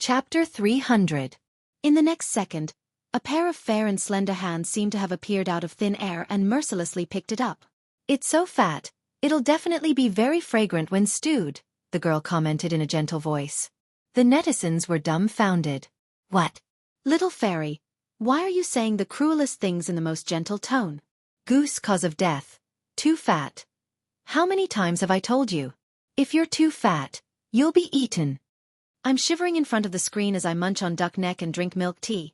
Chapter 300. In the next second, a pair of fair and slender hands seemed to have appeared out of thin air and mercilessly picked it up. "It's so fat, it'll definitely be very fragrant when stewed," the girl commented in a gentle voice. The netizens were dumbfounded. "What? Little fairy, why are you saying the cruelest things in the most gentle tone? Goose cause of death. Too fat. How many times have I told you? If you're too fat, you'll be eaten." I'm shivering in front of the screen as I munch on duck neck and drink milk tea.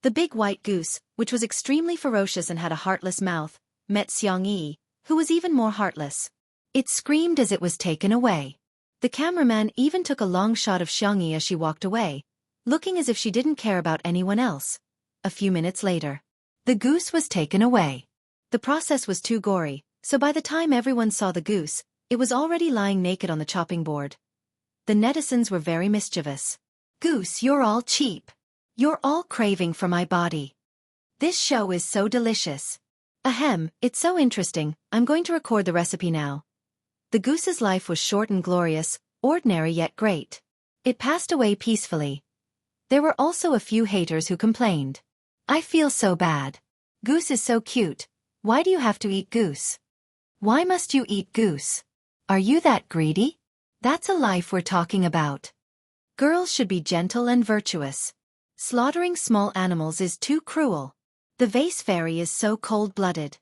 The big white goose, which was extremely ferocious and had a heartless mouth, met Xiangyi, who was even more heartless. It screamed as it was taken away. The cameraman even took a long shot of Xiangyi as she walked away, looking as if she didn't care about anyone else. A few minutes later, the goose was taken away. The process was too gory, so by the time everyone saw the goose, it was already lying naked on the chopping board. The netizens were very mischievous. "Goose, you're all cheap. You're all craving for my body. This show is so delicious. Ahem, it's so interesting, I'm going to record the recipe now." The goose's life was short and glorious, ordinary yet great. It passed away peacefully. There were also a few haters who complained. "I feel so bad. Goose is so cute. Why do you have to eat goose? Why must you eat goose? Are you that greedy? That's a life we're talking about. Girls should be gentle and virtuous. Slaughtering small animals is too cruel. The vase fairy is so cold-blooded."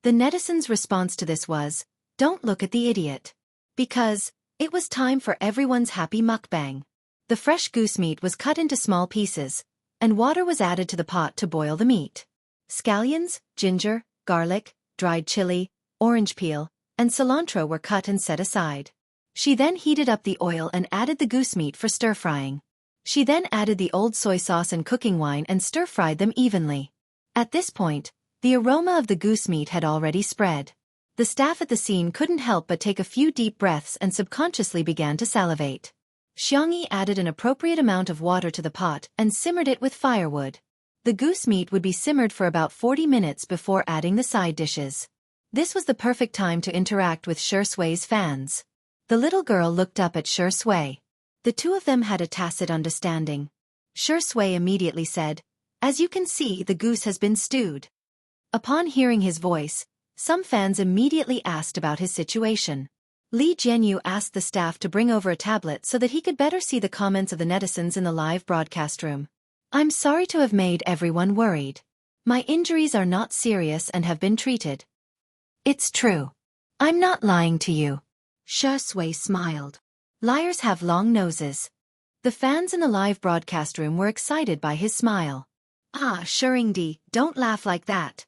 The netizens' response to this was, "Don't look at the idiot." Because it was time for everyone's happy mukbang. The fresh goose meat was cut into small pieces, and water was added to the pot to boil the meat. Scallions, ginger, garlic, dried chili, orange peel, and cilantro were cut and set aside. She then heated up the oil and added the goose meat for stir-frying. She then added the old soy sauce and cooking wine and stir-fried them evenly. At this point, the aroma of the goose meat had already spread. The staff at the scene couldn't help but take a few deep breaths and subconsciously began to salivate. Xiangyi added an appropriate amount of water to the pot and simmered it with firewood. The goose meat would be simmered for about 40 minutes before adding the side dishes. This was the perfect time to interact with Shui's fans. The little girl looked up at Shui. The two of them had a tacit understanding. Shui immediately said, "As you can see, the goose has been stewed." Upon hearing his voice, some fans immediately asked about his situation. Li Jianyu asked the staff to bring over a tablet so that he could better see the comments of the netizens in the live broadcast room. "I'm sorry to have made everyone worried. My injuries are not serious and have been treated." "It's true. I'm not lying to you." Shui smiled. "Liars have long noses." The fans in the live broadcast room were excited by his smile. "Ah, Shurindi, don't laugh like that.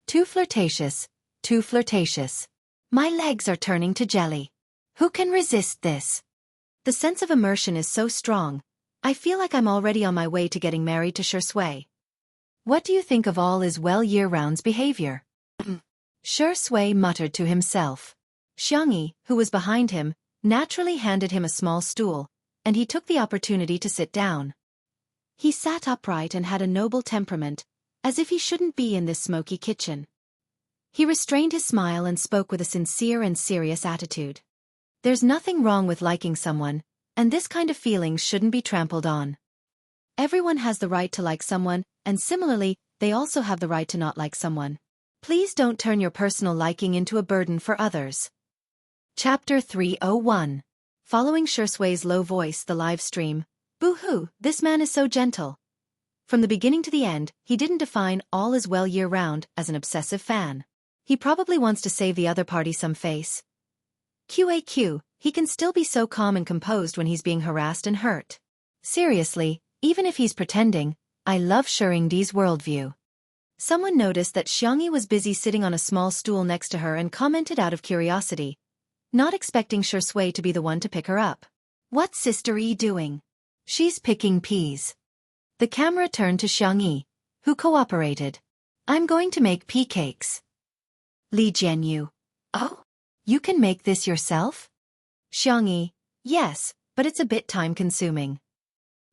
Too flirtatious, too flirtatious. My legs are turning to jelly. Who can resist this? The sense of immersion is so strong. I feel like I'm already on my way to getting married to Shui. What do you think of all is well year-round's behavior?" Shui muttered to himself. Xiangyi, who was behind him, naturally handed him a small stool, and he took the opportunity to sit down. He sat upright and had a noble temperament, as if he shouldn't be in this smoky kitchen. He restrained his smile and spoke with a sincere and serious attitude. "There's nothing wrong with liking someone, and this kind of feeling shouldn't be trampled on. Everyone has the right to like someone, and similarly, they also have the right to not like someone. Please don't turn your personal liking into a burden for others." Chapter 301. Following Shui's low voice, the live stream, "Boo-hoo, this man is so gentle." From the beginning to the end, he didn't define all is well year-round as an obsessive fan. He probably wants to save the other party some face. QAQ, he can still be so calm and composed when he's being harassed and hurt. Seriously, even if he's pretending, I love Shuringdi's worldview. Someone noticed that Xiangyi was busy sitting on a small stool next to her and commented out of curiosity, not expecting Shui to be the one to pick her up. "What's Sister E doing?" "She's picking peas." The camera turned to Xiangyi, who cooperated. "I'm going to make pea cakes." Li Jianyu. "Oh? You can make this yourself?" Xiangyi. "Yes, but it's a bit time-consuming."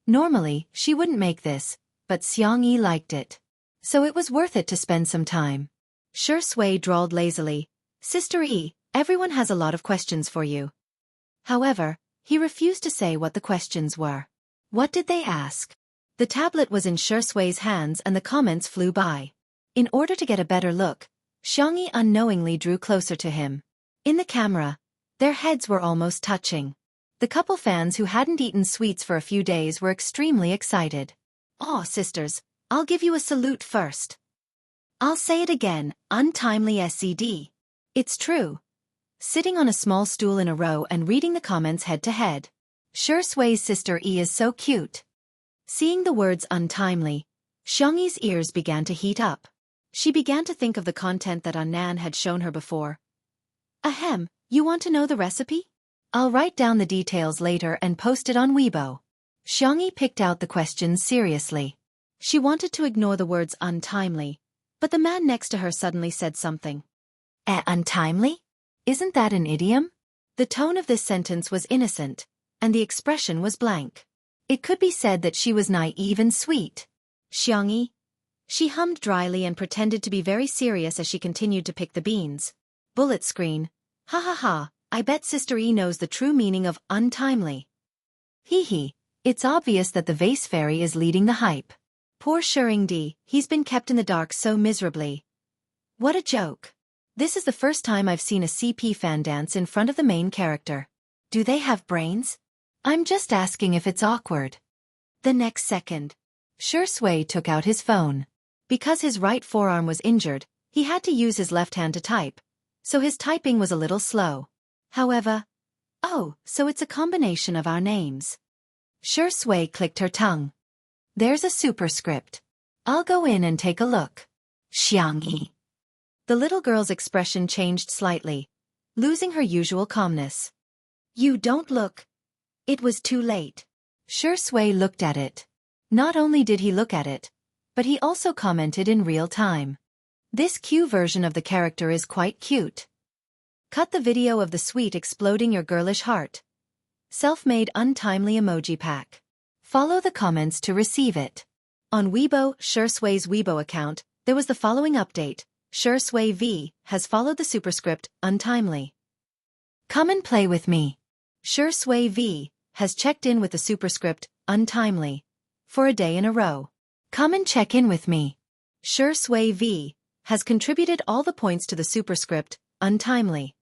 Normally, she wouldn't make this, but Xiangyi liked it. So it was worth it to spend some time. Shui drawled lazily, "Sister E, everyone has a lot of questions for you." However, he refused to say what the questions were. What did they ask? The tablet was in Shui's hands and the comments flew by. In order to get a better look, Xiangyi unknowingly drew closer to him. In the camera, their heads were almost touching. The couple fans who hadn't eaten sweets for a few days were extremely excited. "Aw, sisters, I'll give you a salute first. I'll say it again, untimely SCD. It's true." Sitting on a small stool in a row and reading the comments head to head. Shui's sister E is so cute. Seeing the words untimely, Xiangyi's ears began to heat up. She began to think of the content that Annan had shown her before. Ahem, you want to know the recipe? I'll write down the details later and post it on Weibo. Xiangyi picked out the questions seriously. She wanted to ignore the words untimely, but the man next to her suddenly said something. Untimely? Isn't that an idiom? The tone of this sentence was innocent, and the expression was blank. It could be said that she was naive and sweet. Xiangyi? She hummed dryly and pretended to be very serious as she continued to pick the beans. Bullet screen. Ha ha ha, I bet Sister E knows the true meaning of untimely. Hee hee, it's obvious that the vase fairy is leading the hype. Poor Shuringdi, he's been kept in the dark so miserably. What a joke. This is the first time I've seen a CP fan dance in front of the main character. Do they have brains? I'm just asking if it's awkward. The next second, Shui took out his phone. Because his right forearm was injured, he had to use his left hand to type, so his typing was a little slow. However, oh, so it's a combination of our names. Shui clicked her tongue. There's a superscript. I'll go in and take a look. Xiangyi. The little girl's expression changed slightly, losing her usual calmness. You don't look. It was too late. Shui looked at it. Not only did he look at it, but he also commented in real time. This Q version of the character is quite cute. Cut the video of the sweet exploding your girlish heart. Self-made untimely emoji pack. Follow the comments to receive it. On Weibo, Shui's Weibo account, there was the following update. Shui V has followed the superscript untimely. Come and play with me. Shui V has checked in with the superscript untimely for a day in a row. Come and check in with me. Shui V has contributed all the points to the superscript untimely.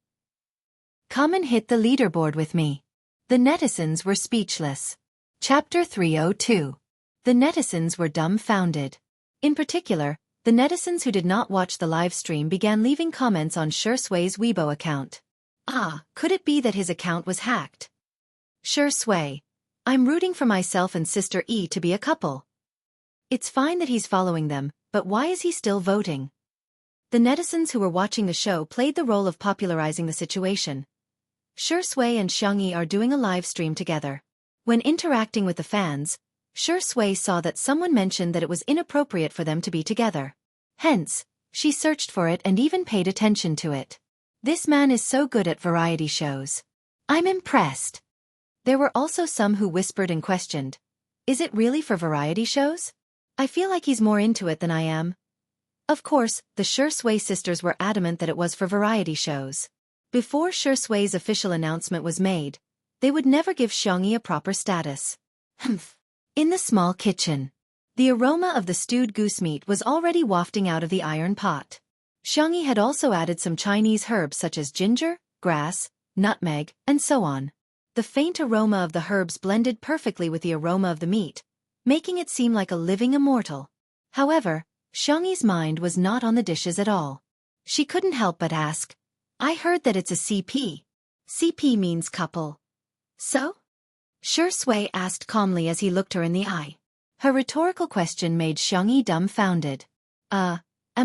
Come and hit the leaderboard with me. The netizens were speechless. Chapter 302. The netizens were dumbfounded. In particular, the netizens who did not watch the live stream began leaving comments on Shui's Weibo account. Ah, could it be that his account was hacked? Shui, I'm rooting for myself and Sister E to be a couple. It's fine that he's following them, but why is he still voting? The netizens who were watching the show played the role of popularizing the situation. Shui and Xiangyi are doing a live stream together. When interacting with the fans, Shui saw that someone mentioned that it was inappropriate for them to be together. Hence, she searched for it and even paid attention to it. This man is so good at variety shows. I'm impressed. There were also some who whispered and questioned. Is it really for variety shows? I feel like he's more into it than I am. Of course, the Shui sisters were adamant that it was for variety shows. Before Shui's official announcement was made, they would never give Xiangyi a proper status. Humph. In the small kitchen, the aroma of the stewed goose meat was already wafting out of the iron pot. Xiangyi had also added some Chinese herbs such as ginger, grass, nutmeg, and so on. The faint aroma of the herbs blended perfectly with the aroma of the meat, making it seem like a living immortal. However, Xiangyi's mind was not on the dishes at all. She couldn't help but ask, I heard that it's a CP. CP means couple. So? Shui asked calmly as he looked her in the eye. Her rhetorical question made Xiangyi dumbfounded. Am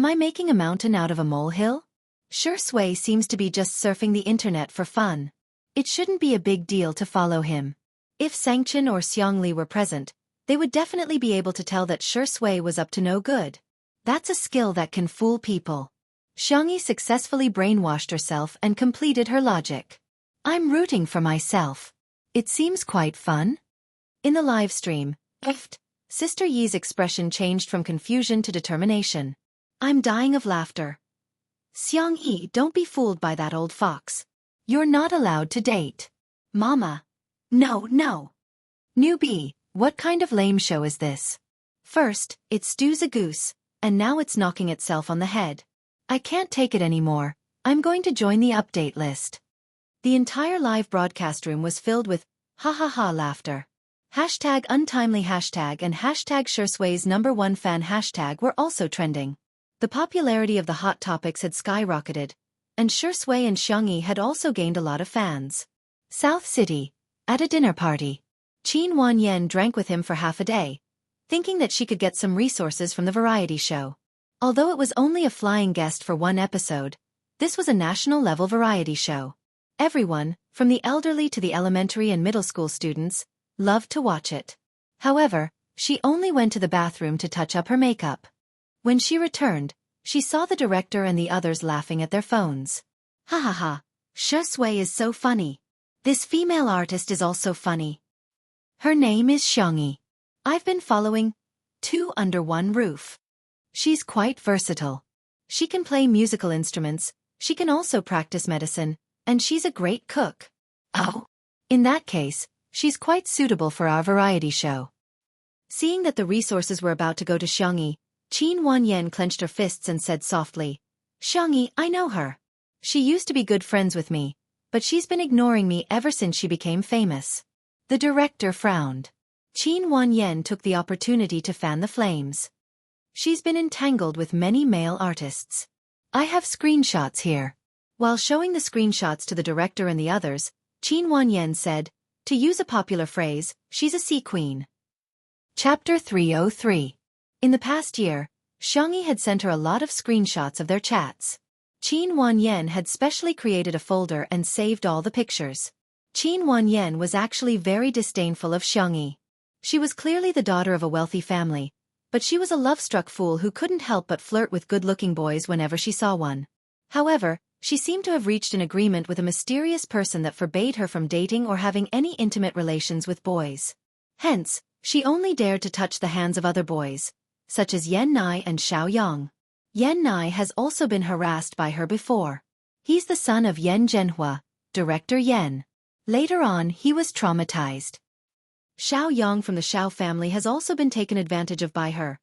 I making a mountain out of a molehill? Shui seems to be just surfing the internet for fun. It shouldn't be a big deal to follow him. If Sangchen or Xiangli were present, they would definitely be able to tell that Shui was up to no good. That's a skill that can fool people. Xiangyi successfully brainwashed herself and completed her logic. I'm rooting for myself. It seems quite fun. In the live stream, Sister Yi's expression changed from confusion to determination. I'm dying of laughter. Xiangyi, don't be fooled by that old fox. You're not allowed to date. Mama. No. Newbie, What kind of lame show is this? First, it stews a goose, and now it's knocking itself on the head. I can't take it anymore. I'm going to join the update list. The entire live broadcast room was filled with ha ha ha laughter. Hashtag untimely hashtag and hashtag Shursway's #1 fan hashtag were also trending. The popularity of the hot topics had skyrocketed, and Shursway and Xiangyi had also gained a lot of fans. South City. At a dinner party. Qin Wanyan drank with him for half a day, thinking that she could get some resources from the variety show. Although it was only a flying guest for one episode, this was a national-level variety show. Everyone, from the elderly to the elementary and middle school students, loved to watch it. However, she only went to the bathroom to touch up her makeup. When she returned, she saw the director and the others laughing at their phones. Ha ha ha, Shursway is so funny. This female artist is also funny. Her name is Xiangyi. I've been following Two Under One Roof. She's quite versatile. She can play musical instruments, she can also practice medicine, and she's a great cook. Oh. In that case, she's quite suitable for our variety show. Seeing that the resources were about to go to Xiangyi, Qin Wanyan clenched her fists and said softly, Xiangyi, I know her. She used to be good friends with me, but she's been ignoring me ever since she became famous. The director frowned. Qin Wanyan took the opportunity to fan the flames. She's been entangled with many male artists. I have screenshots here. While showing the screenshots to the director and the others, Qin Wanyan said, to use a popular phrase, she's a sea queen. Chapter 303. In the past year, Xiangyi had sent her a lot of screenshots of their chats. Qin Wanyan had specially created a folder and saved all the pictures. Qin Wanyan was actually very disdainful of Xiangyi. She was clearly the daughter of a wealthy family, but she was a love-struck fool who couldn't help but flirt with good-looking boys whenever she saw one. However, she seemed to have reached an agreement with a mysterious person that forbade her from dating or having any intimate relations with boys. Hence, she only dared to touch the hands of other boys, such as Yan Nai and Xiao Yang. Yan Nai has also been harassed by her before. He's the son of Yan Zhenhua, director Yan. Later on, he was traumatized. Xiao Yang from the Xiao family has also been taken advantage of by her.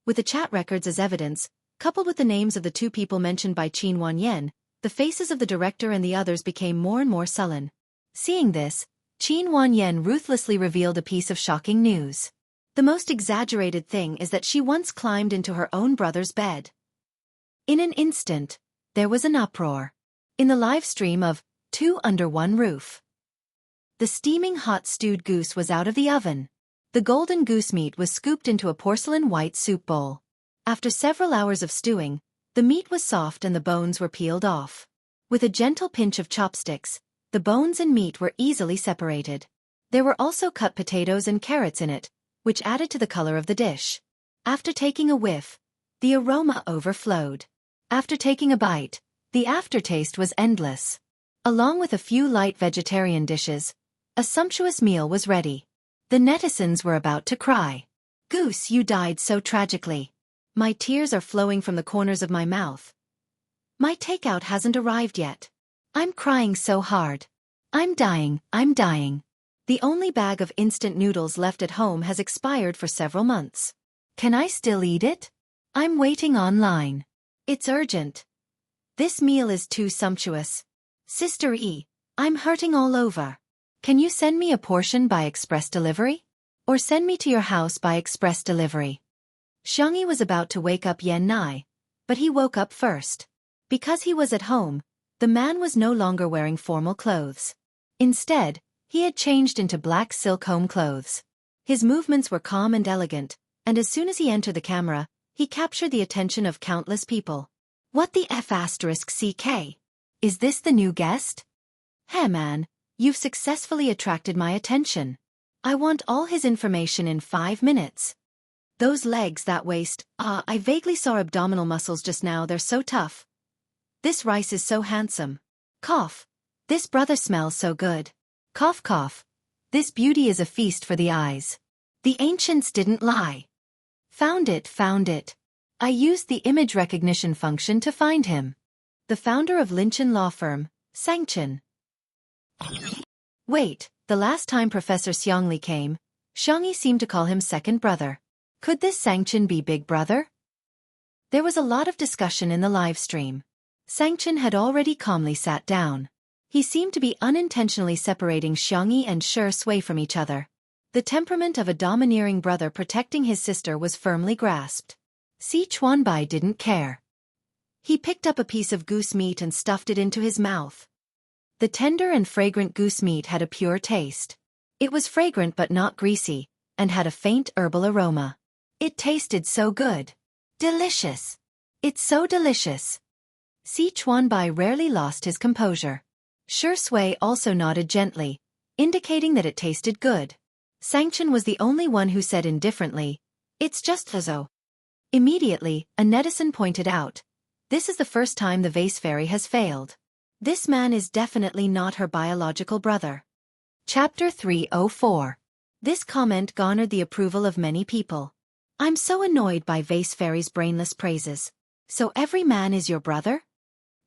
With the chat records as evidence, coupled with the names of the two people mentioned by Qin Wanyan, the faces of the director and the others became more and more sullen. Seeing this, Qin Wanyan ruthlessly revealed a piece of shocking news. The most exaggerated thing is that she once climbed into her own brother's bed. In an instant, there was an uproar. In the live stream of Two Under One Roof. The steaming hot stewed goose was out of the oven. The golden goose meat was scooped into a porcelain white soup bowl. After several hours of stewing, the meat was soft and the bones were peeled off. With a gentle pinch of chopsticks, the bones and meat were easily separated. There were also cut potatoes and carrots in it, which added to the color of the dish. After taking a whiff, the aroma overflowed. After taking a bite, the aftertaste was endless. Along with a few light vegetarian dishes, a sumptuous meal was ready. The netizens were about to cry. Goose, you died so tragically. My tears are flowing from the corners of my mouth. My takeout hasn't arrived yet. I'm crying so hard. I'm dying, I'm dying. The only bag of instant noodles left at home has expired for several months. Can I still eat it? I'm waiting online. It's urgent. This meal is too sumptuous. Sister E, I'm hurting all over. Can you send me a portion by express delivery? Or send me to your house by express delivery? Xiangyi was about to wake up Yan Nai, but he woke up first. Because he was at home, the man was no longer wearing formal clothes. Instead, he had changed into black silk home clothes. His movements were calm and elegant, and as soon as he entered the camera, he captured the attention of countless people. What the F***CK? Is this the new guest? Hey man, you've successfully attracted my attention. I want all his information in 5 minutes. Those legs, that waist, I vaguely saw abdominal muscles just now, they're so tough. This rice is so handsome. Cough. This brother smells so good. Cough cough. This beauty is a feast for the eyes. The ancients didn't lie. Found it, found it. I used the image recognition function to find him. The founder of Linchen law firm, Sangchen. Wait, the last time Professor Xiangli came, Xiangyi seemed to call him second brother. Could this Sangchen be big brother? There was a lot of discussion in the live stream. Sangchen had already calmly sat down. He seemed to be unintentionally separating Xiangyi and Shi Sui from each other. The temperament of a domineering brother protecting his sister was firmly grasped. Si Chuanbai didn't care. He picked up a piece of goose meat and stuffed it into his mouth. The tender and fragrant goose meat had a pure taste. It was fragrant but not greasy, and had a faint herbal aroma. It tasted so good. Delicious. It's so delicious. Si Chuanbai rarely lost his composure. Shi Sui also nodded gently, indicating that it tasted good. Sangchen was the only one who said indifferently, "It's just fuzzo." Immediately, a netizen pointed out, "This is the first time the vase fairy has failed. This man is definitely not her biological brother." Chapter 304. This comment garnered the approval of many people. I'm so annoyed by vase fairy's brainless praises. So every man is your brother?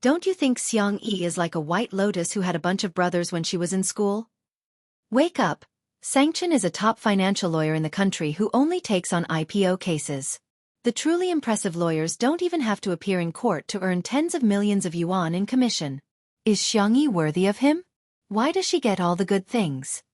Don't you think Xiang Yi is like a white lotus who had a bunch of brothers when she was in school? Wake up. Sangchen is a top financial lawyer in the country who only takes on IPO cases. The truly impressive lawyers don't even have to appear in court to earn tens of millions of yuan in commission. Is Xiangyi worthy of him? Why does she get all the good things?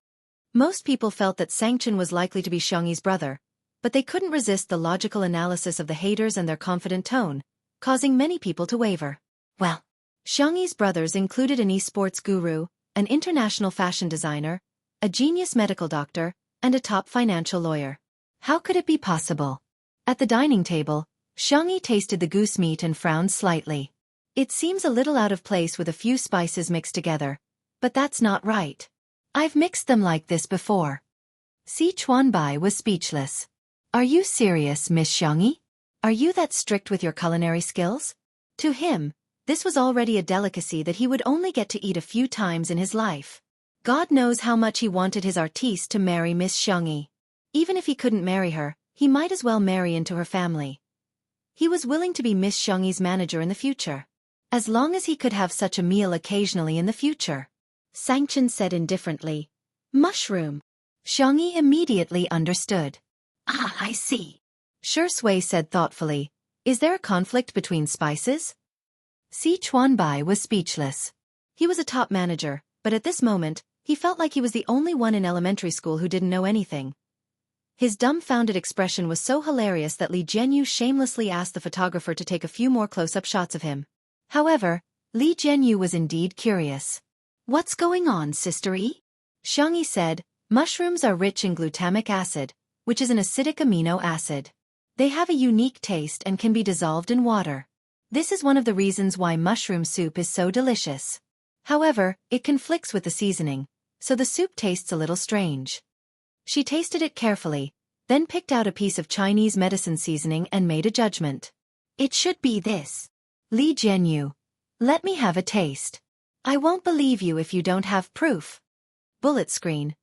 Most people felt that Sangchen was likely to be Xiangyi's brother, but they couldn't resist the logical analysis of the haters and their confident tone, causing many people to waver. Well, Xiangyi's brothers included an esports guru, an international fashion designer, a genius medical doctor, and a top financial lawyer. How could it be possible? At the dining table, Xiangyi tasted the goose meat and frowned slightly. It seems a little out of place with a few spices mixed together, but that's not right. I've mixed them like this before. Si Chuanbai was speechless. Are you serious, Miss Xiangyi? Are you that strict with your culinary skills? To him, this was already a delicacy that he would only get to eat a few times in his life. God knows how much he wanted his artiste to marry Miss Xiangyi. Even if he couldn't marry her, he might as well marry into her family. He was willing to be Miss Xiangyi's manager in the future. As long as he could have such a meal occasionally in the future. Sangchen said indifferently. Mushroom. Xiangyi immediately understood. Ah, I see. Shi Sui said thoughtfully. Is there a conflict between spices? Si Chuanbai was speechless. He was a top manager, but at this moment, he felt like he was the only one in elementary school who didn't know anything. His dumbfounded expression was so hilarious that Li Jianyu shamelessly asked the photographer to take a few more close-up shots of him. However, Li Jianyu was indeed curious. What's going on, Sister E? Xiangyi said, mushrooms are rich in glutamic acid, which is an acidic amino acid. They have a unique taste and can be dissolved in water. This is one of the reasons why mushroom soup is so delicious. However, it conflicts with the seasoning, so the soup tastes a little strange. She tasted it carefully, then picked out a piece of Chinese medicine seasoning and made a judgment. It should be this. Li Jianyu. Let me have a taste. I won't believe you if you don't have proof. Bullet screen.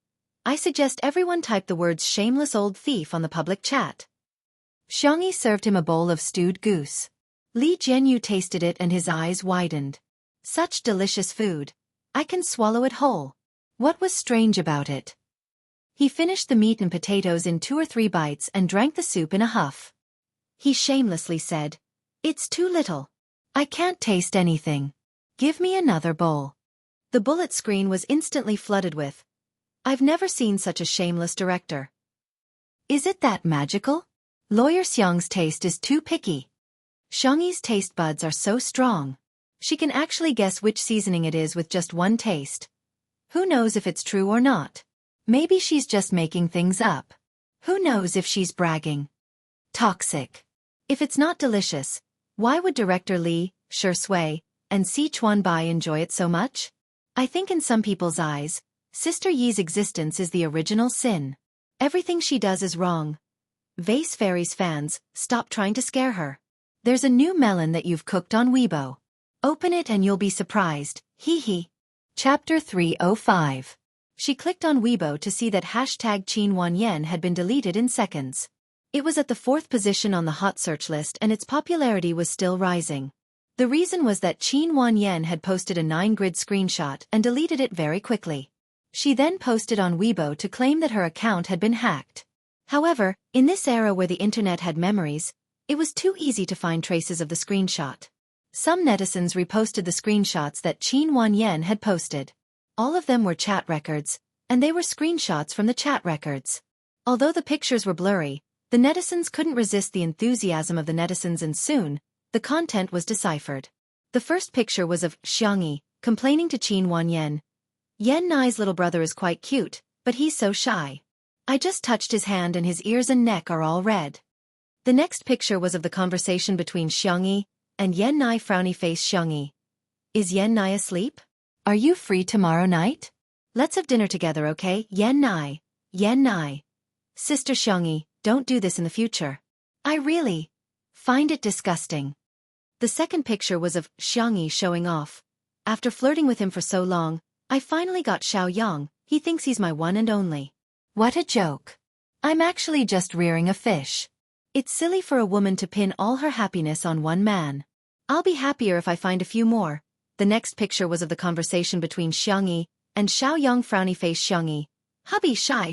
I suggest everyone type the words shameless old thief on the public chat. Xiangyi served him a bowl of stewed goose. Li Jianyu tasted it and his eyes widened. Such delicious food. I can swallow it whole. What was strange about it? He finished the meat and potatoes in 2 or 3 bites and drank the soup in a huff. He shamelessly said, "It's too little. I can't taste anything. Give me another bowl." The bullet screen was instantly flooded with, "I've never seen such a shameless director. Is it that magical? Lawyer Xiang's taste is too picky. Xiangyi's taste buds are so strong. She can actually guess which seasoning it is with just one taste. Who knows if it's true or not? Maybe she's just making things up. Who knows if she's bragging? Toxic. If it's not delicious, why would director Li, Shi Sui, and Si Chuanbai enjoy it so much? I think in some people's eyes, Sister Yi's existence is the original sin. Everything she does is wrong. Vase Fairy's fans, stop trying to scare her. There's a new melon that you've cooked on Weibo. Open it and you'll be surprised, hee hee. Chapter 305. She clicked on Weibo to see that hashtag #ChinWanYen had been deleted in seconds. It was at the 4th position on the hot search list and its popularity was still rising. The reason was that #ChinWanYen had posted a 9-grid screenshot and deleted it very quickly. She then posted on Weibo to claim that her account had been hacked. However, in this era where the internet had memories, it was too easy to find traces of the screenshot. Some netizens reposted the screenshots that Qin Wanyan had posted. All of them were chat records, and they were screenshots from the chat records. Although the pictures were blurry, the netizens couldn't resist the enthusiasm of the netizens, and soon, the content was deciphered. The first picture was of Xiangyi, complaining to Qin Wanyan. Yan Nai's little brother is quite cute, but he's so shy. I just touched his hand and his ears and neck are all red. The next picture was of the conversation between Xiangyi and Yan Nai. Frowny face Xiangyi. Is Yan Nai asleep? Are you free tomorrow night? Let's have dinner together, okay? Yan Nai. Yan Nai. Sister Xiangyi, don't do this in the future. I really find it disgusting. The second picture was of Xiangyi showing off. After flirting with him for so long, I finally got Xiao Yang. He thinks he's my one and only. What a joke. I'm actually just rearing a fish. It's silly for a woman to pin all her happiness on one man. I'll be happier if I find a few more. The next picture was of the conversation between Xiangyi and Xiao Yang. Frowny face Xiangyi. Hubby shy.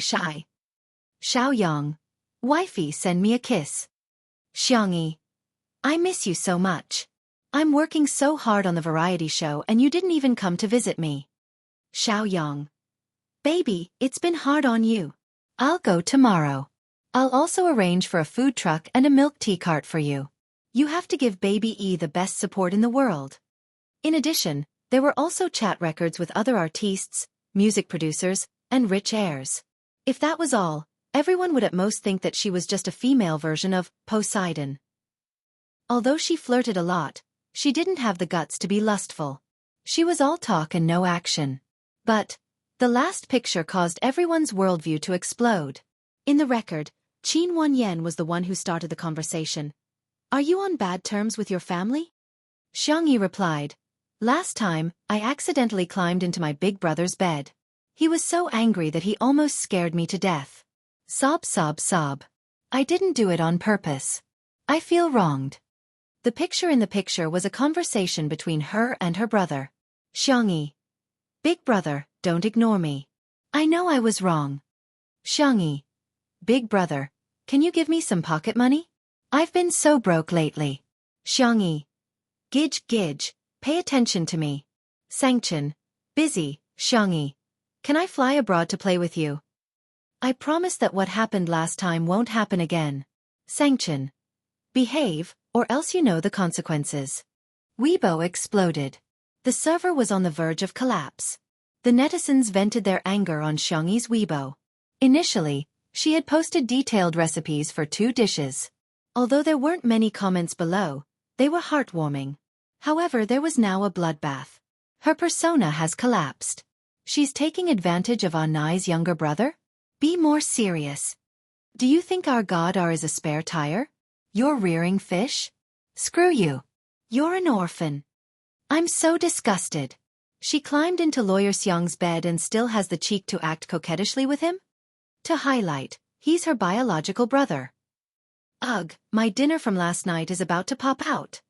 Xiao Yang. Wifey, send me a kiss. Xiangyi. I miss you so much. I'm working so hard on the variety show and you didn't even come to visit me. Xiao Yang. Baby, it's been hard on you. I'll go tomorrow. I'll also arrange for a food truck and a milk tea cart for you. You have to give Baby E the best support in the world. In addition, there were also chat records with other artistes, music producers, and rich heirs. If that was all, everyone would at most think that she was just a female version of Poseidon. Although she flirted a lot, she didn't have the guts to be lustful. She was all talk and no action. But the last picture caused everyone's worldview to explode. In the record, Qin Wanyan was the one who started the conversation. Are you on bad terms with your family? Xiangyi replied, last time, I accidentally climbed into my big brother's bed. He was so angry that he almost scared me to death. Sob. I didn't do it on purpose. I feel wronged. The picture in the picture was a conversation between her and her brother. Xiangyi. Big brother, don't ignore me. I know I was wrong. Xiangyi. Big brother, can you give me some pocket money? I've been so broke lately. Xiangyi. Gidge, pay attention to me. Sanction. Busy, Xiangyi. Can I fly abroad to play with you? I promise that what happened last time won't happen again. Sanction. Behave, or else you know the consequences. Weibo exploded. The server was on the verge of collapse. The netizens vented their anger on Xiangyi's Weibo. Initially, she had posted detailed recipes for 2 dishes. Although there weren't many comments below, they were heartwarming. However, there was now a bloodbath. Her persona has collapsed. She's taking advantage of Anai's younger brother? Be more serious. Do you think our god is a spare tire? You're rearing fish? Screw you. You're an orphan. I'm so disgusted. She climbed into Lawyer Xiang's bed and still has the cheek to act coquettishly with him? To highlight, he's her biological brother. Ugh, my dinner from last night is about to pop out.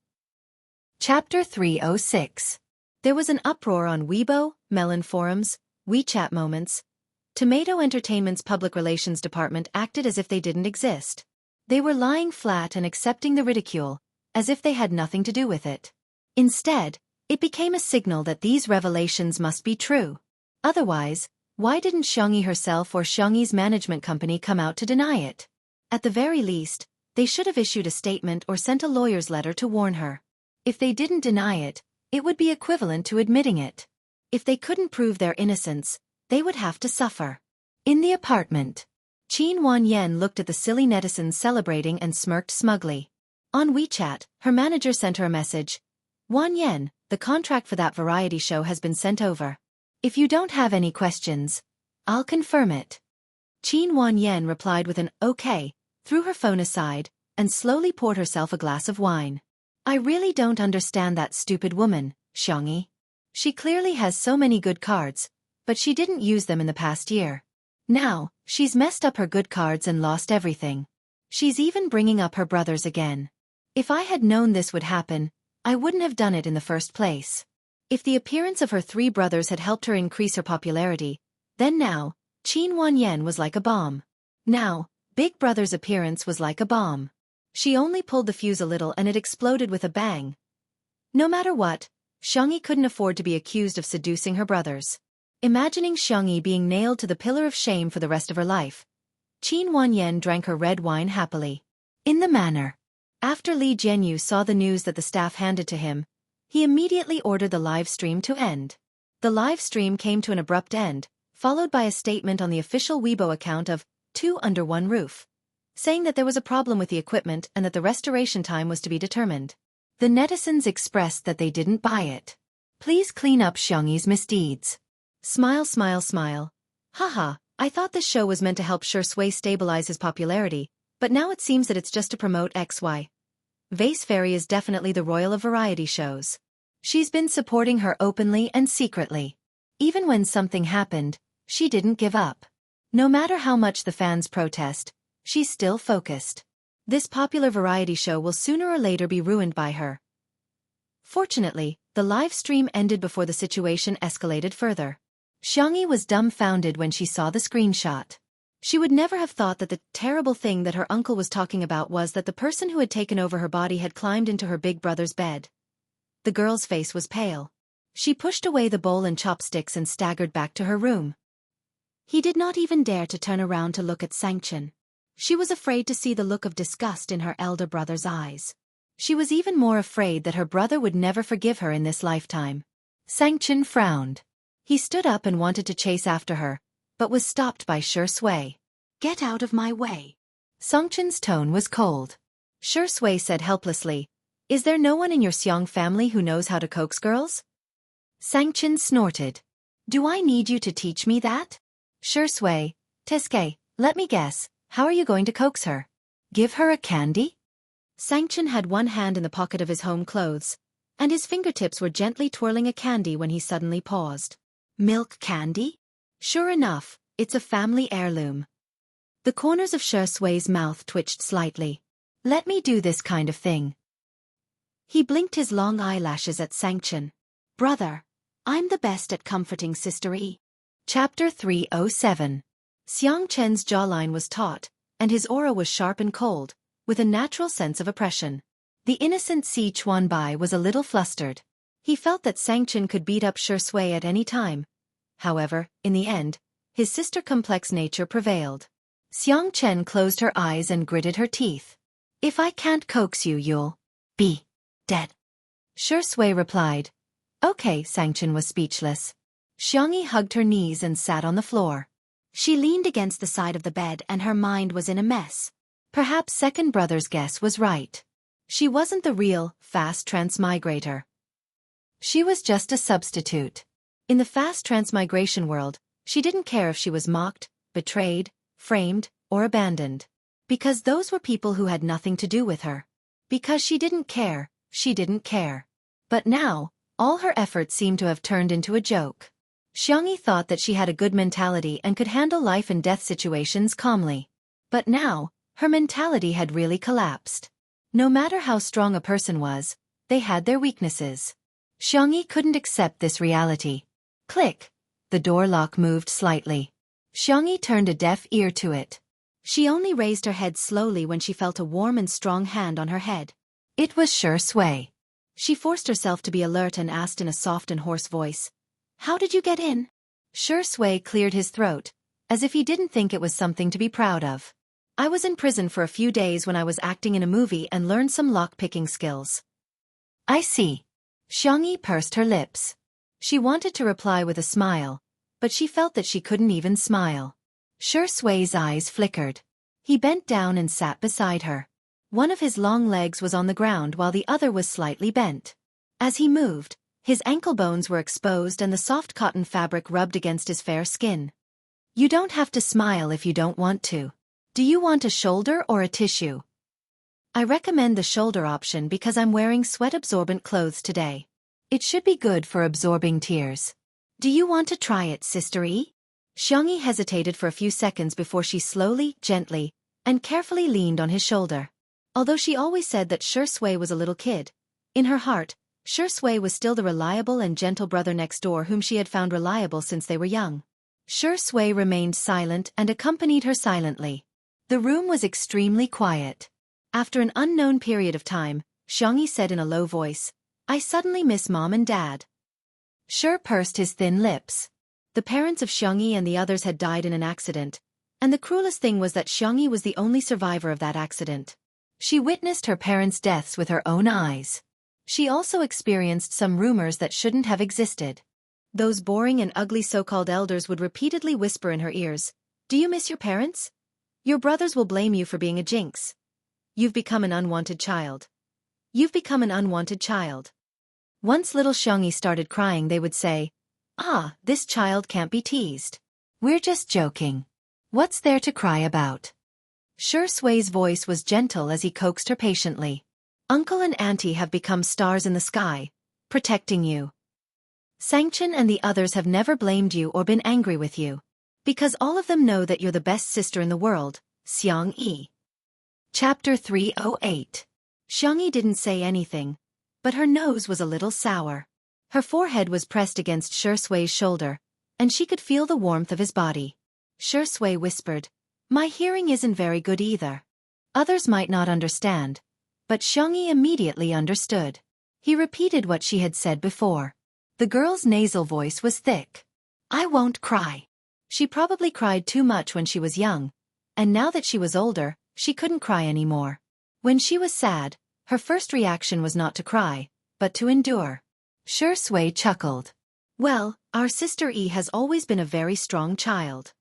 Chapter 306. There was an uproar on Weibo, Melon forums, WeChat moments. Tomato Entertainment's public relations department acted as if they didn't exist. They were lying flat and accepting the ridicule, as if they had nothing to do with it. Instead, it became a signal that these revelations must be true. Otherwise, why didn't Xiangyi herself or Xiangyi's management company come out to deny it? At the very least, they should have issued a statement or sent a lawyer's letter to warn her. If they didn't deny it, it would be equivalent to admitting it. If they couldn't prove their innocence, they would have to suffer. In the apartment, Qin Wanyan looked at the silly netizens celebrating and smirked smugly. On WeChat, her manager sent her a message. Wanyan, the contract for that variety show has been sent over. If you don't have any questions, I'll confirm it. Qin Wanyan replied with an okay, threw her phone aside, and slowly poured herself a glass of wine. I really don't understand that stupid woman, Xiangyi. She clearly has so many good cards, but she didn't use them in the past year. Now, she's messed up her good cards and lost everything. She's even bringing up her brothers again. If I had known this would happen, I wouldn't have done it in the first place. If the appearance of her 3 brothers had helped her increase her popularity, Then now, Qin Wanyan was like a bomb. Now, Big Brother's appearance was like a bomb. She only pulled the fuse a little and it exploded with a bang. No matter what, Xiangyi couldn't afford to be accused of seducing her brothers. Imagining Xiangyi being nailed to the pillar of shame for the rest of her life, Qin Wanyan drank her red wine happily. In the manner. After Li Jianyu saw the news that the staff handed to him, he immediately ordered the live stream to end. The live stream came to an abrupt end, followed by a statement on the official Weibo account of Two Under One Roof, saying that there was a problem with the equipment and that the restoration time was to be determined. The netizens expressed that they didn't buy it. Please clean up Xiangyi's misdeeds. Smile, smile, smile. Haha, I thought this show was meant to help Shui stabilize his popularity, but now it seems that it's just to promote XY. Vase Fairy is definitely the royal of variety shows. She's been supporting her openly and secretly. Even when something happened, she didn't give up. No matter how much the fans protest, she's still focused. This popular variety show will sooner or later be ruined by her. Fortunately, the live stream ended before the situation escalated further. Xiangyi was dumbfounded when she saw the screenshot. She would never have thought that the terrible thing that her uncle was talking about was that the person who had taken over her body had climbed into her big brother's bed. The girl's face was pale. She pushed away the bowl and chopsticks and staggered back to her room. He did not even dare to turn around to look at Sangchen. She was afraid to see the look of disgust in her elder brother's eyes. She was even more afraid that her brother would never forgive her in this lifetime. Sangchen frowned. He stood up and wanted to chase after her, but was stopped by Shui. Get out of my way. Sangchen's tone was cold. Shui said helplessly, Is there no one in your Xiang family who knows how to coax girls? Sangchen snorted. Do I need you to teach me that? Shui, Teske, let me guess, how are you going to coax her? Give her a candy? Sangchen had one hand in the pocket of his home clothes, and his fingertips were gently twirling a candy when he suddenly paused. Milk candy? Sure enough, it's a family heirloom. The corners of Shui's mouth twitched slightly. Let me do this kind of thing. He blinked his long eyelashes at Sangchen. Brother, I'm the best at comforting Sister E. Chapter 307. Xiang Chen's jawline was taut, and his aura was sharp and cold, with a natural sense of oppression. The innocent Si Chuanbai was a little flustered. He felt that Sangchen could beat up Shui at any time. However, in the end, his sister-complex nature prevailed. Xiang Chen closed her eyes and gritted her teeth. If I can't coax you, you'll be dead. Shui replied. Okay, Sangchen was speechless. Xiangyi hugged her knees and sat on the floor. She leaned against the side of the bed and her mind was in a mess. Perhaps second brother's guess was right. She wasn't the real, fast transmigrator. She was just a substitute. In the fast transmigration world, she didn't care if she was mocked, betrayed, framed, or abandoned. Because those were people who had nothing to do with her. Because she didn't care, she didn't care. But now, all her efforts seemed to have turned into a joke. Xiangyi thought that she had a good mentality and could handle life and death situations calmly. But now, her mentality had really collapsed. No matter how strong a person was, they had their weaknesses. Xiangyi couldn't accept this reality. Click! The door lock moved slightly. Xiangyi turned a deaf ear to it. She only raised her head slowly when she felt a warm and strong hand on her head. It was Shui. She forced herself to be alert and asked in a soft and hoarse voice, How did you get in? Shui cleared his throat, as if he didn't think it was something to be proud of. I was in prison for a few days when I was acting in a movie and learned some lock-picking skills. I see. Xiangyi pursed her lips. She wanted to reply with a smile, but she felt that she couldn't even smile. Shui's eyes flickered. He bent down and sat beside her. One of his long legs was on the ground while the other was slightly bent. As he moved, his ankle bones were exposed and the soft cotton fabric rubbed against his fair skin. You don't have to smile if you don't want to. Do you want a shoulder or a tissue? I recommend the shoulder option because I'm wearing sweat-absorbent clothes today. It should be good for absorbing tears. Do you want to try it, Sister E? Xiangyi hesitated for a few seconds before she slowly, gently, and carefully leaned on his shoulder. Although she always said that Shui was a little kid, in her heart, Shui was still the reliable and gentle brother next door whom she had found reliable since they were young. Shui remained silent and accompanied her silently. The room was extremely quiet. After an unknown period of time, Xiangyi said in a low voice, "I suddenly miss Mom and Dad." Shui pursed his thin lips. The parents of Xiangyi and the others had died in an accident, and the cruelest thing was that Xiangyi was the only survivor of that accident. She witnessed her parents' deaths with her own eyes. She also experienced some rumors that shouldn't have existed. Those boring and ugly so-called elders would repeatedly whisper in her ears, "Do you miss your parents? Your brothers will blame you for being a jinx. You've become an unwanted child. You've become an unwanted child." Once little Xiangyi started crying, they would say, "Ah, this child can't be teased. We're just joking. What's there to cry about?" Shui's voice was gentle as he coaxed her patiently. "Uncle and Auntie have become stars in the sky, protecting you. Sangchen and the others have never blamed you or been angry with you. Because all of them know that you're the best sister in the world, Xiangyi." Chapter 308. Xiangyi didn't say anything, but her nose was a little sour. Her forehead was pressed against Shui's shoulder, and she could feel the warmth of his body. Shui whispered, "My hearing isn't very good either." Others might not understand, but Xiangyi immediately understood. He repeated what she had said before. The girl's nasal voice was thick. "I won't cry." She probably cried too much when she was young, and now that she was older, she couldn't cry anymore. When she was sad, her first reaction was not to cry, but to endure. Shui chuckled. "Well, our sister Yi has always been a very strong child."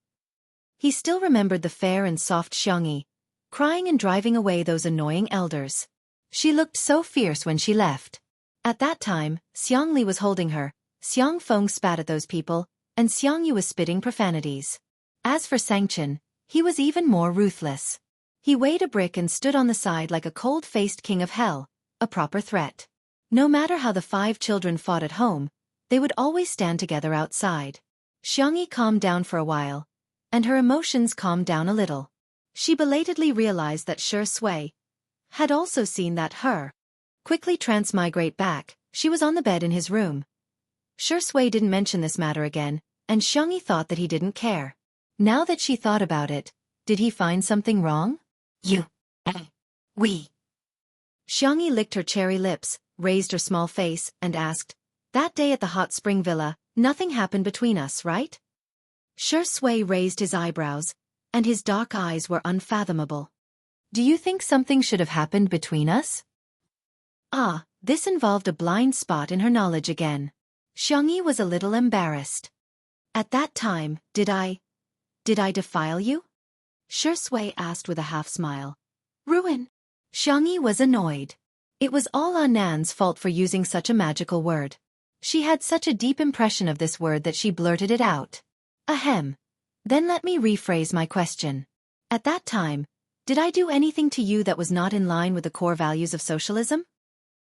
He still remembered the fair and soft Xiangyi, crying and driving away those annoying elders. She looked so fierce when she left. At that time, Xiangli was holding her, Xiaofan spat at those people, and Xiangyi was spitting profanities. As for Sangchen, he was even more ruthless. He weighed a brick and stood on the side like a cold-faced king of hell, a proper threat. No matter how the 5 children fought at home, they would always stand together outside. Xiangyi calmed down for a while, and her emotions calmed down a little. She belatedly realized that Shui had also seen that her. Quickly transmigrate back, she was on the bed in his room. Shui didn't mention this matter again, and Xiangyi thought that he didn't care. Now that she thought about it, did he find something wrong? We. Xiangyi licked her cherry lips, raised her small face, and asked, "That day at the hot spring villa, nothing happened between us, right?" Shui raised his eyebrows, and his dark eyes were unfathomable. "Do you think something should have happened between us?" Ah, this involved a blind spot in her knowledge again. Xiangyi was a little embarrassed. "At that time, did I defile you?" Shui asked with a half-smile. "Ruin?" Xiangyi was annoyed. It was all Nan's fault for using such a magical word. She had such a deep impression of this word that she blurted it out. "Ahem. Then let me rephrase my question. At that time, did I do anything to you that was not in line with the core values of socialism?"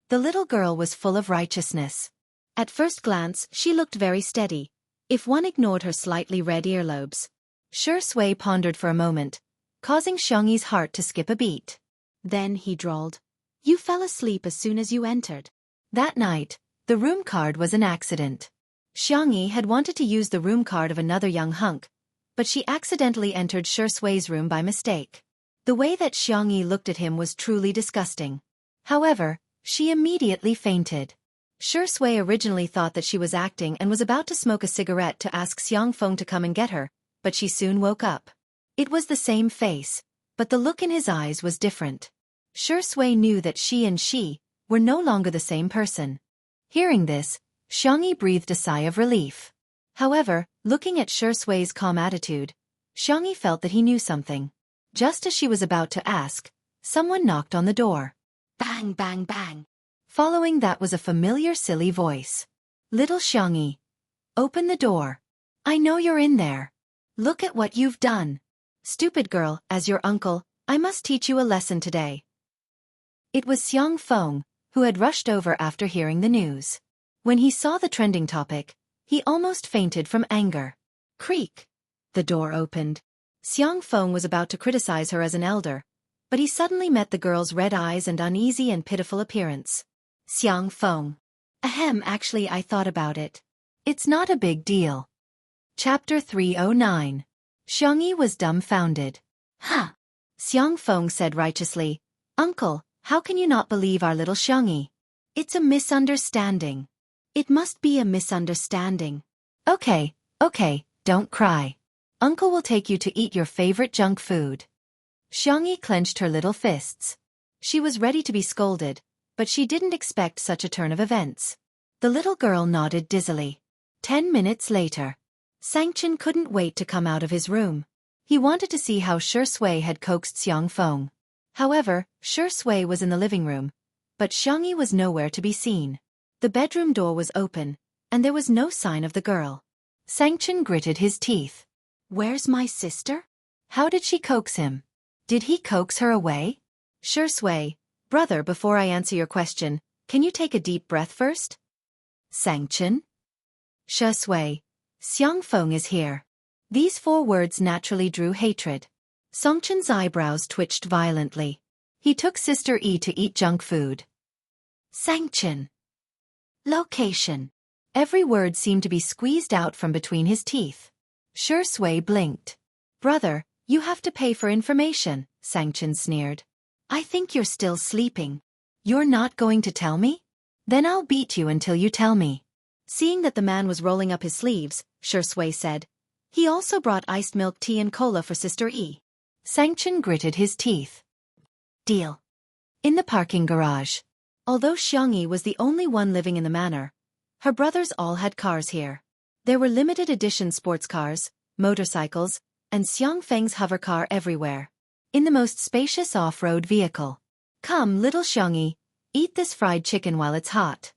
The little girl was full of righteousness. At first glance, she looked very steady, if one ignored her slightly red earlobes. Shui pondered for a moment, causing Xiangyi's heart to skip a beat. Then he drawled, "You fell asleep as soon as you entered." That night, the room card was an accident. Xiangyi had wanted to use the room card of another young hunk, but she accidentally entered Shui's room by mistake. The way that Xiangyi looked at him was truly disgusting. However, she immediately fainted. Shui originally thought that she was acting and was about to smoke a cigarette to ask Xiaofan to come and get her, but she soon woke up. It was the same face, but the look in his eyes was different. Shui knew that she were no longer the same person. Hearing this, Xiangyi breathed a sigh of relief. However, looking at Shui's calm attitude, Xiangyi felt that he knew something. Just as she was about to ask, someone knocked on the door. Bang, bang, bang. Following that was a familiar silly voice. "Little Xiangyi. Open the door. I know you're in there. Look at what you've done. Stupid girl, as your uncle, I must teach you a lesson today." It was Xiaofan, who had rushed over after hearing the news. When he saw the trending topic, he almost fainted from anger. Creak. The door opened. Xiaofan was about to criticize her as an elder, but he suddenly met the girl's red eyes and uneasy and pitiful appearance. "Xiaofan. Ahem, actually I thought about it. It's not a big deal." Chapter 309. Xiangyi was dumbfounded. Huh! Xiaofan said righteously, Uncle, how can you not believe our little Xiangyi? It's a misunderstanding. It must be a misunderstanding. Okay, don't cry. Uncle will take you to eat your favorite junk food. Xiangyi clenched her little fists. She was ready to be scolded, but she didn't expect such a turn of events. The little girl nodded dizzily. 10 minutes later. Sangchen couldn't wait to come out of his room. He wanted to see how Shui had coaxed Xiaofan. However, Shui was in the living room, but Xiangyi was nowhere to be seen. The bedroom door was open, and there was no sign of the girl. Sangchen gritted his teeth. Where's my sister? How did she coax him? Did he coax her away? Shui, brother, before I answer your question, can you take a deep breath first? Sangchen? Shui, Xiaofan is here. These 4 words naturally drew hatred. Sangchen's eyebrows twitched violently. He took Sister E to eat junk food. Sangchen. Location. Every word seemed to be squeezed out from between his teeth. Shui blinked. Brother, you have to pay for information, Sangchen sneered. I think you're still sleeping. You're not going to tell me? Then I'll beat you until you tell me. Seeing that the man was rolling up his sleeves, Shui said, he also brought iced milk tea and cola for Sister E. Sangchen gritted his teeth. Deal. In the parking garage. Although Xiangyi was the only one living in the manor, her brothers all had cars here. There were limited edition sports cars, motorcycles, and Xiangfeng's hover car everywhere. In the most spacious off-road vehicle. Come, little Xiangyi, eat this fried chicken while it's hot.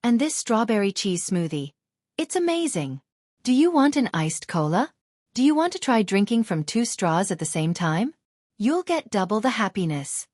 And this strawberry cheese smoothie. It's amazing. Do you want an iced cola? Do you want to try drinking from 2 straws at the same time? You'll get double the happiness.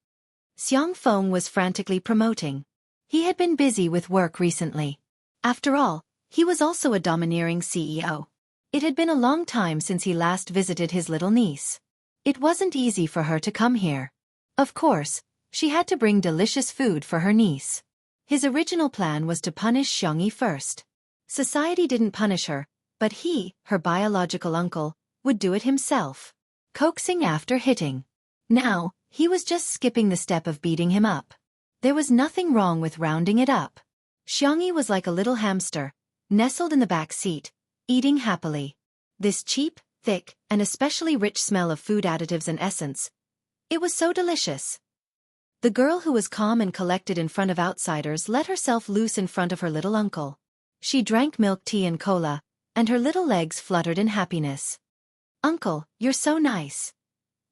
Xiaofan was frantically promoting. He had been busy with work recently. After all, he was also a domineering CEO. It had been a long time since he last visited his little niece. It wasn't easy for her to come here. Of course, she had to bring delicious food for her niece. His original plan was to punish Xiangyi first. Society didn't punish her, but he, her biological uncle, would do it himself. Coaxing after hitting. Now, he was just skipping the step of beating him up. There was nothing wrong with rounding it up. Xiangyi was like a little hamster, nestled in the back seat, eating happily. This cheap, thick, and especially rich smell of food additives and essence. It was so delicious. The girl who was calm and collected in front of outsiders let herself loose in front of her little uncle. She drank milk tea and cola, and her little legs fluttered in happiness. Uncle, you're so nice.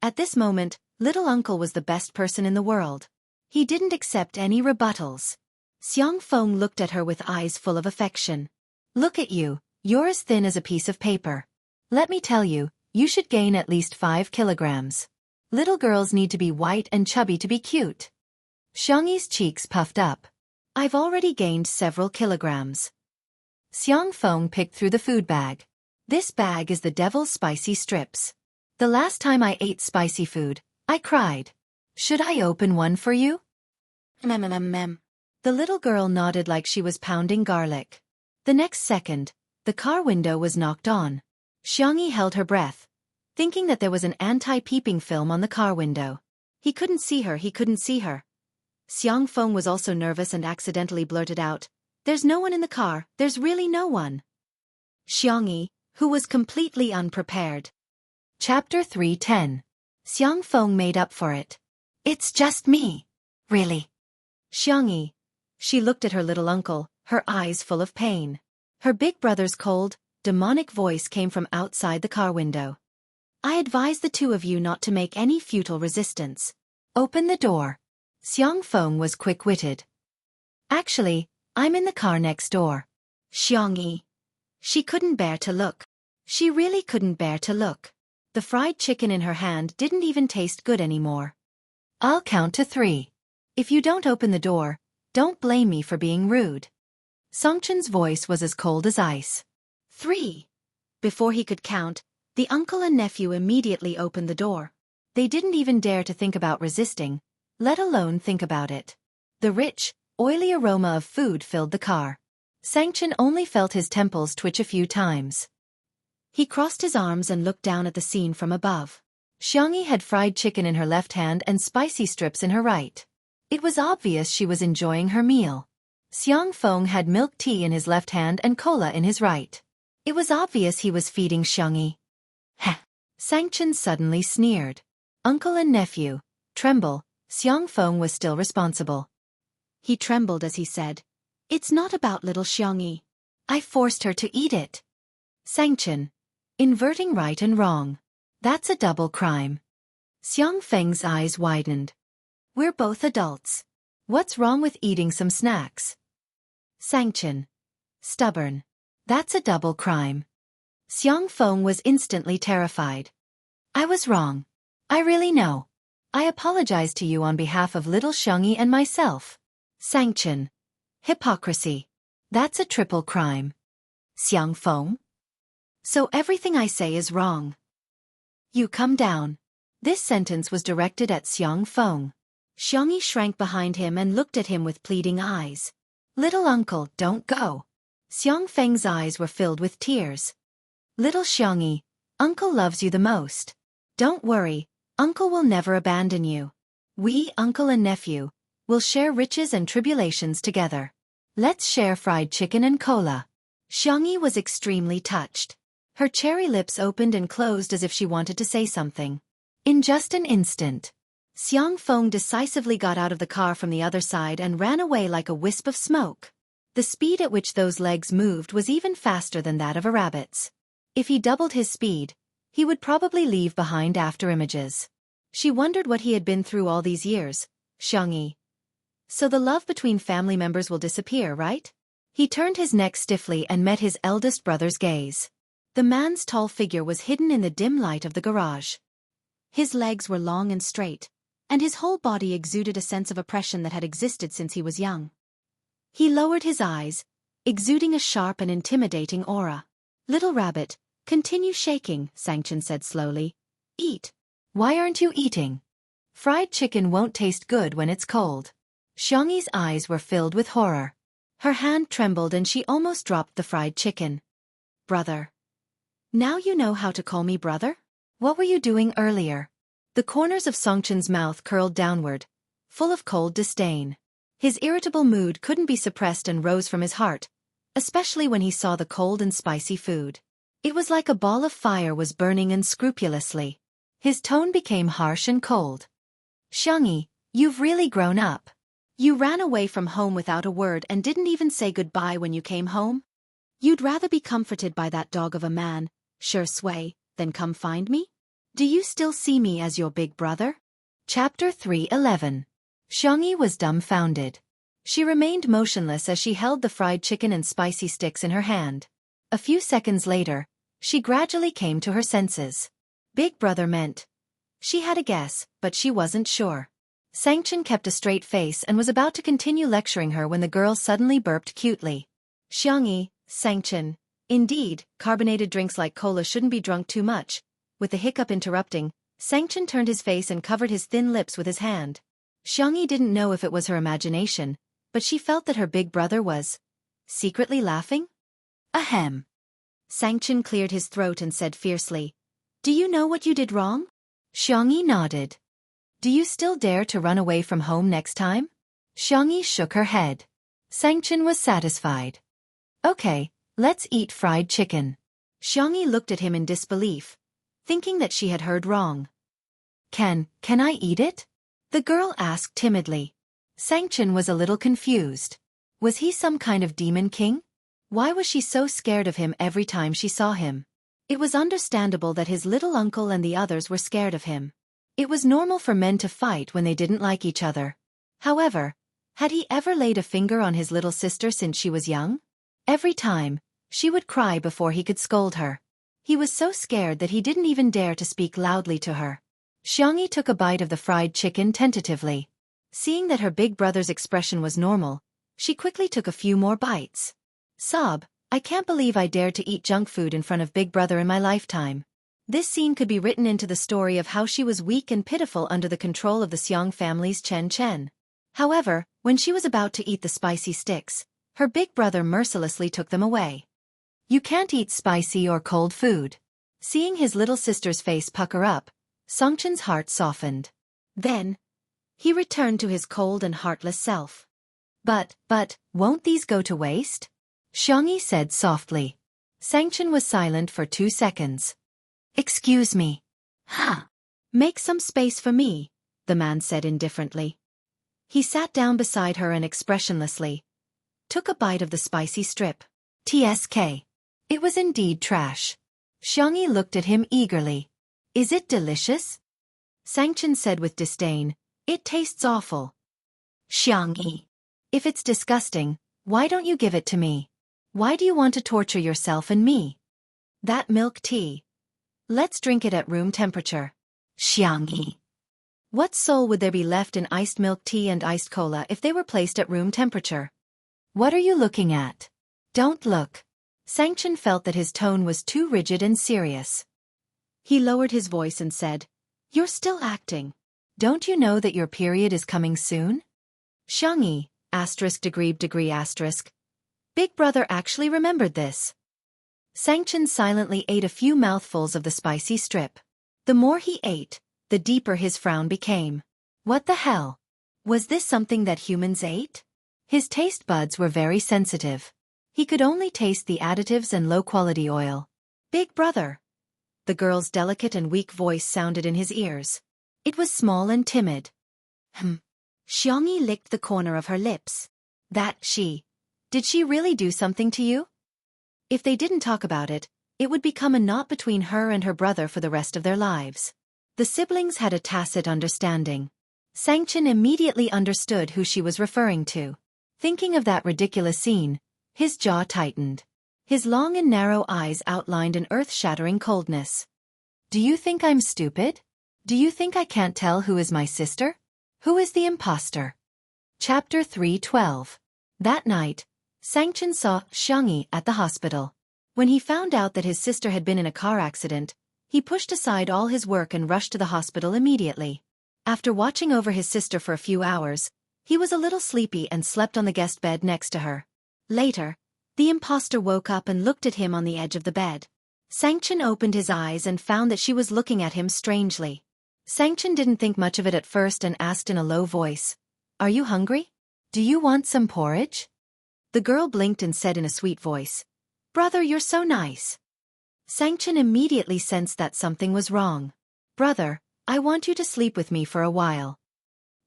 At this moment, little uncle was the best person in the world. He didn't accept any rebuttals. Xiaofan looked at her with eyes full of affection. Look at you, you're as thin as a piece of paper. Let me tell you, you should gain at least 5 kilograms. Little girls need to be white and chubby to be cute. Xiangyi's cheeks puffed up. I've already gained several kilograms. Xiaofan picked through the food bag. This bag is the devil's spicy strips. The last time I ate spicy food, I cried. Should I open one for you? Mem. The little girl nodded like she was pounding garlic. The next second, the car window was knocked on. Xiangyi held her breath, thinking that there was an anti-peeping film on the car window. He couldn't see her. Xiaofan was also nervous and accidentally blurted out, There's no one in the car, there's really no one. Xiangyi, who was completely unprepared. Chapter 310. Xiaofan made up for it. It's just me. Really? Xiangyi. She looked at her little uncle, her eyes full of pain. Her big brother's cold, demonic voice came from outside the car window. I advise the 2 of you not to make any futile resistance. Open the door. Xiaofan was quick-witted. Actually, I'm in the car next door. Xiangyi. She couldn't bear to look. She really couldn't bear to look. The fried chicken in her hand didn't even taste good anymore. I'll count to 3. If you don't open the door, don't blame me for being rude. Sangchen's voice was as cold as ice. 3. Before he could count, the uncle and nephew immediately opened the door. They didn't even dare to think about resisting, let alone think about it. The rich, oily aroma of food filled the car. Sangchen only felt his temples twitch a few times. He crossed his arms and looked down at the scene from above. Xiangyi had fried chicken in her left hand and spicy strips in her right. It was obvious she was enjoying her meal. Xiaofan had milk tea in his left hand and cola in his right. It was obvious he was feeding Xiangyi. Heh! Sangchen suddenly sneered. Uncle and nephew, tremble, Xiaofan was still responsible. He trembled as he said, "It's not about little Xiangyi. I forced her to eat it." Sangchen, inverting right and wrong. That's a double crime. Xiaofeng's eyes widened. We're both adults. What's wrong with eating some snacks? Sangchen, stubborn. That's a double crime. Xiaofeng was instantly terrified. I was wrong. I really know. I apologize to you on behalf of little Xiangyi and myself. Sangchen, hypocrisy. That's a triple crime. Xiaofeng? So everything I say is wrong. You come down. This sentence was directed at Xiaofeng. Xiangyi shrank behind him and looked at him with pleading eyes. Little uncle, don't go. Xiaofeng's eyes were filled with tears. Little Xiangyi, uncle loves you the most. Don't worry, uncle will never abandon you. We, uncle and nephew, will share riches and tribulations together. Let's share fried chicken and cola. Xiangyi was extremely touched. Her cherry lips opened and closed as if she wanted to say something. In just an instant, Xiaofeng decisively got out of the car from the other side and ran away like a wisp of smoke. The speed at which those legs moved was even faster than that of a rabbit's. If he doubled his speed, he would probably leave behind afterimages. She wondered what he had been through all these years. Xiangyi. So the love between family members will disappear, right? He turned his neck stiffly and met his eldest brother's gaze. The man's tall figure was hidden in the dim light of the garage. His legs were long and straight, and his whole body exuded a sense of oppression that had existed since he was young. He lowered his eyes, exuding a sharp and intimidating aura. Little rabbit, continue shaking, Sangchen said slowly. Eat. Why aren't you eating? Fried chicken won't taste good when it's cold. Xiangyi's eyes were filled with horror. Her hand trembled and she almost dropped the fried chicken. Brother. Now you know how to call me brother? What were you doing earlier? The corners of Sangchen's mouth curled downward, full of cold disdain. His irritable mood couldn't be suppressed and rose from his heart, especially when he saw the cold and spicy food. It was like a ball of fire was burning unscrupulously. His tone became harsh and cold. Xiangyi, you've really grown up. You ran away from home without a word and didn't even say goodbye when you came home? You'd rather be comforted by that dog of a man, Sure Sui, than come find me? Do you still see me as your big brother? Chapter 3:11. Xiangyi was dumbfounded. She remained motionless as she held the fried chicken and spicy sticks in her hand. A few seconds later, she gradually came to her senses. Big brother meant. She had a guess, but she wasn't sure. Sangchen kept a straight face and was about to continue lecturing her when the girl suddenly burped cutely. Xiangyi, Sangchen. Indeed, carbonated drinks like cola shouldn't be drunk too much. With the hiccup interrupting, Sangchen turned his face and covered his thin lips with his hand. Xiangyi didn't know if it was her imagination, but she felt that her big brother was secretly laughing. Ahem. Sangchen cleared his throat and said fiercely, Do you know what you did wrong? Xiangyi nodded. Do you still dare to run away from home next time? Xiangyi shook her head. Sangchen was satisfied. Okay, let's eat fried chicken. Xiangyi looked at him in disbelief, thinking that she had heard wrong. Can I eat it? The girl asked timidly. Sangchen was a little confused. Was he some kind of demon king? Why was she so scared of him every time she saw him? It was understandable that his little uncle and the others were scared of him. It was normal for men to fight when they didn't like each other. However, had he ever laid a finger on his little sister since she was young? Every time, she would cry before he could scold her. He was so scared that he didn't even dare to speak loudly to her. Xiangyi took a bite of the fried chicken tentatively. Seeing that her big brother's expression was normal, she quickly took a few more bites. Sob, I can't believe I dared to eat junk food in front of big brother in my lifetime. This scene could be written into the story of how she was weak and pitiful under the control of the Xiang family's Chen. However, when she was about to eat the spicy sticks, her big brother mercilessly took them away. You can't eat spicy or cold food. Seeing his little sister's face pucker up, Songchen's heart softened. Then, he returned to his cold and heartless self. But, won't these go to waste? Xiangyi said softly. Sangchen was silent for 2 seconds. Excuse me. Huh. Make some space for me, the man said indifferently. He sat down beside her and expressionlessly took a bite of the spicy strip. TSK. It was indeed trash. Xiangyi looked at him eagerly. Is it delicious? Sangchen said with disdain. It tastes awful. Xiangyi. If it's disgusting, why don't you give it to me? Why do you want to torture yourself and me? That milk tea. Let's drink it at room temperature. Xiangyi. What soul would there be left in iced milk tea and iced cola if they were placed at room temperature? What are you looking at? Don't look. Sangchen felt that his tone was too rigid and serious. He lowered his voice and said, You're still acting. Don't you know that your period is coming soon? Xiangyi, *degree***. Big brother actually remembered this. Sangchen silently ate a few mouthfuls of the spicy strip. The more he ate, the deeper his frown became. What the hell? Was this something that humans ate? His taste buds were very sensitive. He could only taste the additives and low-quality oil. Big brother. The girl's delicate and weak voice sounded in his ears. It was small and timid. Xiangyi licked the corner of her lips. Did she really do something to you? If they didn't talk about it, it would become a knot between her and her brother for the rest of their lives. The siblings had a tacit understanding. Sangchen immediately understood who she was referring to. Thinking of that ridiculous scene, his jaw tightened. His long and narrow eyes outlined an earth-shattering coldness. Do you think I'm stupid? Do you think I can't tell who is my sister? Who is the imposter? Chapter 3:12. That night, Sangchen saw Xiangyi at the hospital. When he found out that his sister had been in a car accident, he pushed aside all his work and rushed to the hospital immediately. After watching over his sister for a few hours, he was a little sleepy and slept on the guest bed next to her. Later, the imposter woke up and looked at him on the edge of the bed. Sangchen opened his eyes and found that she was looking at him strangely. Sangchen didn't think much of it at first and asked in a low voice, Are you hungry? Do you want some porridge? The girl blinked and said in a sweet voice, Brother, you're so nice. Sangchen immediately sensed that something was wrong. Brother, I want you to sleep with me for a while.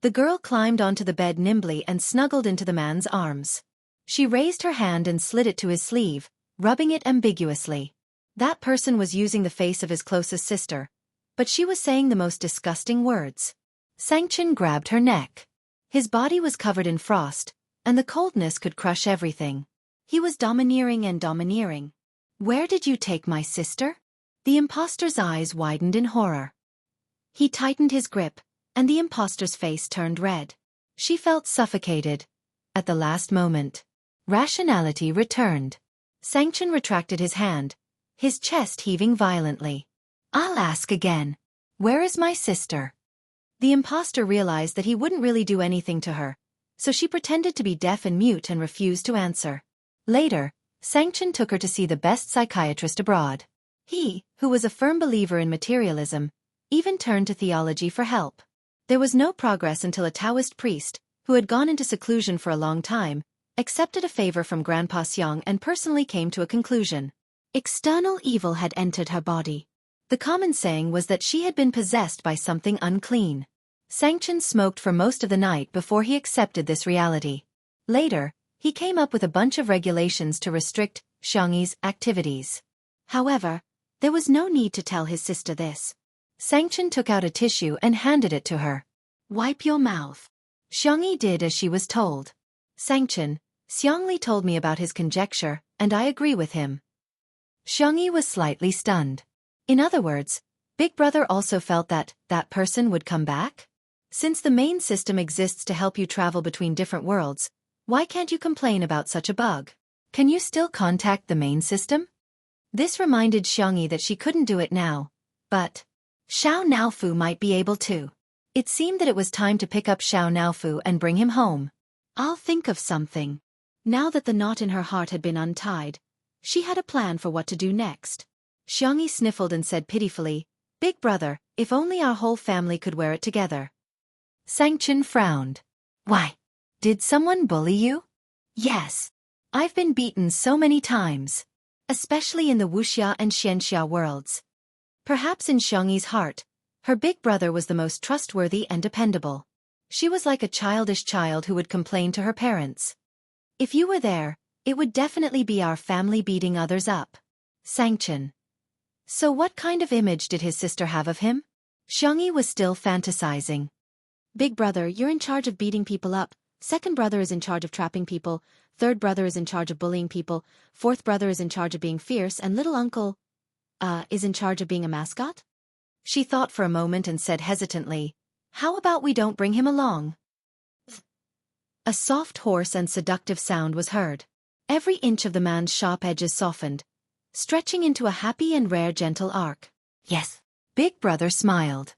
The girl climbed onto the bed nimbly and snuggled into the man's arms. She raised her hand and slid it to his sleeve, rubbing it ambiguously. That person was using the face of his closest sister, but she was saying the most disgusting words. Sangchen grabbed her neck. His body was covered in frost, and the coldness could crush everything. He was domineering and domineering. Where did you take my sister? The imposter's eyes widened in horror. He tightened his grip, and the imposter's face turned red. She felt suffocated. At the last moment, rationality returned. Sangchen retracted his hand, his chest heaving violently. I'll ask again. Where is my sister? The imposter realized that he wouldn't really do anything to her, so she pretended to be deaf and mute and refused to answer. Later, Sangchen took her to see the best psychiatrist abroad. He, who was a firm believer in materialism, even turned to theology for help. There was no progress until a Taoist priest, who had gone into seclusion for a long time, accepted a favor from Grandpa Xiang and personally came to a conclusion. External evil had entered her body. The common saying was that she had been possessed by something unclean. Sangchen smoked for most of the night before he accepted this reality. Later, he came up with a bunch of regulations to restrict Xiangyi's activities. However, there was no need to tell his sister this. Sangchen took out a tissue and handed it to her. Wipe your mouth. Xiangyi did as she was told. Sangchen, Xiangli told me about his conjecture, and I agree with him. Xiangyi was slightly stunned. In other words, Big Brother also felt that that person would come back? Since the main system exists to help you travel between different worlds, why can't you complain about such a bug? Can you still contact the main system? This reminded Xiangyi that she couldn't do it now, but Xiao Naofu might be able to. It seemed that it was time to pick up Xiao Naofu and bring him home. I'll think of something. Now that the knot in her heart had been untied, She had a plan for what to do next. Xiangyi sniffled and said pitifully, "Big brother, if only our whole family could wear it together." Sangchen frowned. "Why? Did someone bully you?" "Yes. I've been beaten so many times. Especially in the Wuxia and Xianxia worlds." Perhaps in Xiangyi's heart, her big brother was the most trustworthy and dependable. She was like a childish child who would complain to her parents. "If you were there, it would definitely be our family beating others up." Sangchen. So what kind of image did his sister have of him? Xiangyi was still fantasizing. "Big brother, you're in charge of beating people up. Second brother is in charge of trapping people. Third brother is in charge of bullying people. Fourth brother is in charge of being fierce, and little uncle, is in charge of being a mascot?" She thought for a moment and said hesitantly, "How about we don't bring him along?" A soft, hoarse and seductive sound was heard. Every inch of the man's sharp edges softened, stretching into a happy and rare gentle arc. "Yes." Big brother smiled.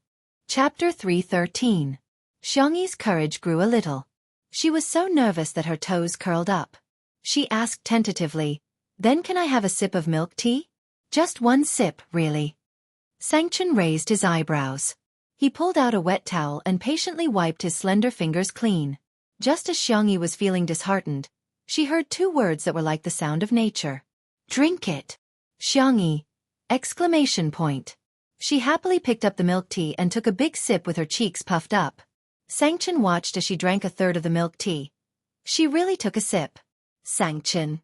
Chapter 313. Xiangyi's courage grew a little. She was so nervous that her toes curled up. She asked tentatively, "Then can I have a sip of milk tea?" "Just one sip, really?" Sangchen raised his eyebrows. He pulled out a wet towel and patiently wiped his slender fingers clean. Just as Xiangyi was feeling disheartened, she heard two words that were like the sound of nature. "Drink it." "Xiangyi!" Exclamation point. She happily picked up the milk tea and took a big sip with her cheeks puffed up. Sangchen watched as she drank a third of the milk tea. She really took a sip. Sangchen.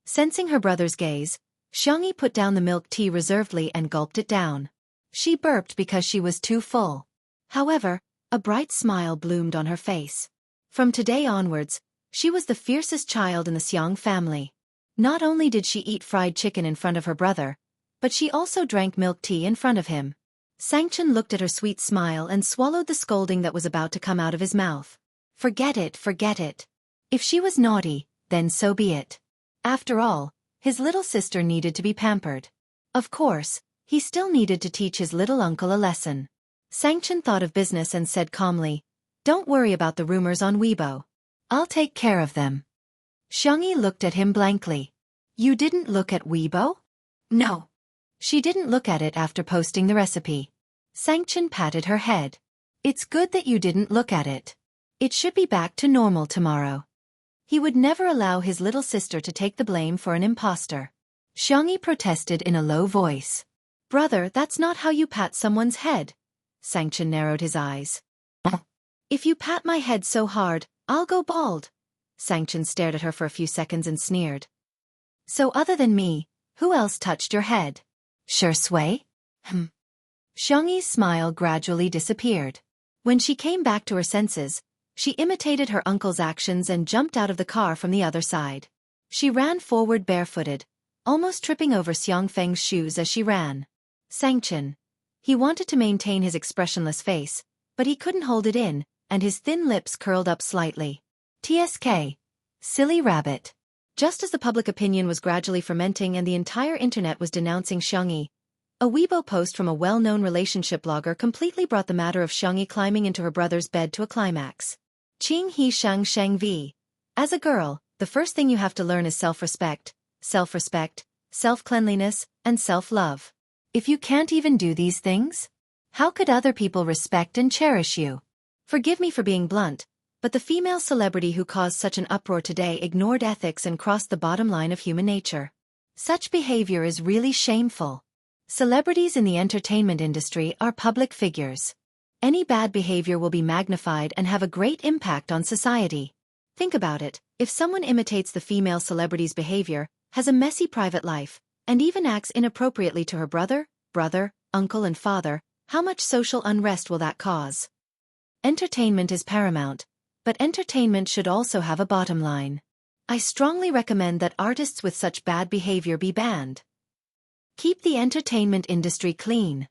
Sensing her brother's gaze, Xiangyi put down the milk tea reservedly and gulped it down. She burped because she was too full. However, a bright smile bloomed on her face. From today onwards, she was the fiercest child in the Xiang family. Not only did she eat fried chicken in front of her brother, but she also drank milk tea in front of him. Sangchen looked at her sweet smile and swallowed the scolding that was about to come out of his mouth. Forget it, forget it. If she was naughty, then so be it. After all, his little sister needed to be pampered. Of course, he still needed to teach his little uncle a lesson. Sangchen thought of business and said calmly, "Don't worry about the rumors on Weibo. I'll take care of them." Xiangyi looked at him blankly. "You didn't look at Weibo?" "No." She didn't look at it after posting the recipe. Sangchen patted her head. "It's good that you didn't look at it. It should be back to normal tomorrow." He would never allow his little sister to take the blame for an imposter. Xiangyi protested in a low voice. "Brother, that's not how you pat someone's head." Sangchen narrowed his eyes. "If you pat my head so hard, I'll go bald." Sangchen stared at her for a few seconds and sneered. "So other than me, who else touched your head?" "Sure Sui?" Xiangyi's smile gradually disappeared. When she came back to her senses, she imitated her uncle's actions and jumped out of the car from the other side. She ran forward barefooted, almost tripping over Xiang Feng's shoes as she ran. Sangchen. He wanted to maintain his expressionless face, but he couldn't hold it in, and his thin lips curled up slightly. TSK. Silly rabbit. Just as the public opinion was gradually fermenting and the entire internet was denouncing Xiangyi, a Weibo post from a well-known relationship blogger completely brought the matter of Xiangyi climbing into her brother's bed to a climax. Qing He Shang Sheng Vi. As a girl, the first thing you have to learn is self-respect, self-cleanliness, and self-love. If you can't even do these things, how could other people respect and cherish you? Forgive me for being blunt, but the female celebrity who caused such an uproar today ignored ethics and crossed the bottom line of human nature. Such behavior is really shameful. Celebrities in the entertainment industry are public figures. Any bad behavior will be magnified and have a great impact on society. Think about it, if someone imitates the female celebrity's behavior, has a messy private life, and even acts inappropriately to her brother, uncle and father, how much social unrest will that cause? Entertainment is paramount, but entertainment should also have a bottom line. I strongly recommend that artists with such bad behavior be banned. Keep the entertainment industry clean.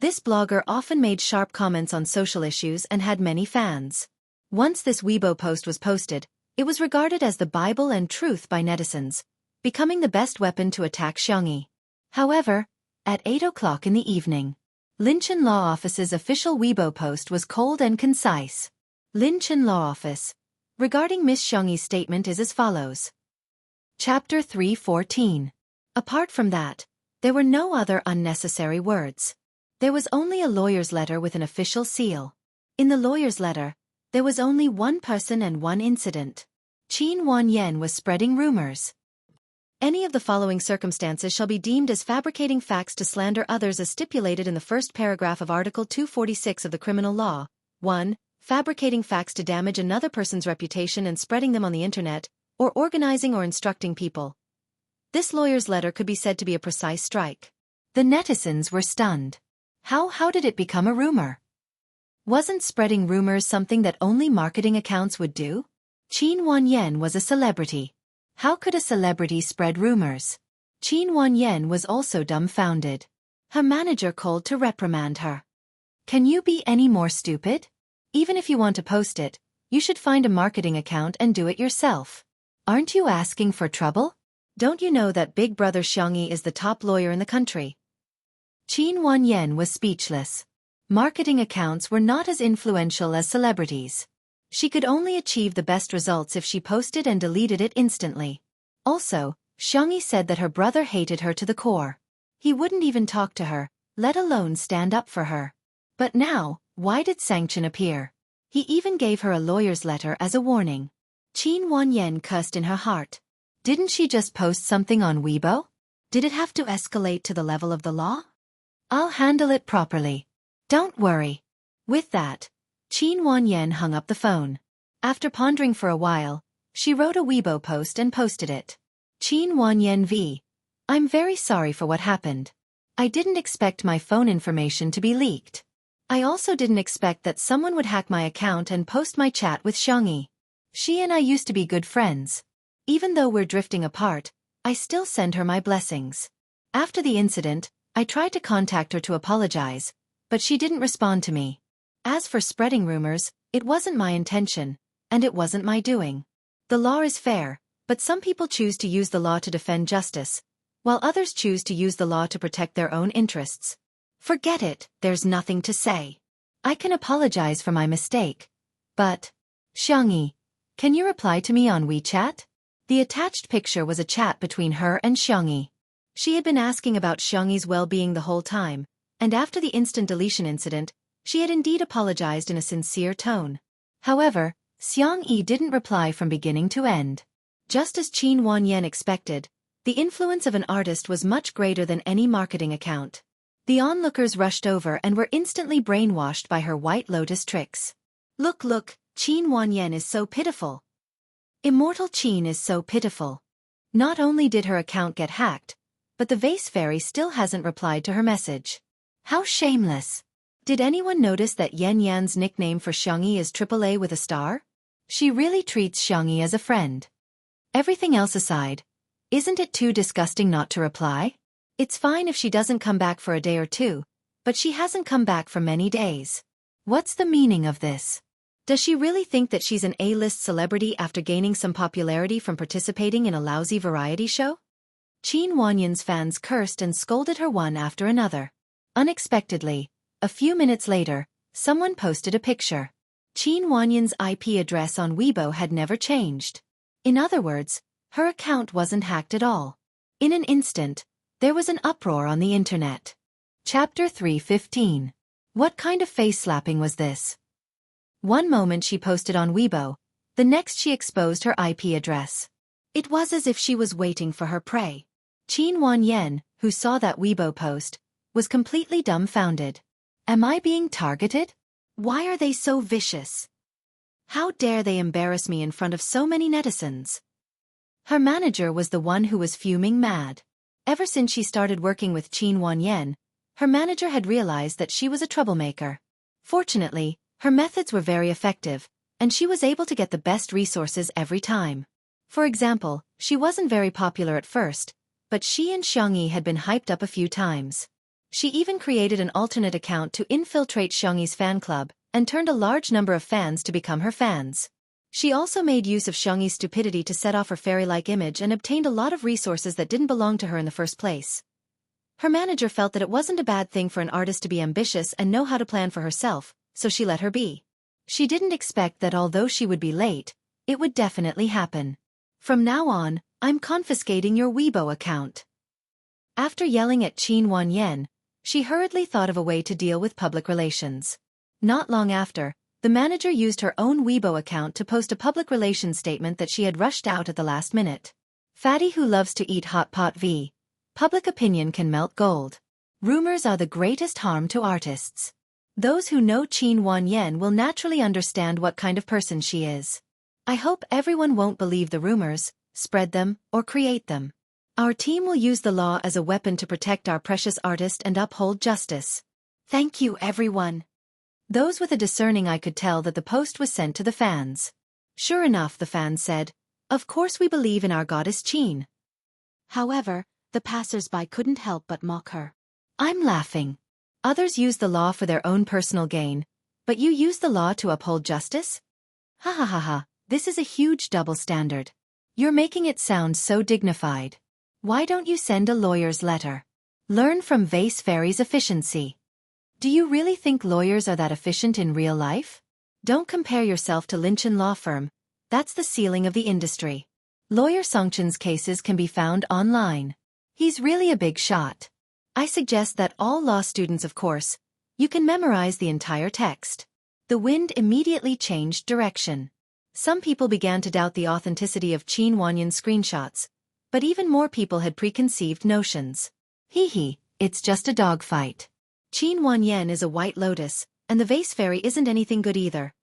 This blogger often made sharp comments on social issues and had many fans. Once this Weibo post was posted, it was regarded as the Bible and truth by netizens, becoming the best weapon to attack Xiangyi. However, at 8 o'clock in the evening, Linchen Law Office's official Weibo post was cold and concise. Linchen Law Office. Regarding Miss Xiangyi's statement is as follows. Chapter 3:14. Apart from that, there were no other unnecessary words. There was only a lawyer's letter with an official seal. In the lawyer's letter, there was only one person and one incident. Qin Wanyan was spreading rumors. Any of the following circumstances shall be deemed as fabricating facts to slander others as stipulated in the first paragraph of Article 246 of the Criminal Law. 1. Fabricating facts to damage another person's reputation and spreading them on the internet, or organizing or instructing people. This lawyer's letter could be said to be a precise strike. The netizens were stunned. How did it become a rumor? Wasn't spreading rumors something that only marketing accounts would do? Qin Wanyan was a celebrity. How could a celebrity spread rumors? Qin Wanyan was also dumbfounded. Her manager called to reprimand her. Can you be any more stupid? Even if you want to post it, you should find a marketing account and do it yourself. Aren't you asking for trouble? Don't you know that Big Brother Xiangyi is the top lawyer in the country? Qin Wanyan was speechless. Marketing accounts were not as influential as celebrities. She could only achieve the best results if she posted and deleted it instantly. Also, Xiangyi said that her brother hated her to the core. He wouldn't even talk to her, let alone stand up for her. But now, why did sanction appear? He even gave her a lawyer's letter as a warning. Qin Wanyan cursed in her heart. Didn't she just post something on Weibo? Did it have to escalate to the level of the law? I'll handle it properly. Don't worry. With that, Qin Wanyan hung up the phone. After pondering for a while, she wrote a Weibo post and posted it. Qin Wanyan v. I'm very sorry for what happened. I didn't expect my phone information to be leaked. I also didn't expect that someone would hack my account and post my chat with Xiangyi. She and I used to be good friends. Even though we're drifting apart, I still send her my blessings. After the incident, I tried to contact her to apologize, but she didn't respond to me. As for spreading rumors, it wasn't my intention, and it wasn't my doing. The law is fair, but some people choose to use the law to defend justice, while others choose to use the law to protect their own interests. Forget it, there's nothing to say. I can apologize for my mistake. But, Xiangyi, can you reply to me on WeChat? The attached picture was a chat between her and Xiangyi. She had been asking about Xiangyi's well-being the whole time, and after the instant deletion incident, she had indeed apologized in a sincere tone. However, Xiangyi didn't reply from beginning to end. Just as Qin Wanyan expected, the influence of an artist was much greater than any marketing account. The onlookers rushed over and were instantly brainwashed by her White Lotus tricks. Look, Qin Wanyan is so pitiful. Immortal Qin is so pitiful. Not only did her account get hacked, but the vase fairy still hasn't replied to her message. How shameless. Did anyone notice that Yan Yan's nickname for Xiangyi is AAA with a star? She really treats Xiangyi as a friend. Everything else aside, isn't it too disgusting not to reply? It's fine if she doesn't come back for a day or two, but she hasn't come back for many days. What's the meaning of this? Does she really think that she's an A-list celebrity after gaining some popularity from participating in a lousy variety show? Qin Wanyan's fans cursed and scolded her one after another. Unexpectedly, a few minutes later, someone posted a picture. Qin Wanyan's IP address on Weibo had never changed. In other words, her account wasn't hacked at all. In an instant, there was an uproar on the internet. Chapter 3:15. What kind of face-slapping was this? One moment she posted on Weibo, the next she exposed her IP address. It was as if she was waiting for her prey. Qin Wanyan, who saw that Weibo post, was completely dumbfounded. Am I being targeted? Why are they so vicious? How dare they embarrass me in front of so many netizens? Her manager was the one who was fuming mad. Ever since she started working with Qin Wanyan, her manager had realized that she was a troublemaker. Fortunately, her methods were very effective, and she was able to get the best resources every time. For example, she wasn't very popular at first, but she and Xiangyi had been hyped up a few times. She even created an alternate account to infiltrate Xiangyi's fan club, and turned a large number of fans to become her fans. She also made use of Xiangyi's stupidity to set off her fairy-like image and obtained a lot of resources that didn't belong to her in the first place. Her manager felt that it wasn't a bad thing for an artist to be ambitious and know how to plan for herself, so she let her be. She didn't expect that although she would be late, it would definitely happen. From now on, I'm confiscating your Weibo account. After yelling at Qin Wanyan, she hurriedly thought of a way to deal with public relations. Not long after, the manager used her own Weibo account to post a public relations statement that she had rushed out at the last minute. Fatty who loves to eat hot pot v. Public opinion can melt gold. Rumors are the greatest harm to artists. Those who know Qin Wanyan will naturally understand what kind of person she is. I hope everyone won't believe the rumors, spread them, or create them. Our team will use the law as a weapon to protect our precious artist and uphold justice. Thank you, everyone. Those with a discerning eye could tell that the post was sent to the fans. Sure enough, the fans said, "Of course we believe in our goddess Qin." However, the passers-by couldn't help but mock her. I'm laughing. Others use the law for their own personal gain, but you use the law to uphold justice? Ha ha ha ha, this is a huge double standard. You're making it sound so dignified. Why don't you send a lawyer's letter? Learn from Vase Fairy's efficiency. Do you really think lawyers are that efficient in real life? Don't compare yourself to Linchin Law Firm. That's the ceiling of the industry. Lawyer Songchen's cases can be found online. He's really a big shot. I suggest that all law students, of course, you can memorize the entire text. The wind immediately changed direction. Some people began to doubt the authenticity of Qin Wanyan's screenshots, but even more people had preconceived notions. Hee, it's just a dogfight. Qin Wanyan is a white lotus, and the Vase Fairy isn't anything good either.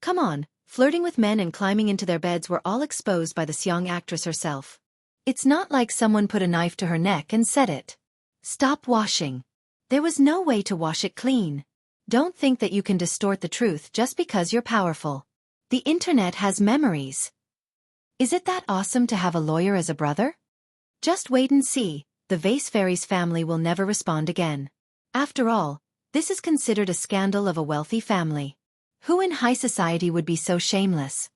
Come on, flirting with men and climbing into their beds were all exposed by the Xiong actress herself. It's not like someone put a knife to her neck and said it. Stop washing. There was no way to wash it clean. Don't think that you can distort the truth just because you're powerful. The internet has memories. Is it that awesome to have a lawyer as a brother? Just wait and see, the Vase Fairy's family will never respond again. After all, this is considered a scandal of a wealthy family. Who in high society would be so shameless?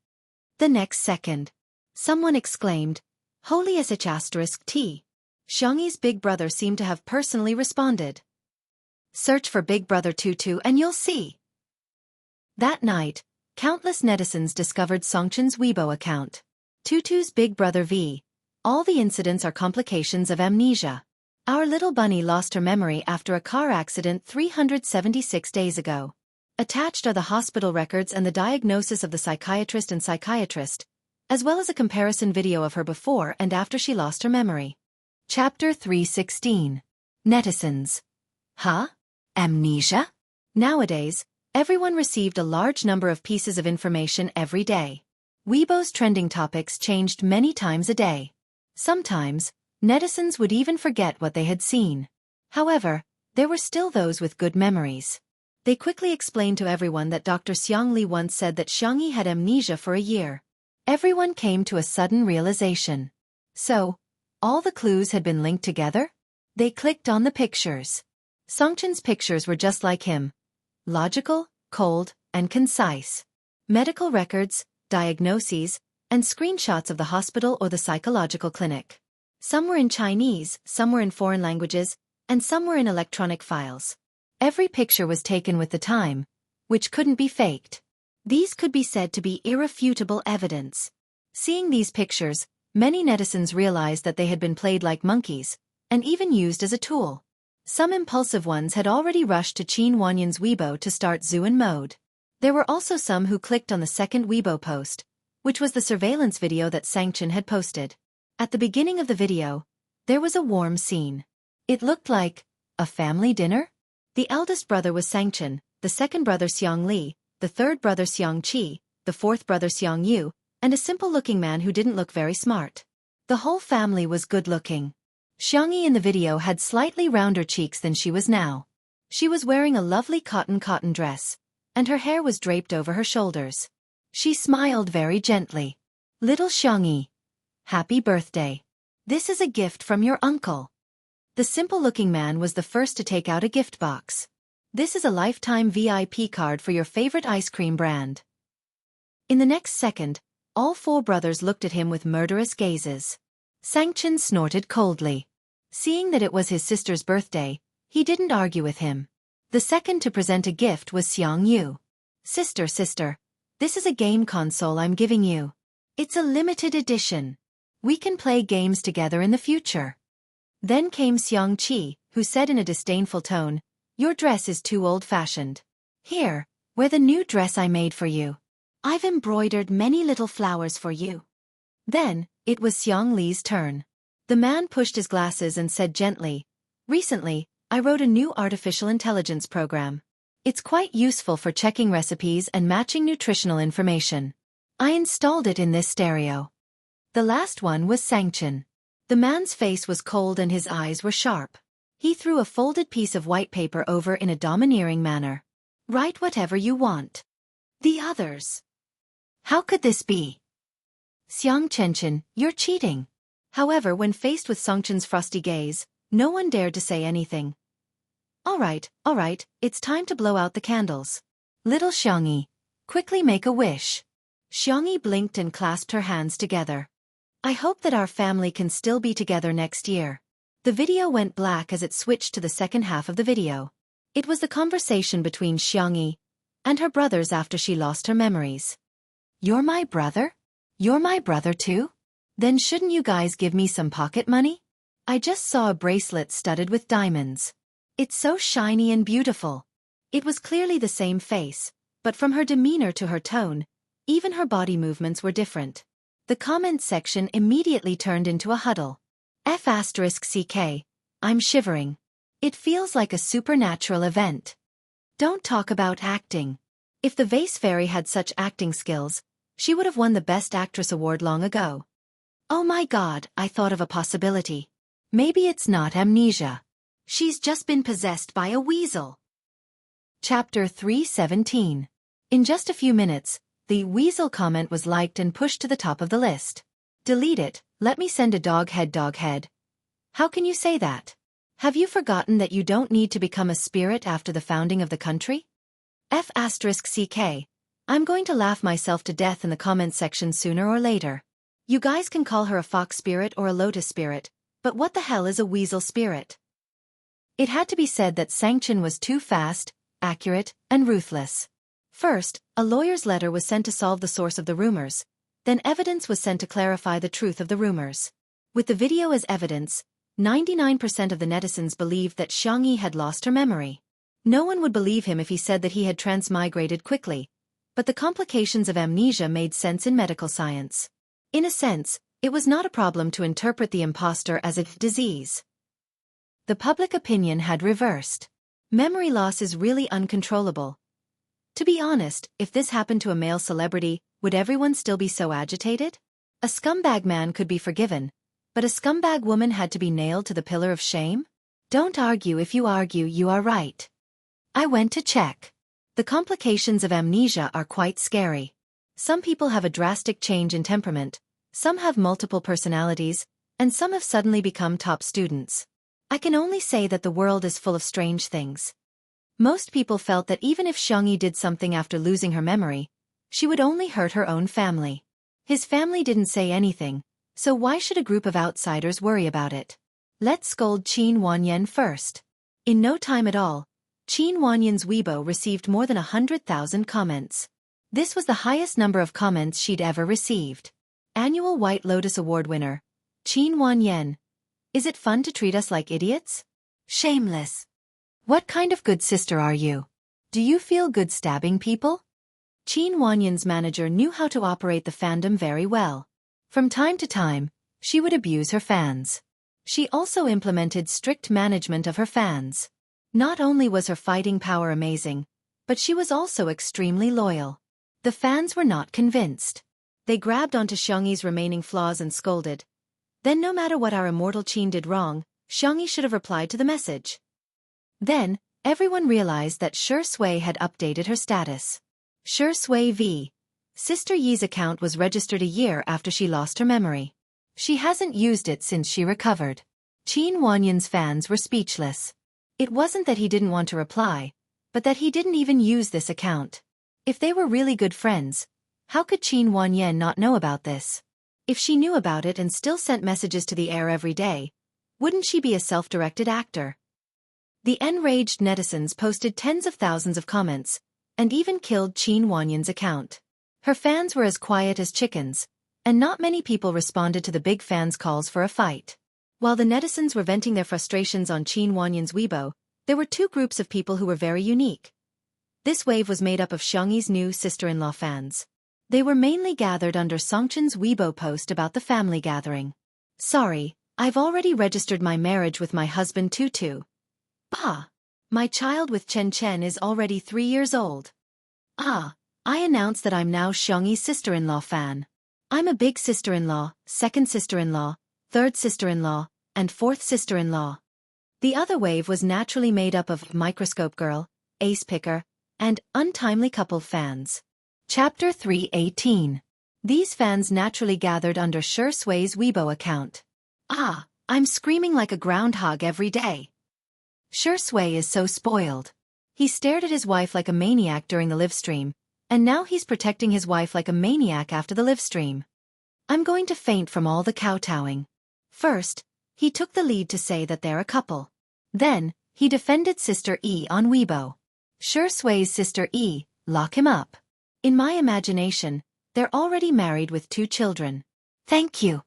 The next second, someone exclaimed, "Holy **T. Xiangyi's big brother seemed to have personally responded. Search for Big Brother Tutu and you'll see." That night, countless netizens discovered Songchen's Weibo account. Tutu's Big Brother v. All the incidents are complications of amnesia. Our little bunny lost her memory after a car accident 376 days ago. Attached are the hospital records and the diagnosis of the psychiatrist and psychiatrist, as well as a comparison video of her before and after she lost her memory. Chapter 316. Netizens. Huh? Amnesia? Nowadays, everyone received a large number of pieces of information every day. Weibo's trending topics changed many times a day. Sometimes, netizens would even forget what they had seen. However, there were still those with good memories. They quickly explained to everyone that Dr. Xiang Li once said that Xiangyi had amnesia for a year. Everyone came to a sudden realization. So, all the clues had been linked together? They clicked on the pictures. Songchen's pictures were just like him. Logical, cold, and concise. Medical records, diagnoses, and screenshots of the hospital or the psychological clinic. Some were in Chinese, some were in foreign languages, and some were in electronic files. Every picture was taken with the time, which couldn't be faked. These could be said to be irrefutable evidence. Seeing these pictures, many netizens realized that they had been played like monkeys, and even used as a tool. Some impulsive ones had already rushed to Qin Wanyan's Weibo to start Zuan mode. There were also some who clicked on the second Weibo post, which was the surveillance video that Sangchen had posted. At the beginning of the video, there was a warm scene. It looked like a family dinner? The eldest brother was Sangchen, the second brother Xiang Li, the third brother Xiang Qi, the fourth brother Xiang Yu, and a simple-looking man who didn't look very smart. The whole family was good-looking. Xiangyi in the video had slightly rounder cheeks than she was now. She was wearing a lovely cotton dress, and her hair was draped over her shoulders. She smiled very gently. "Little Xiangyi, happy birthday. This is a gift from your uncle." The simple-looking man was the first to take out a gift box. "This is a lifetime VIP card for your favorite ice cream brand." In the next second, all four brothers looked at him with murderous gazes. Sangchen snorted coldly. Seeing that it was his sister's birthday, he didn't argue with him. The second to present a gift was Xiang Yu. Sister, this is a game console I'm giving you. It's a limited edition. We can play games together in the future. Then came Xiang Qi, who said in a disdainful tone, "Your dress is too old-fashioned. Here, wear the new dress I made for you. I've embroidered many little flowers for you." Then, it was Xiang Li's turn. The man pushed his glasses and said gently, "Recently, I wrote a new artificial intelligence program. It's quite useful for checking recipes and matching nutritional information. I installed it in this stereo." The last one was Sanction. The man's face was cold and his eyes were sharp. He threw a folded piece of white paper over in a domineering manner. "Write whatever you want." The others. "How could this be?" "Xiang Chenchen, you're cheating." However, when faced with Songchen's frosty gaze, no one dared to say anything. All right, it's time to blow out the candles. Little Xiangyi, quickly make a wish." Xiangyi blinked and clasped her hands together. "I hope that our family can still be together next year." The video went black as it switched to the second half of the video. It was the conversation between Xiangyi and her brothers after she lost her memories. "You're my brother? You're my brother too? Then shouldn't you guys give me some pocket money? I just saw a bracelet studded with diamonds. It's so shiny and beautiful." It was clearly the same face, but from her demeanor to her tone, even her body movements were different. The comment section immediately turned into a huddle. F***CK, I'm shivering. It feels like a supernatural event. Don't talk about acting. If the Vase Fairy had such acting skills, she would have won the Best Actress award long ago. Oh my god, I thought of a possibility. Maybe it's not amnesia. She's just been possessed by a weasel. Chapter 317. In just a few minutes, the weasel comment was liked and pushed to the top of the list. "Delete it, let me send a dog head. How can you say that? Have you forgotten that you don't need to become a spirit after the founding of the country? F***CK, I'm going to laugh myself to death in the comments section sooner or later. You guys can call her a fox spirit or a lotus spirit, but what the hell is a weasel spirit?" It had to be said that Sanction was too fast, accurate, and ruthless. First, a lawyer's letter was sent to solve the source of the rumors, then evidence was sent to clarify the truth of the rumors. With the video as evidence, 99% of the netizens believed that Xiangyi had lost her memory. No one would believe him if he said that he had transmigrated quickly, but the complications of amnesia made sense in medical science. In a sense, it was not a problem to interpret the imposter as a disease. The public opinion had reversed. Memory loss is really uncontrollable. To be honest, if this happened to a male celebrity, would everyone still be so agitated? A scumbag man could be forgiven, but a scumbag woman had to be nailed to the pillar of shame? Don't argue. If you argue, you are right. I went to check. The complications of amnesia are quite scary. Some people have a drastic change in temperament, some have multiple personalities, and some have suddenly become top students. I can only say that the world is full of strange things. Most people felt that even if Xiangyi did something after losing her memory, she would only hurt her own family. His family didn't say anything, so why should a group of outsiders worry about it? Let's scold Qin Wanyan first. In no time at all, Qin Wanyan's Weibo received more than 100,000 comments. This was the highest number of comments she'd ever received. Annual White Lotus Award winner, Qin Wanyan. Is it fun to treat us like idiots? Shameless. What kind of good sister are you? Do you feel good stabbing people? Qin Wanyan's manager knew how to operate the fandom very well. From time to time, she would abuse her fans. She also implemented strict management of her fans. Not only was her fighting power amazing, but she was also extremely loyal. The fans were not convinced. They grabbed onto Xiangyi's remaining flaws and scolded. Then no matter what our immortal Qin did wrong, Xiangyi should have replied to the message. Then, everyone realized that Shi Sui had updated her status. Shi Sui v. Sister Yi's account was registered a year after she lost her memory. She hasn't used it since she recovered. Qin Wanyan's fans were speechless. It wasn't that he didn't want to reply, but that he didn't even use this account. If they were really good friends, how could Qin Wanyan not know about this? If she knew about it and still sent messages to the air every day, wouldn't she be a self-directed actor? The enraged netizens posted tens of thousands of comments, and even killed Qin Wanyan's account. Her fans were as quiet as chickens, And not many people responded to the big fans' calls for a fight. While the netizens were venting their frustrations on Qin Wanyan's Weibo, there were two groups of people who were very unique. This wave was made up of Xiangyi's new sister-in-law fans. They were mainly gathered under Songchen's Weibo post about the family gathering. Sorry, I've already registered my marriage with my husband Tutu. Bah! My child with Chen Chen is already 3 years old. Ah! I announce that I'm now Xiangyi's sister-in-law fan. I'm a big sister-in-law, second sister-in-law, third sister-in-law, and fourth sister-in-law. The other wave was naturally made up of Microscope Girl, Ace Picker, and Untimely Couple fans. Chapter 318. These fans naturally gathered under Shi Sui's Weibo account. Ah, I'm screaming like a groundhog every day. Shi Sui is so spoiled. He stared at his wife like a maniac during the live stream, and now he's protecting his wife like a maniac after the live stream. I'm going to faint from all the kowtowing. First, he took the lead to say that they're a couple. Then, he defended Sister E on Weibo. Shi Sui's Sister E, lock him up. In my imagination, they're already married with 2 children. Thank you.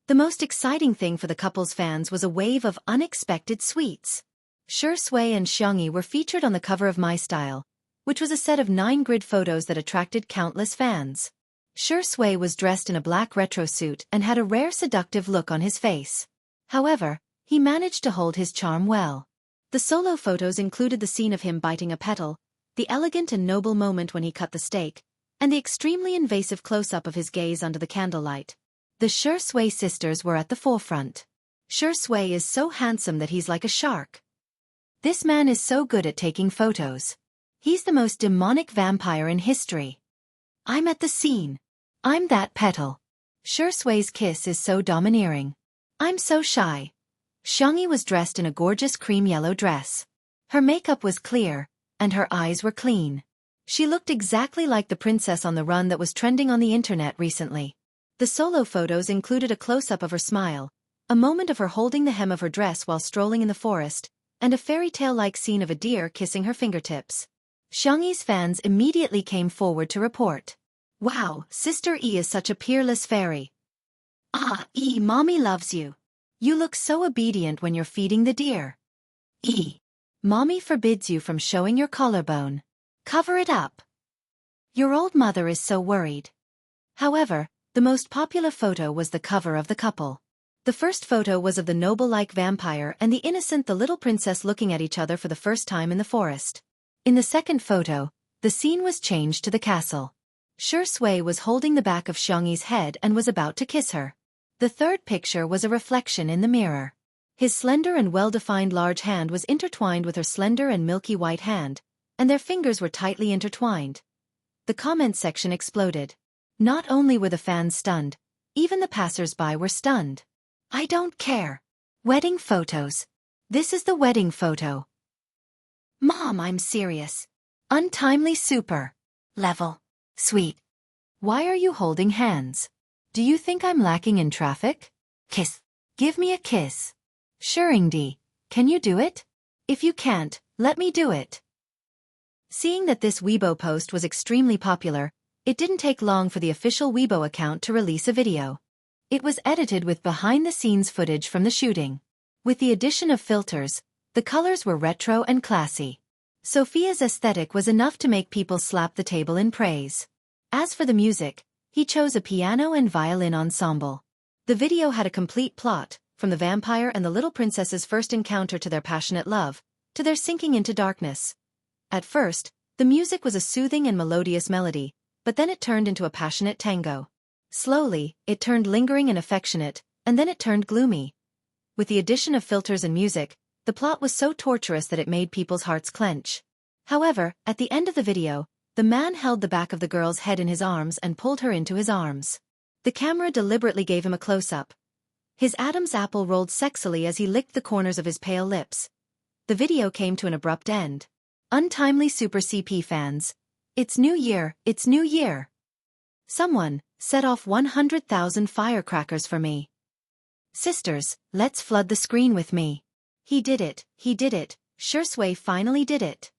The most exciting thing for the couple's fans was a wave of unexpected sweets. Shi Sui and Xiangyi were featured on the cover of My Style, which was a set of 9 grid photos that attracted countless fans. Shi Sui was dressed in a black retro suit and had a rare seductive look on his face. However, he managed to hold his charm well. The solo photos included the scene of him biting a petal, the elegant and noble moment when he cut the steak, and the extremely invasive close-up of his gaze under the candlelight. The Shi Sui sisters were at the forefront. Shi Sui is so handsome that he's like a shark. This man is so good at taking photos. He's the most demonic vampire in history. I'm at the scene. I'm that petal. Shi Sui's kiss is so domineering. I'm so shy. Xiangyi was dressed in a gorgeous cream yellow dress. Her makeup was clear, and her eyes were clean. She looked exactly like the princess on the run that was trending on the internet recently. The solo photos included a close-up of her smile, a moment of her holding the hem of her dress while strolling in the forest, and a fairy tale-like scene of a deer kissing her fingertips. Xiangyi's fans immediately came forward to report. Wow, Sister E is such a peerless fairy. Ah, E, Mommy loves you. You look so obedient when you're feeding the deer. E, Mommy forbids you from showing your collarbone. Cover it up. Your old mother is so worried. However, the most popular photo was the cover of the couple. The first photo was of the noble-like vampire and the innocent the little princess looking at each other for the first time in the forest. In the second photo, the scene was changed to the castle. Shi Sui was holding the back of Xiangyi's head and was about to kiss her. The third picture was a reflection in the mirror. His slender and well-defined large hand was intertwined with her slender and milky white hand, and their fingers were tightly intertwined. The comment section exploded. Not only were the fans stunned, even the passers-by were stunned. I don't care. Wedding photos. This is the wedding photo. Mom, I'm serious. Untimely super. Level. Sweet. Why are you holding hands? Do you think I'm lacking in traffic? Kiss. Give me a kiss. Shurringdi, can you do it? If you can't, let me do it. Seeing that this Weibo post was extremely popular, it didn't take long for the official Weibo account to release a video. It was edited with behind-the-scenes footage from the shooting. With the addition of filters, the colors were retro and classy. Sophia's aesthetic was enough to make people slap the table in praise. As for the music, he chose a piano and violin ensemble. The video had a complete plot, from the vampire and the little princess's first encounter to their passionate love, to their sinking into darkness. At first, the music was a soothing and melodious melody, but then it turned into a passionate tango. Slowly, it turned lingering and affectionate, and then it turned gloomy. With the addition of filters and music, the plot was so torturous that it made people's hearts clench. However, at the end of the video, the man held the back of the girl's head in his arms and pulled her into his arms. The camera deliberately gave him a close-up. His Adam's apple rolled sexily as he licked the corners of his pale lips. The video came to an abrupt end. Untimely Super CP fans. It's New Year, it's New Year. Someone, set off 100,000 firecrackers for me. Sisters, let's flood the screen with me. He did it, Shi Sui finally did it.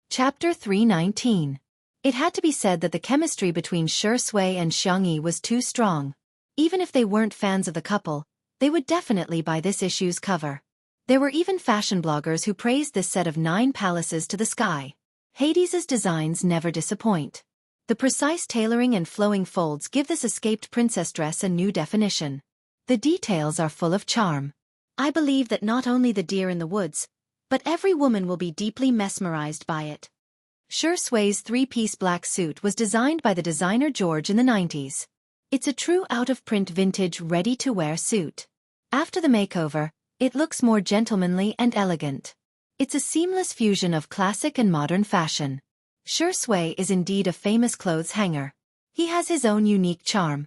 Chapter 319. It had to be said that the chemistry between Shui and Xiangyi was too strong. Even if they weren't fans of the couple, they would definitely buy this issue's cover. There were even fashion bloggers who praised this set of 9 palaces to the sky. Hades's designs never disappoint. The precise tailoring and flowing folds give this escaped princess dress a new definition. The details are full of charm. I believe that not only the deer in the woods, but every woman will be deeply mesmerized by it. Shui's 3-piece black suit was designed by the designer George in the 90s. It's a true out-of-print vintage ready-to-wear suit. After the makeover, it looks more gentlemanly and elegant. It's a seamless fusion of classic and modern fashion. Shui is indeed a famous clothes hanger. He has his own unique charm.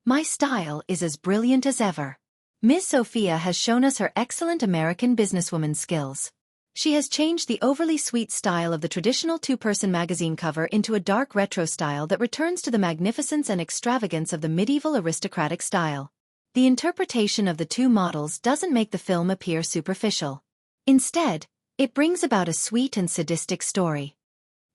My style is as brilliant as ever. Ms. Sophia has shown us her excellent American businesswoman skills. She has changed the overly sweet style of the traditional 2-person magazine cover into a dark retro style that returns to the magnificence and extravagance of the medieval aristocratic style. The interpretation of the 2 models doesn't make the film appear superficial. Instead, it brings about a sweet and sadistic story.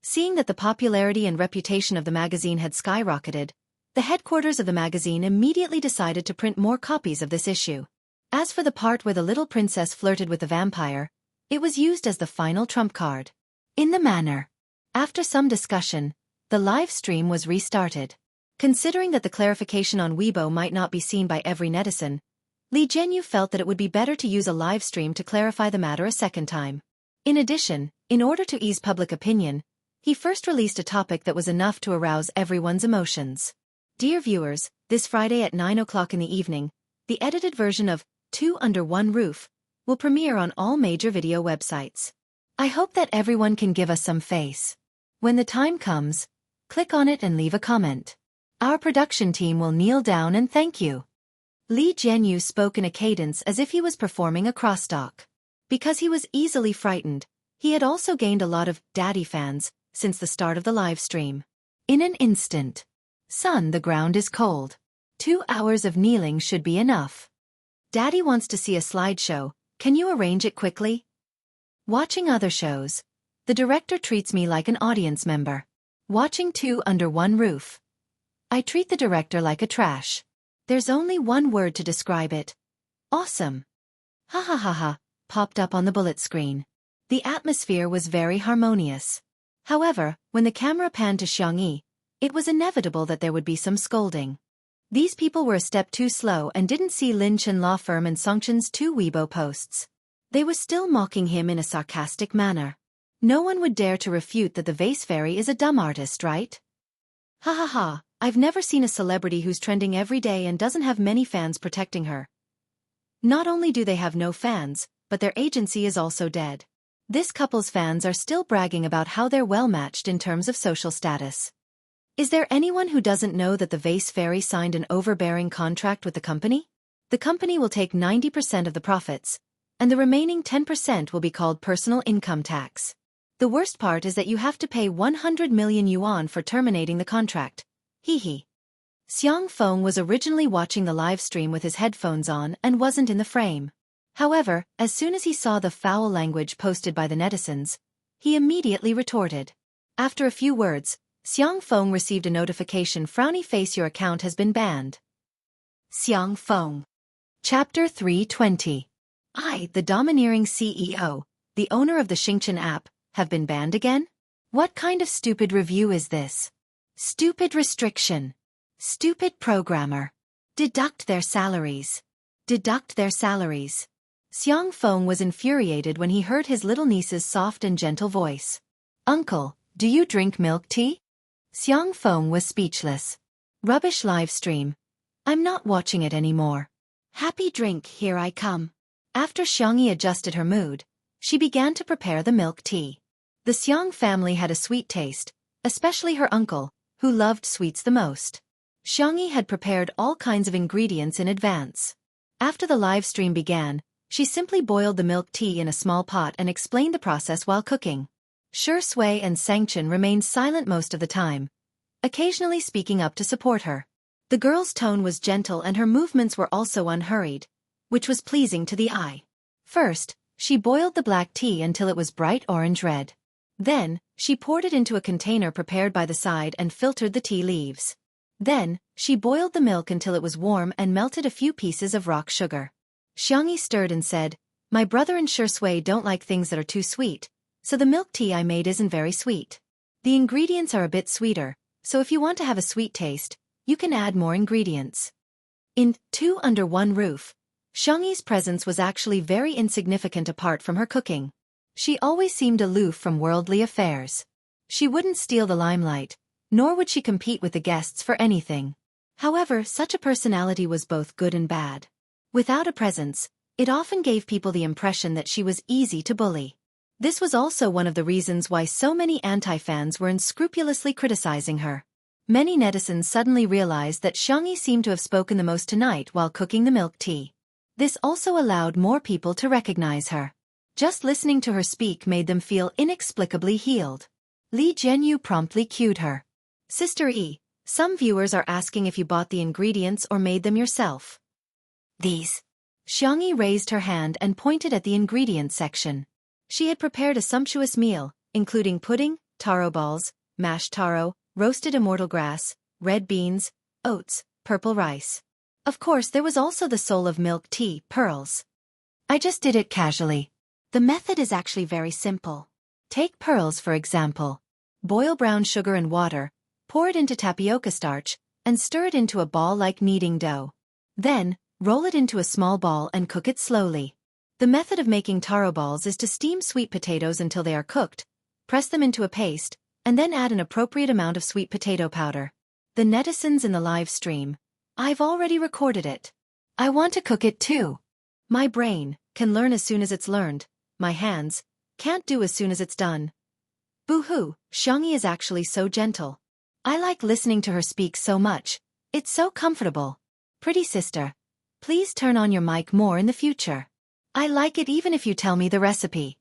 Seeing that the popularity and reputation of the magazine had skyrocketed, the headquarters of the magazine immediately decided to print more copies of this issue. As for the part where the little princess flirted with the vampire, it was used as the final trump card. In the manner. After some discussion, the live stream was restarted. Considering that the clarification on Weibo might not be seen by every netizen, Li Jianyu felt that it would be better to use a live stream to clarify the matter a second time. In addition, in order to ease public opinion, he first released a topic that was enough to arouse everyone's emotions. Dear viewers, this Friday at 9 o'clock in the evening, the edited version of 2 Under One Roof will premiere on all major video websites. I hope that everyone can give us some face. When the time comes, click on it and leave a comment. Our production team will kneel down and thank you. Li Jianyu spoke in a cadence as if he was performing a crosstalk. Because he was easily frightened, he had also gained a lot of daddy fans since the start of the live stream. In an instant. Son, the ground is cold. 2 hours of kneeling should be enough. Daddy wants to see a slideshow, can you arrange it quickly? Watching other shows, the director treats me like an audience member. Watching 2 Under One Roof, I treat the director like a trash. There's only one word to describe it. Awesome. Ha ha ha ha, popped up on the bullet screen. The atmosphere was very harmonious. However, when the camera panned to Xiangyi, it was inevitable that there would be some scolding. These people were a step too slow and didn't see Lin Chen Law Firm and Songchen's 2 Weibo posts. They were still mocking him in a sarcastic manner. No one would dare to refute that the vase fairy is a dumb artist, right? Ha ha ha, I've never seen a celebrity who's trending every day and doesn't have many fans protecting her. Not only do they have no fans, but their agency is also dead. This couple's fans are still bragging about how they're well-matched in terms of social status. Is there anyone who doesn't know that the vase fairy signed an overbearing contract with the company? The company will take 90% of the profits, and the remaining 10% will be called personal income tax. The worst part is that you have to pay 100 million yuan for terminating the contract. Hee hee. Xiaofan was originally watching the live stream with his headphones on and wasn't in the frame. However, as soon as he saw the foul language posted by the netizens, he immediately retorted. After a few words, Xiaofan received a notification: frowny face, your account has been banned. Xiaofan. Chapter 320. I, the domineering CEO, the owner of the Xingchen app, have been banned again? What kind of stupid review is this? Stupid restriction. Stupid programmer. Deduct their salaries. Deduct their salaries. Xiaofan was infuriated when he heard his little niece's soft and gentle voice. Uncle, do you drink milk tea? Xiaofan was speechless. Rubbish live stream. I'm not watching it anymore. Happy drink, here I come. After Xiangyi adjusted her mood, she began to prepare the milk tea. The Xiang family had a sweet taste, especially her uncle, who loved sweets the most. Xiangyi had prepared all kinds of ingredients in advance. After the live stream began, she simply boiled the milk tea in a small pot and explained the process while cooking. Shui and Sangchen remained silent most of the time, occasionally speaking up to support her. The girl's tone was gentle and her movements were also unhurried, which was pleasing to the eye. First, she boiled the black tea until it was bright orange red. Then, She poured it into a container prepared by the side and filtered the tea leaves. Then, she boiled the milk until it was warm and melted a few pieces of rock sugar. Xiangyi stirred and said, "My brother and Shui don't like things that are too sweet, so the milk tea I made isn't very sweet. The ingredients are a bit sweeter, so if you want to have a sweet taste, you can add more ingredients." In Two Under One Roof, Xiangyi's presence was actually very insignificant apart from her cooking. She always seemed aloof from worldly affairs. She wouldn't steal the limelight, nor would she compete with the guests for anything. However, such a personality was both good and bad. Without a presence, it often gave people the impression that she was easy to bully. This was also one of the reasons why so many anti-fans were unscrupulously criticizing her. Many netizens suddenly realized that Xiangyi seemed to have spoken the most tonight while cooking the milk tea. This also allowed more people to recognize her. Just listening to her speak made them feel inexplicably healed. Li Jianyu promptly cued her. "Sister E, some viewers are asking if you bought the ingredients or made them yourself." "These." Xiangyi raised her hand and pointed at the ingredients section. She had prepared a sumptuous meal, including pudding, taro balls, mashed taro, roasted immortal grass, red beans, oats, purple rice. Of course, there was also the soul of milk tea, pearls. "I just did it casually. The method is actually very simple. Take pearls for example. Boil brown sugar and water, pour it into tapioca starch, and stir it into a ball like kneading dough. Then, roll it into a small ball and cook it slowly. The method of making taro balls is to steam sweet potatoes until they are cooked, press them into a paste, and then add an appropriate amount of sweet potato powder." The netizens in the live stream, "I've already recorded it. I want to cook it too. My brain can learn as soon as it's learned. My hands can't do as soon as it's done. Boo-hoo, Xiangyi is actually so gentle. I like listening to her speak so much. It's so comfortable. Pretty sister, please turn on your mic more in the future. I like it even if you tell me the recipe."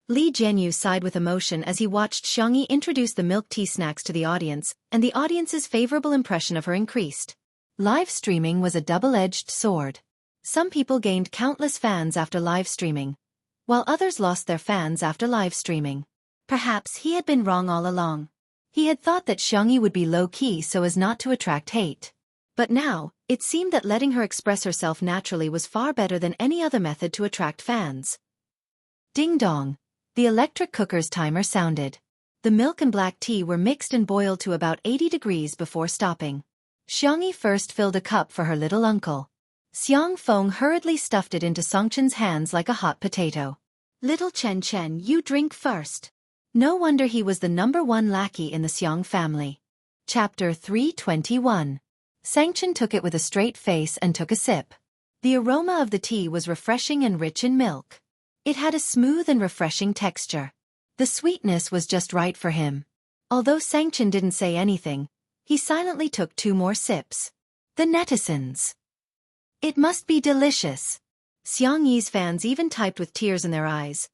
Li Jianyu sighed with emotion as he watched Xiangyi introduce the milk tea snacks to the audience, and the audience's favorable impression of her increased. Live streaming was a double-edged sword. Some people gained countless fans after live streaming, while others lost their fans after live streaming. Perhaps he had been wrong all along. He had thought that Xiangyi would be low-key so as not to attract hate. But now, it seemed that letting her express herself naturally was far better than any other method to attract fans. Ding dong. The electric cooker's timer sounded. The milk and black tea were mixed and boiled to about 80 degrees before stopping. Xiangyi first filled a cup for her little uncle. Xiaofan hurriedly stuffed it into Songchen's hands like a hot potato. "Little Chen, you drink first." No wonder he was the #1 lackey in the Xiang family. Chapter 321. Sangchen took it with a straight face and took a sip. The aroma of the tea was refreshing and rich in milk. It had a smooth and refreshing texture. The sweetness was just right for him. Although Sangchen didn't say anything, he silently took 2 more sips. The netizens. "It must be delicious." Xiangyi's fans even typed with tears in their eyes.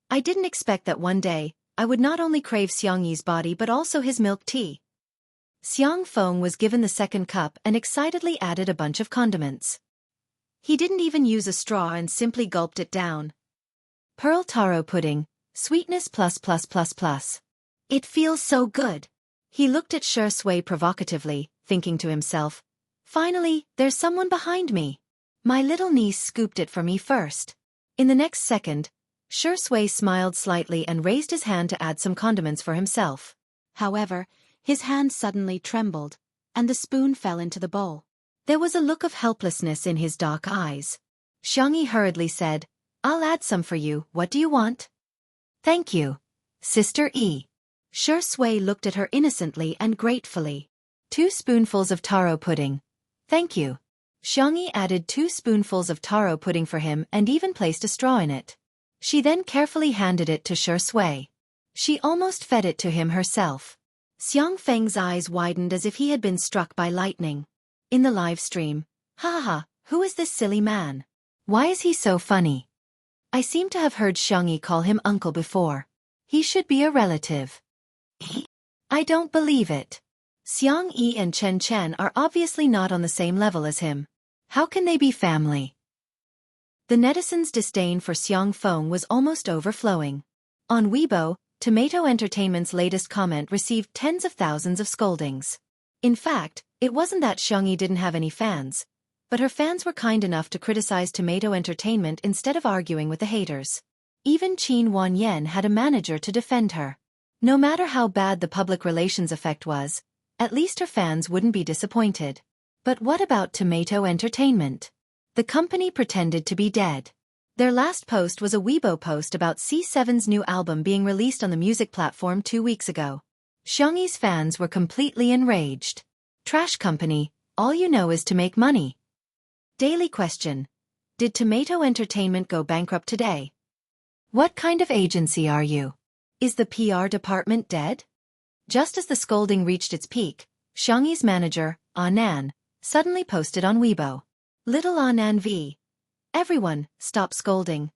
"I didn't expect that one day, I would not only crave Xiangyi's body but also his milk tea." Xiaofan was given the second cup and excitedly added a bunch of condiments. He didn't even use a straw and simply gulped it down. Pearl taro pudding, sweetness plus. "It feels so good." He looked at Shui provocatively, thinking to himself, "Finally, there's someone behind me. My little niece scooped it for me first." In the next second, Shui smiled slightly and raised his hand to add some condiments for himself. However, his hand suddenly trembled, and the spoon fell into the bowl. There was a look of helplessness in his dark eyes. Xiangyi hurriedly said, "I'll add some for you, what do you want?" "Thank you, Sister E." Shui looked at her innocently and gratefully. 2 spoonfuls of taro pudding. "Thank you." Xiangyi added 2 spoonfuls of taro pudding for him and even placed a straw in it. She then carefully handed it to Shui. She almost fed it to him herself. Xiaofeng's eyes widened as if he had been struck by lightning. In the live stream, "Ha, who is this silly man? Why is he so funny? I seem to have heard Xiangyi call him uncle before. He should be a relative. I don't believe it. Xiangyi and Chen are obviously not on the same level as him. How can they be family?" The netizens' disdain for Xiaofan was almost overflowing. On Weibo, Tomato Entertainment's latest comment received tens of thousands of scoldings. In fact, it wasn't that Xiangyi didn't have any fans, but her fans were kind enough to criticize Tomato Entertainment instead of arguing with the haters. Even Qin Wanyan had a manager to defend her. No matter how bad the public relations effect was, at least her fans wouldn't be disappointed. But what about Tomato Entertainment? The company pretended to be dead. Their last post was a Weibo post about C7's new album being released on the music platform 2 weeks ago. Xiangyi's fans were completely enraged. Trash company, all you know is to make money. Daily question. Did Tomato Entertainment go bankrupt today? What kind of agency are you? Is the PR department dead? Just as the scolding reached its peak, Xiangyi's manager, Anan, suddenly posted on Weibo. Little Anan V. Everyone, stop scolding.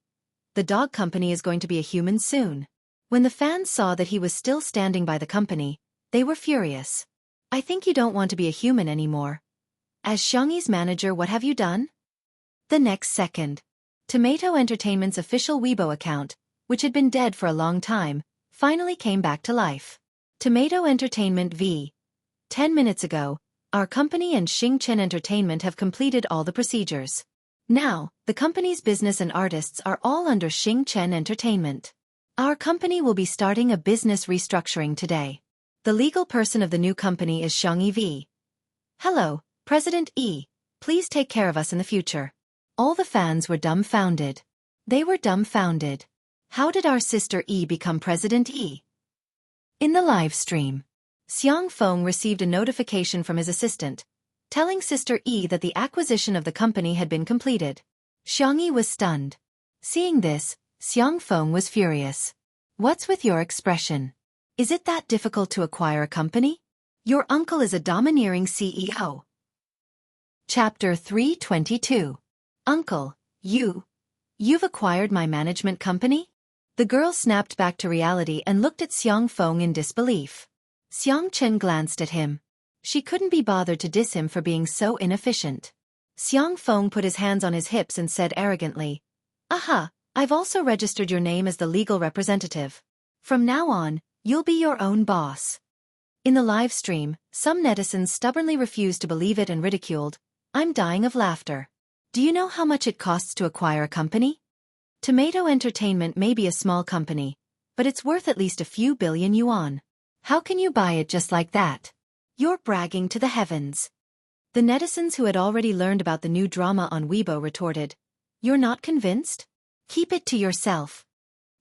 The dog company is going to be a human soon. When the fans saw that he was still standing by the company, they were furious. I think you don't want to be a human anymore. As Xiangyi's manager, what have you done? The next second, Tomato Entertainment's official Weibo account, which had been dead for a long time, finally came back to life. Tomato Entertainment v. 10 minutes ago, our company and Xingchen Entertainment have completed all the procedures. Now, the company's business and artists are all under Xingchen Entertainment. Our company will be starting a business restructuring today. The legal person of the new company is Xiangyi V. Hello, President E. Please take care of us in the future. All the fans were dumbfounded. They were dumbfounded. How did our sister E become President E? In the live stream, Xiaofan received a notification from his assistant, telling Sister E that the acquisition of the company had been completed. Xiangyi was stunned. Seeing this, Xiaofan was furious. What's with your expression? Is it that difficult to acquire a company? Your uncle is a domineering CEO. Chapter 322. Uncle, you've acquired my management company? The girl snapped back to reality and looked at Xiaofan in disbelief. Xiangchen glanced at him. She couldn't be bothered to diss him for being so inefficient. Xiaofan put his hands on his hips and said arrogantly, Aha, I've also registered your name as the legal representative. From now on, you'll be your own boss. In the live stream, some netizens stubbornly refused to believe it and ridiculed, I'm dying of laughter. Do you know how much it costs to acquire a company? Tomato Entertainment may be a small company, but it's worth at least a few billion yuan. How can you buy it just like that? You're bragging to the heavens. The netizens who had already learned about the new drama on Weibo retorted, You're not convinced? Keep it to yourself.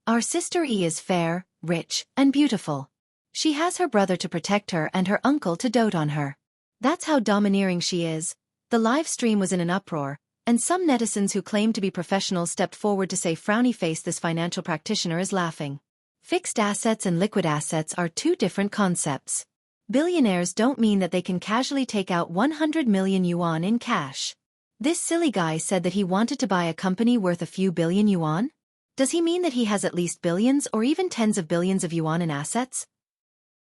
Our sister E is fair, rich, and beautiful. She has her brother to protect her and her uncle to dote on her. That's how domineering she is. The live stream was in an uproar, and some netizens who claimed to be professionals stepped forward to say frowny face this financial practitioner is laughing. Fixed assets and liquid assets are two different concepts. Billionaires don't mean that they can casually take out 100 million yuan in cash. This silly guy said that he wanted to buy a company worth a few billion yuan? Does he mean that he has at least billions or even tens of billions of yuan in assets?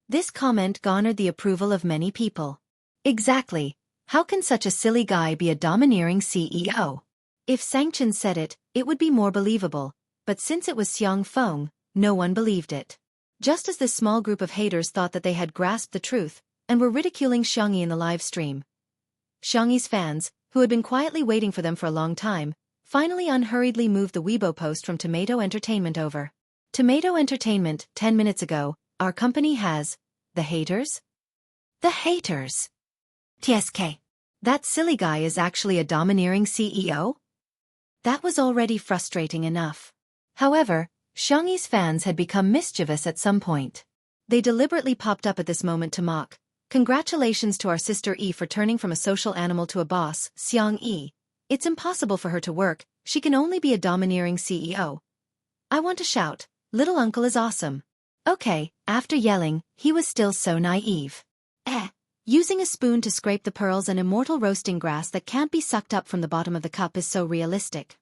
This comment garnered the approval of many people. Exactly. How can such a silly guy be a domineering CEO? If Sangchen said it, it would be more believable, but since it was Xiaofan, no one believed it. Just as this small group of haters thought that they had grasped the truth, and were ridiculing Xiangyi in the live stream. Xiangyi's fans, who had been quietly waiting for them for a long time, finally unhurriedly moved the Weibo post from Tomato Entertainment over. Tomato Entertainment, 10 minutes ago, our company has... The haters? The haters. TSK. That silly guy is actually a domineering CEO? That was already frustrating enough. However, Xiangyi's fans had become mischievous at some point. They deliberately popped up at this moment to mock. Congratulations to our sister E for turning from a social animal to a boss, Xiang E. It's impossible for her to work, she can only be a domineering CEO. I want to shout, little uncle is awesome. Okay, after yelling, he was still so naive. Using a spoon to scrape the pearls and immortal roasting grass that can't be sucked up from the bottom of the cup is so realistic.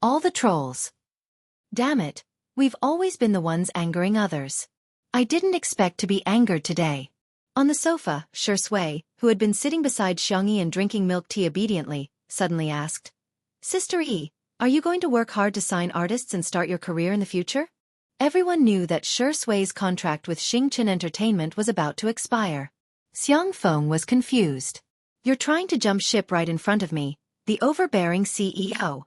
All the trolls. Damn it, we've always been the ones angering others. I didn't expect to be angered today. On the sofa, Shui, who had been sitting beside Xiangyi and drinking milk tea obediently, suddenly asked, Sister E, are you going to work hard to sign artists and start your career in the future? Everyone knew that Sui's contract with Xingchen Entertainment was about to expire. Xiaofan was confused. "You're trying to jump ship right in front of me, the overbearing CEO."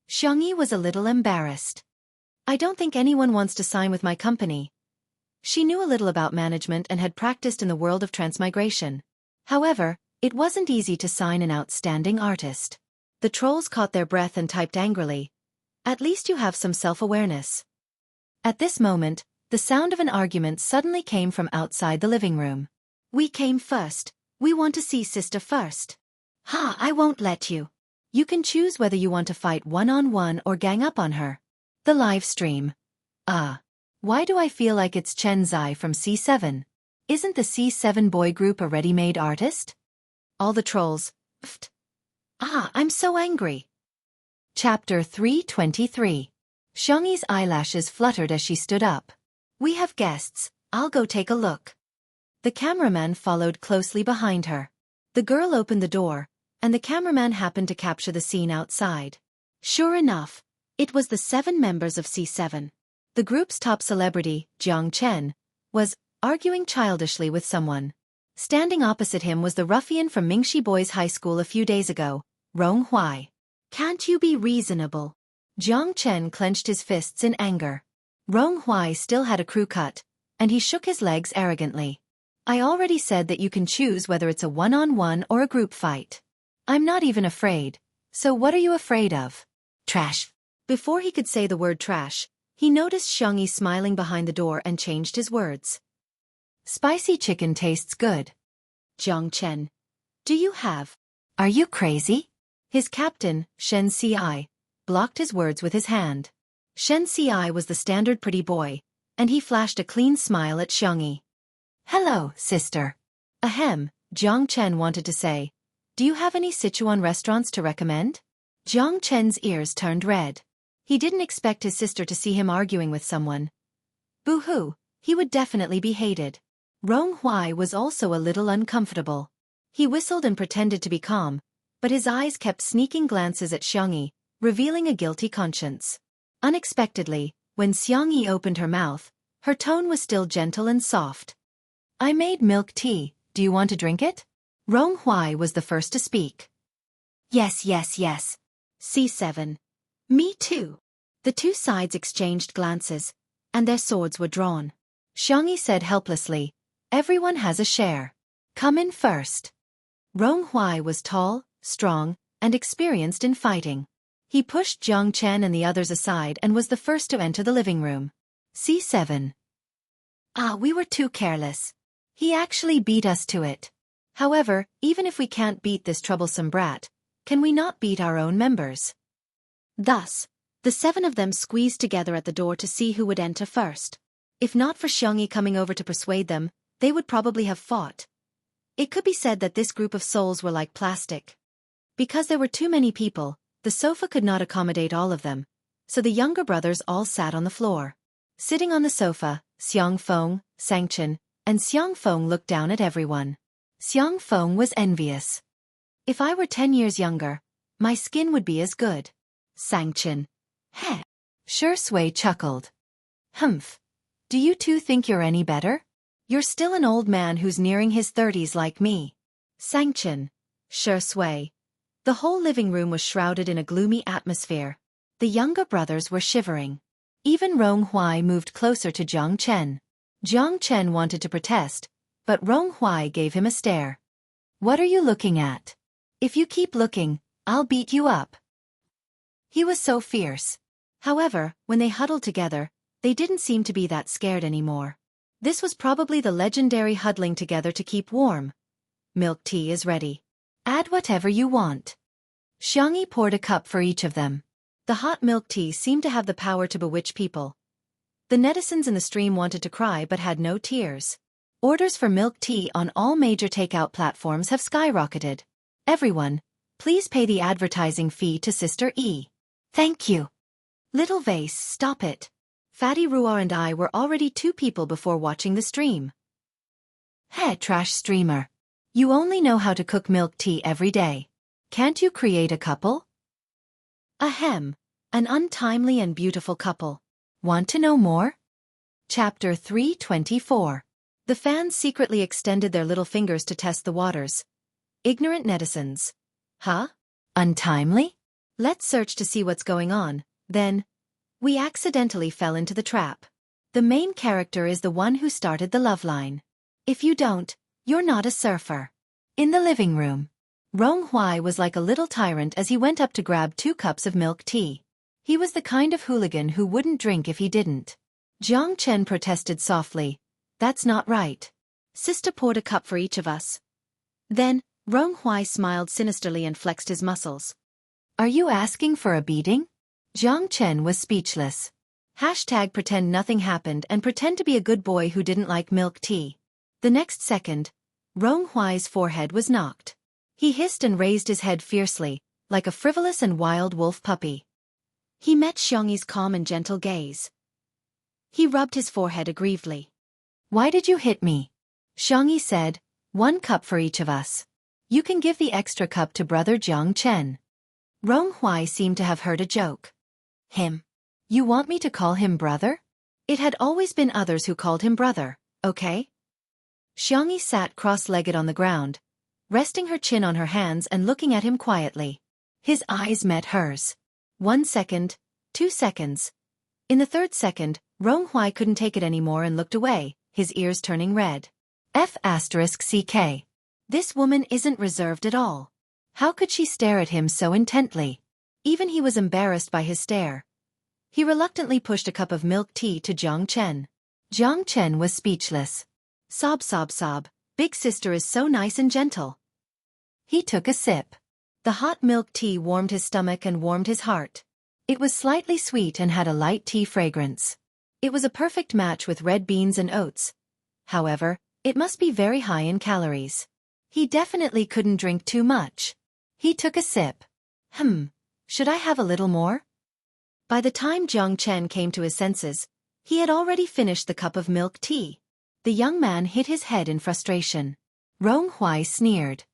Xiangyi was a little embarrassed. "I don't think anyone wants to sign with my company." She knew a little about management and had practiced in the world of transmigration. However, it wasn't easy to sign an outstanding artist. The trolls caught their breath and typed angrily, "At least you have some self-awareness." At this moment, the sound of an argument suddenly came from outside the living room. "We came first. We want to see sister first." "Ha, I won't let you. You can choose whether you want to fight one-on-one or gang up on her." The live stream. Why do I feel like it's Chen Zai from C7? Isn't the C7 boy group a ready-made artist? All the trolls. Pfft. I'm so angry. Chapter 323. Xiangyi's eyelashes fluttered as she stood up. "We have guests, I'll go take a look." The cameraman followed closely behind her. The girl opened the door, and the cameraman happened to capture the scene outside. Sure enough, it was the 7 members of C7. The group's top celebrity, Jiang Chen, was arguing childishly with someone. Standing opposite him was the ruffian from Mingxi Boys High School a few days ago, Rong Huai. "Can't you be reasonable?" Jiang Chen clenched his fists in anger. Rong Huai still had a crew cut, and he shook his legs arrogantly. "I already said that you can choose whether it's a one-on-one or a group fight. I'm not even afraid, so what are you afraid of?" "Trash." Before he could say the word trash, he noticed Xiangyi smiling behind the door and changed his words. "Spicy chicken tastes good." "Jiang Chen, do you have? Are you crazy?" His captain, Shen Ci, blocked his words with his hand. Shen Ci was the standard pretty boy, and he flashed a clean smile at Xiangyi. "Hello, sister." "Ahem," Jiang Chen wanted to say. "Do you have any Sichuan restaurants to recommend?" Jiang Chen's ears turned red. He didn't expect his sister to see him arguing with someone. Boo-hoo, he would definitely be hated. Rong Huai was also a little uncomfortable. He whistled and pretended to be calm, but his eyes kept sneaking glances at Xiangyi, revealing a guilty conscience. Unexpectedly, when Xiangyi opened her mouth, her tone was still gentle and soft. "I made milk tea, do you want to drink it?" Rong Huai was the first to speak. Yes. C7. Me too." The two sides exchanged glances, and their swords were drawn. Xiangyi said helplessly, "Everyone has a share. Come in first." Rong Huai was tall, strong, and experienced in fighting. He pushed Jiang Chen and the others aside and was the first to enter the living room. C7. We were too careless. He actually beat us to it. However, even if we can't beat this troublesome brat, can we not beat our own members? Thus, the 7 of them squeezed together at the door to see who would enter first. If not for Xiangyi coming over to persuade them, they would probably have fought. It could be said that this group of souls were like plastic. Because there were too many people, the sofa could not accommodate all of them, so the younger brothers all sat on the floor. Sitting on the sofa, Xiaofan, Sangchen, and Xiaofan looked down at everyone. Xiaofan was envious. "If I were 10 years younger, my skin would be as good." Sangchen. Heh. Shui chuckled. "Humph. Do you two think you're any better? You're still an old man who's nearing his 30s like me." Sangchen. Shui. The whole living room was shrouded in a gloomy atmosphere. The younger brothers were shivering. Even Rong Huai moved closer to Jiang Chen. Jiang Chen wanted to protest, but Rong Huai gave him a stare. "What are you looking at? If you keep looking, I'll beat you up." He was so fierce. However, when they huddled together, they didn't seem to be that scared anymore. This was probably the legendary huddling together to keep warm. "Milk tea is ready. Add whatever you want." Xiangyi poured a cup for each of them. The hot milk tea seemed to have the power to bewitch people. The netizens in the stream wanted to cry but had no tears. Orders for milk tea on all major takeout platforms have skyrocketed. "Everyone, please pay the advertising fee to Sister E." "Thank you." "Little Vase, stop it." Fatty Ruar and I were already 2 people before watching the stream. "Hey, trash streamer. You only know how to cook milk tea every day. Can't you create a couple?" Ahem. An untimely and beautiful couple. Want to know more? Chapter 324. The fans secretly extended their little fingers to test the waters. Ignorant netizens. Huh? Untimely? Let's search to see what's going on, then. We accidentally fell into the trap. The main character is the one who started the love line. If you don't, you're not a surfer. In the living room, Rong Hui was like a little tyrant as he went up to grab 2 cups of milk tea. He was the kind of hooligan who wouldn't drink if he didn't. Jiang Chen protested softly. That's not right. Sister poured a cup for each of us. Then, Rong Hui smiled sinisterly and flexed his muscles. Are you asking for a beating? Jiang Chen was speechless. Hashtag pretend nothing happened and pretend to be a good boy who didn't like milk tea. The next second, Rong Hui's forehead was knocked. He hissed and raised his head fiercely, like a frivolous and wild wolf puppy. He met Xiangyi's calm and gentle gaze. He rubbed his forehead aggrievedly. Why did you hit me? Xiangyi said, 1 cup for each of us. You can give the extra cup to brother Jiang Chen. Rong Hui seemed to have heard a joke. Him? You want me to call him brother? It had always been others who called him brother, okay? Xiangyi sat cross-legged on the ground, resting her chin on her hands and looking at him quietly. His eyes met hers. 1 second, 2 seconds. In the 3rd second, Rong Hui couldn't take it anymore and looked away, his ears turning red. F***ck. This woman isn't reserved at all. How could she stare at him so intently? Even he was embarrassed by his stare. He reluctantly pushed a cup of milk tea to Jiang Chen. Jiang Chen was speechless. Sob sob sob, big sister is so nice and gentle. He took a sip. The hot milk tea warmed his stomach and warmed his heart. It was slightly sweet and had a light tea fragrance. It was a perfect match with red beans and oats. However, it must be very high in calories. He definitely couldn't drink too much. He took a sip. Should I have a little more? By the time Jiang Chen came to his senses, he had already finished the cup of milk tea. The young man hit his head in frustration. Rong Hui sneered.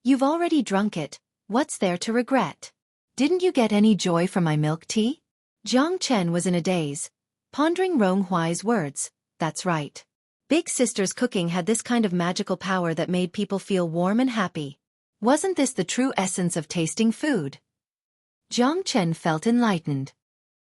You've already drunk it, what's there to regret? Didn't you get any joy from my milk tea? Jiang Chen was in a daze, pondering Rong Hui's words. That's right. Big sister's cooking had this kind of magical power that made people feel warm and happy. Wasn't this the true essence of tasting food? Jiang Chen felt enlightened.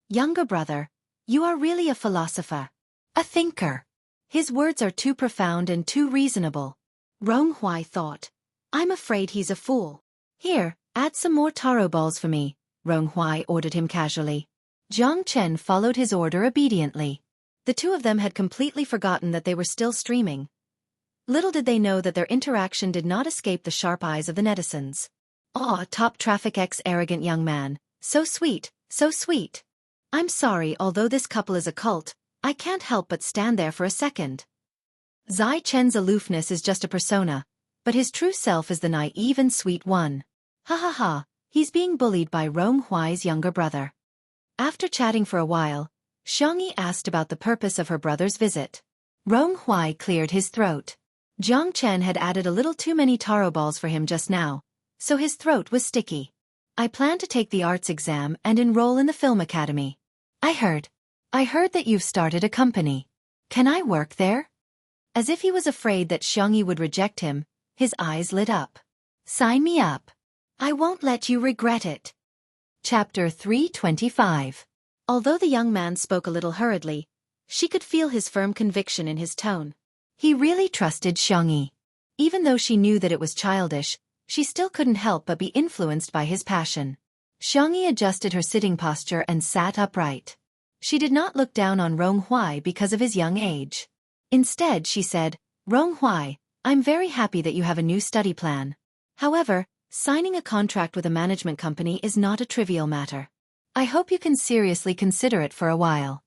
Younger brother, you are really a philosopher. A thinker. His words are too profound and too reasonable. Rong Hui thought. I'm afraid he's a fool. Here, add some more taro balls for me, Rong Hui ordered him casually. Jiang Chen followed his order obediently. The 2 of them had completely forgotten that they were still streaming. Little did they know that their interaction did not escape the sharp eyes of the netizens. Aw, top traffic ex-arrogant young man. So sweet, so sweet. I'm sorry, although this couple is a cult, I can't help but stand there for a second. Zai Chen's aloofness is just a persona, but his true self is the naive and sweet one. Ha ha ha, he's being bullied by Rong Hui's younger brother. After chatting for a while, Xiangyi asked about the purpose of her brother's visit. Rong Hui cleared his throat. Jiang Chen had added a little too many taro balls for him just now, so his throat was sticky. I plan to take the arts exam and enroll in the film academy. I heard that you've started a company. Can I work there? As if he was afraid that Xiangyi would reject him, his eyes lit up. Sign me up. I won't let you regret it. Chapter 325. Although the young man spoke a little hurriedly, she could feel his firm conviction in his tone. He really trusted Xiangyi. Even though she knew that it was childish, she still couldn't help but be influenced by his passion. Xiangyi adjusted her sitting posture and sat upright. She did not look down on Rong Hui because of his young age. Instead, she said, Rong Hui, I'm very happy that you have a new study plan. However, signing a contract with a management company is not a trivial matter. I hope you can seriously consider it for a while.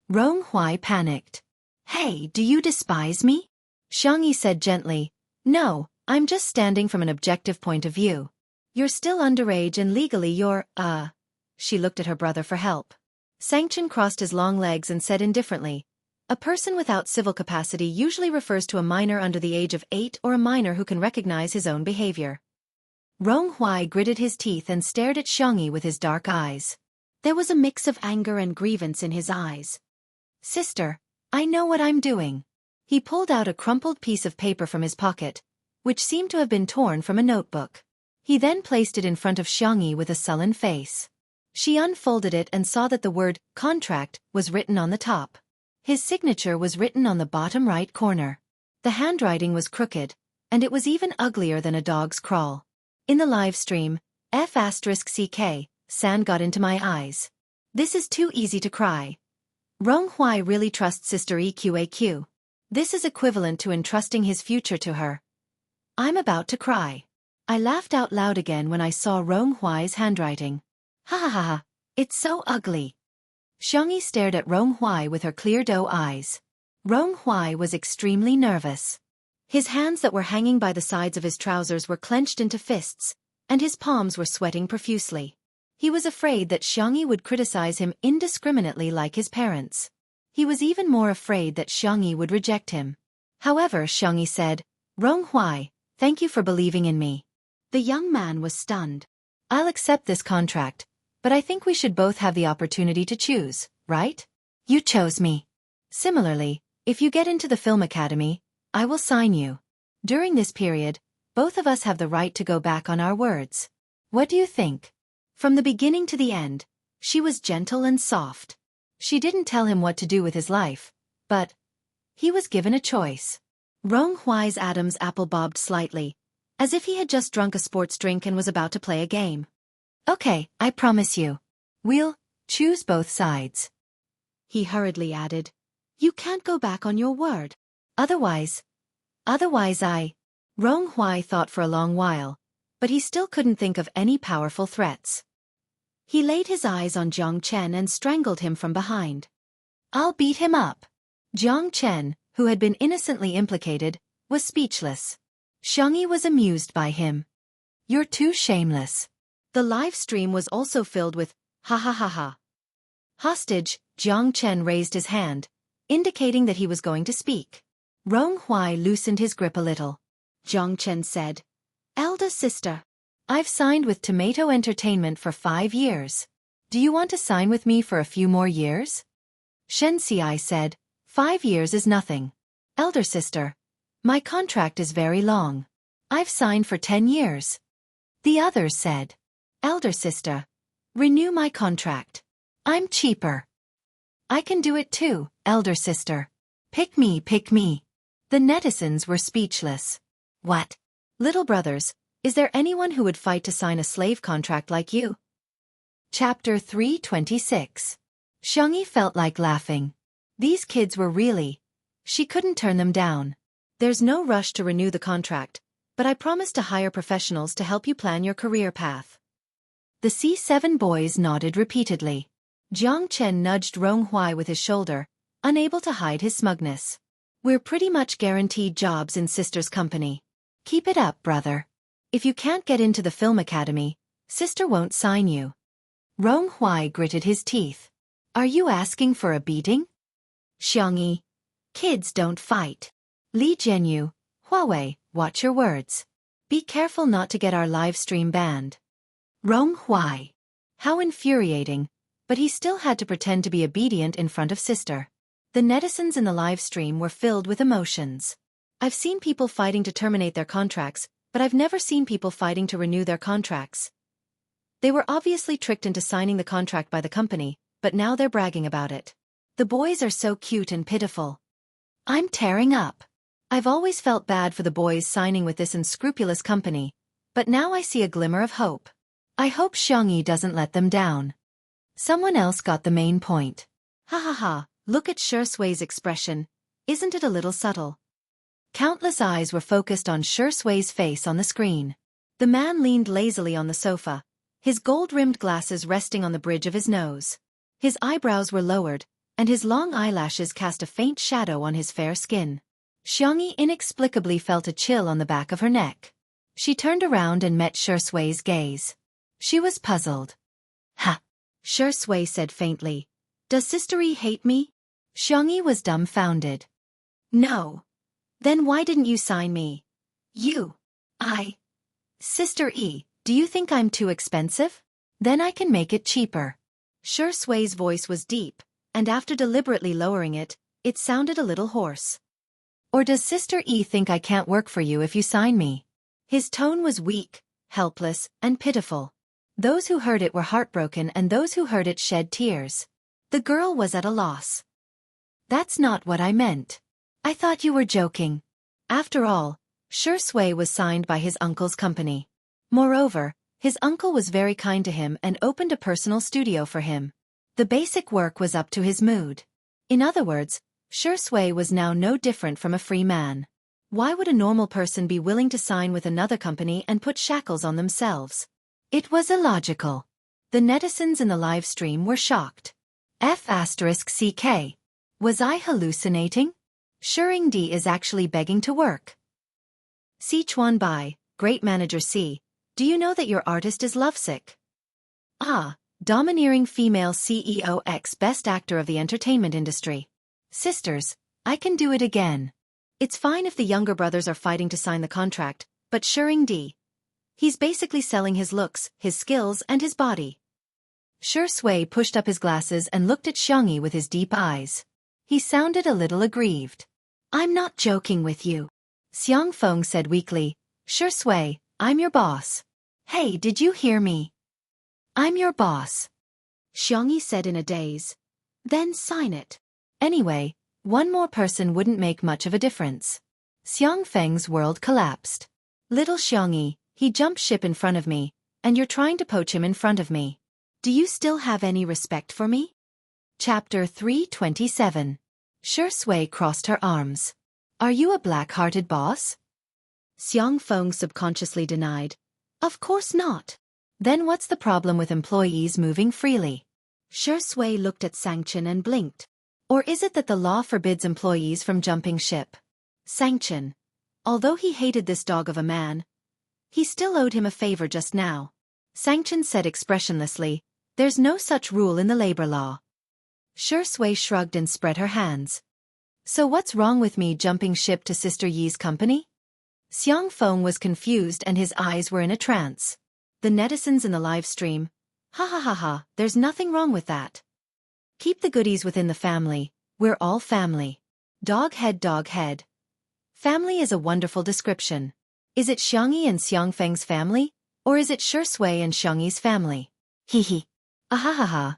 Rong Hui panicked. Hey, do you despise me? Xiangyi said gently, No, I'm just standing from an objective point of view. You're still underage and legally you're, She looked at her brother for help. Sangchen crossed his long legs and said indifferently, A person without civil capacity usually refers to a minor under the age of 8 or a minor who can recognize his own behavior. Rong Hui gritted his teeth and stared at Xiangyi with his dark eyes. There was a mix of anger and grievance in his eyes. Sister, I know what I'm doing. He pulled out a crumpled piece of paper from his pocket, which seemed to have been torn from a notebook. He then placed it in front of Xiangyi with a sullen face. She unfolded it and saw that the word contract was written on the top. His signature was written on the bottom right corner. The handwriting was crooked, and it was even uglier than a dog's crawl. In the live stream, F***CK, sand got into my eyes. This is too easy to cry. Ronghui really trusts Sister EQAQ. This is equivalent to entrusting his future to her. I'm about to cry. I laughed out loud again when I saw Ronghui's handwriting. Ha ha ha ha, it's so ugly. Xiangyi stared at Ronghui with her clear doe eyes. Ronghui was extremely nervous. His hands that were hanging by the sides of his trousers were clenched into fists, and his palms were sweating profusely. He was afraid that Xiangyi would criticize him indiscriminately like his parents. He was even more afraid that Xiangyi would reject him. However, Xiangyi said, Ronghui, thank you for believing in me. The young man was stunned. I'll accept this contract, but I think we should both have the opportunity to choose, right? You chose me. Similarly, if you get into the film academy, I will sign you. During this period, both of us have the right to go back on our words. What do you think? From the beginning to the end, she was gentle and soft. She didn't tell him what to do with his life, but he was given a choice. Ronghui's Adam's apple bobbed slightly, as if he had just drunk a sports drink and was about to play a game. Okay, I promise you. We'll choose both sides. He hurriedly added, You can't go back on your word. Otherwise I... Ronghui thought for a long while, but he still couldn't think of any powerful threats. He laid his eyes on Jiang Chen and strangled him from behind. I'll beat him up. Jiang Chen, who had been innocently implicated, was speechless. Xiangyi was amused by him. You're too shameless. The live stream was also filled with, ha ha ha ha. Hostage, Jiang Chen raised his hand, indicating that he was going to speak. Ronghui loosened his grip a little. Jiang Chen said, Elder sister, I've signed with Tomato Entertainment for 5 years. Do you want to sign with me for a few more years? Shen Xiai said, 5 years is nothing. Elder sister, my contract is very long. I've signed for 10 years. The others said, Elder sister, renew my contract. I'm cheaper. I can do it too, elder sister. Pick me, pick me. The netizens were speechless. What? Little brothers, is there anyone who would fight to sign a slave contract like you? Chapter 326. Xiangyi felt like laughing. These kids were really... She couldn't turn them down. There's no rush to renew the contract, but I promise to hire professionals to help you plan your career path. The C7 boys nodded repeatedly. Jiang Chen nudged Ronghui with his shoulder, unable to hide his smugness. We're pretty much guaranteed jobs in Sister's company. Keep it up, brother. If you can't get into the film academy, Sister won't sign you. Ronghui gritted his teeth. Are you asking for a beating? Xiangyi. Kids don't fight. Li Jianyu, Huawei, watch your words. Be careful not to get our live stream banned. Ronghui. How infuriating, but he still had to pretend to be obedient in front of Sister. The netizens in the live stream were filled with emotions. I've seen people fighting to terminate their contracts, but I've never seen people fighting to renew their contracts. They were obviously tricked into signing the contract by the company, but now they're bragging about it. The boys are so cute and pitiful. I'm tearing up. I've always felt bad for the boys signing with this unscrupulous company, but now I see a glimmer of hope. I hope Xiangyi doesn't let them down. Someone else got the main point. Ha ha ha, look at Shui's expression. Isn't it a little subtle? Countless eyes were focused on Shui's face on the screen. The man leaned lazily on the sofa, his gold-rimmed glasses resting on the bridge of his nose. His eyebrows were lowered, and his long eyelashes cast a faint shadow on his fair skin. Xiangyi inexplicably felt a chill on the back of her neck. She turned around and met Shui's gaze. She was puzzled. Ha! Shui said faintly. Does Sister E hate me? Xiangyi was dumbfounded. No. Then why didn't you sign me? Sister E, do you think I'm too expensive? Then I can make it cheaper. Sure Sui's voice was deep, and after deliberately lowering it, it sounded a little hoarse. Or does Sister E think I can't work for you if you sign me? His tone was weak, helpless, and pitiful. Those who heard it were heartbroken and those who heard it shed tears. The girl was at a loss. That's not what I meant. I thought you were joking. After all, Sure Sui was signed by his uncle's company. Moreover, his uncle was very kind to him and opened a personal studio for him. The basic work was up to his mood. In other words, Sure Sui was now no different from a free man. Why would a normal person be willing to sign with another company and put shackles on themselves? It was illogical. The netizens in the live stream were shocked. F***CK. Was I hallucinating? Shering D is actually begging to work. Si Chuan Bai, great manager C, do you know that your artist is lovesick? Ah, domineering female CEO X best actor of the entertainment industry. Sisters, I can do it again. It's fine if the younger brothers are fighting to sign the contract, but Shering D. He's basically selling his looks, his skills and his body. Sure Sui pushed up his glasses and looked at Xiangyi with his deep eyes. He sounded a little aggrieved. I'm not joking with you. Xiaofan said weakly, Sure Sui, I'm your boss. Hey, did you hear me? I'm your boss. Xiangyi said in a daze. Then sign it. Anyway, one more person wouldn't make much of a difference. Xiaofeng's world collapsed. Little Xiangyi, he jumped ship in front of me, and you're trying to poach him in front of me. Do you still have any respect for me? Chapter 327. Sure Sui crossed her arms. Are you a black-hearted boss? Xiaofan subconsciously denied. Of course not. Then what's the problem with employees moving freely? Sure Sui looked at Sanction and blinked. Or is it that the law forbids employees from jumping ship? Sanction. Although he hated this dog of a man, he still owed him a favor just now. Sanction said expressionlessly, there's no such rule in the labor law. Sure Sui shrugged and spread her hands. So what's wrong with me jumping ship to Sister Yi's company? Xiaofan was confused and his eyes were in a trance. The netizens in the live stream. Ha ha ha ha, there's nothing wrong with that. Keep the goodies within the family, we're all family. Dog head dog head. Family is a wonderful description. Is it Xiangyi and Xiaofeng's family? Or is it Sure Sui and Xiangyi's family? Hee. Ahahaha.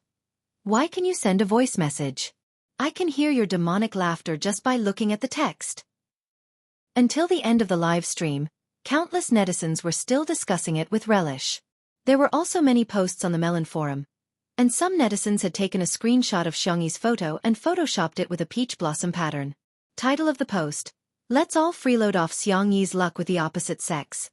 Why can you send a voice message? I can hear your demonic laughter just by looking at the text. Until the end of the live stream, countless netizens were still discussing it with relish. There were also many posts on the Melon forum, and some netizens had taken a screenshot of Xiangyi's photo and photoshopped it with a peach blossom pattern. Title of the post: Let's all freeload off Xiangyi's luck with the opposite sex.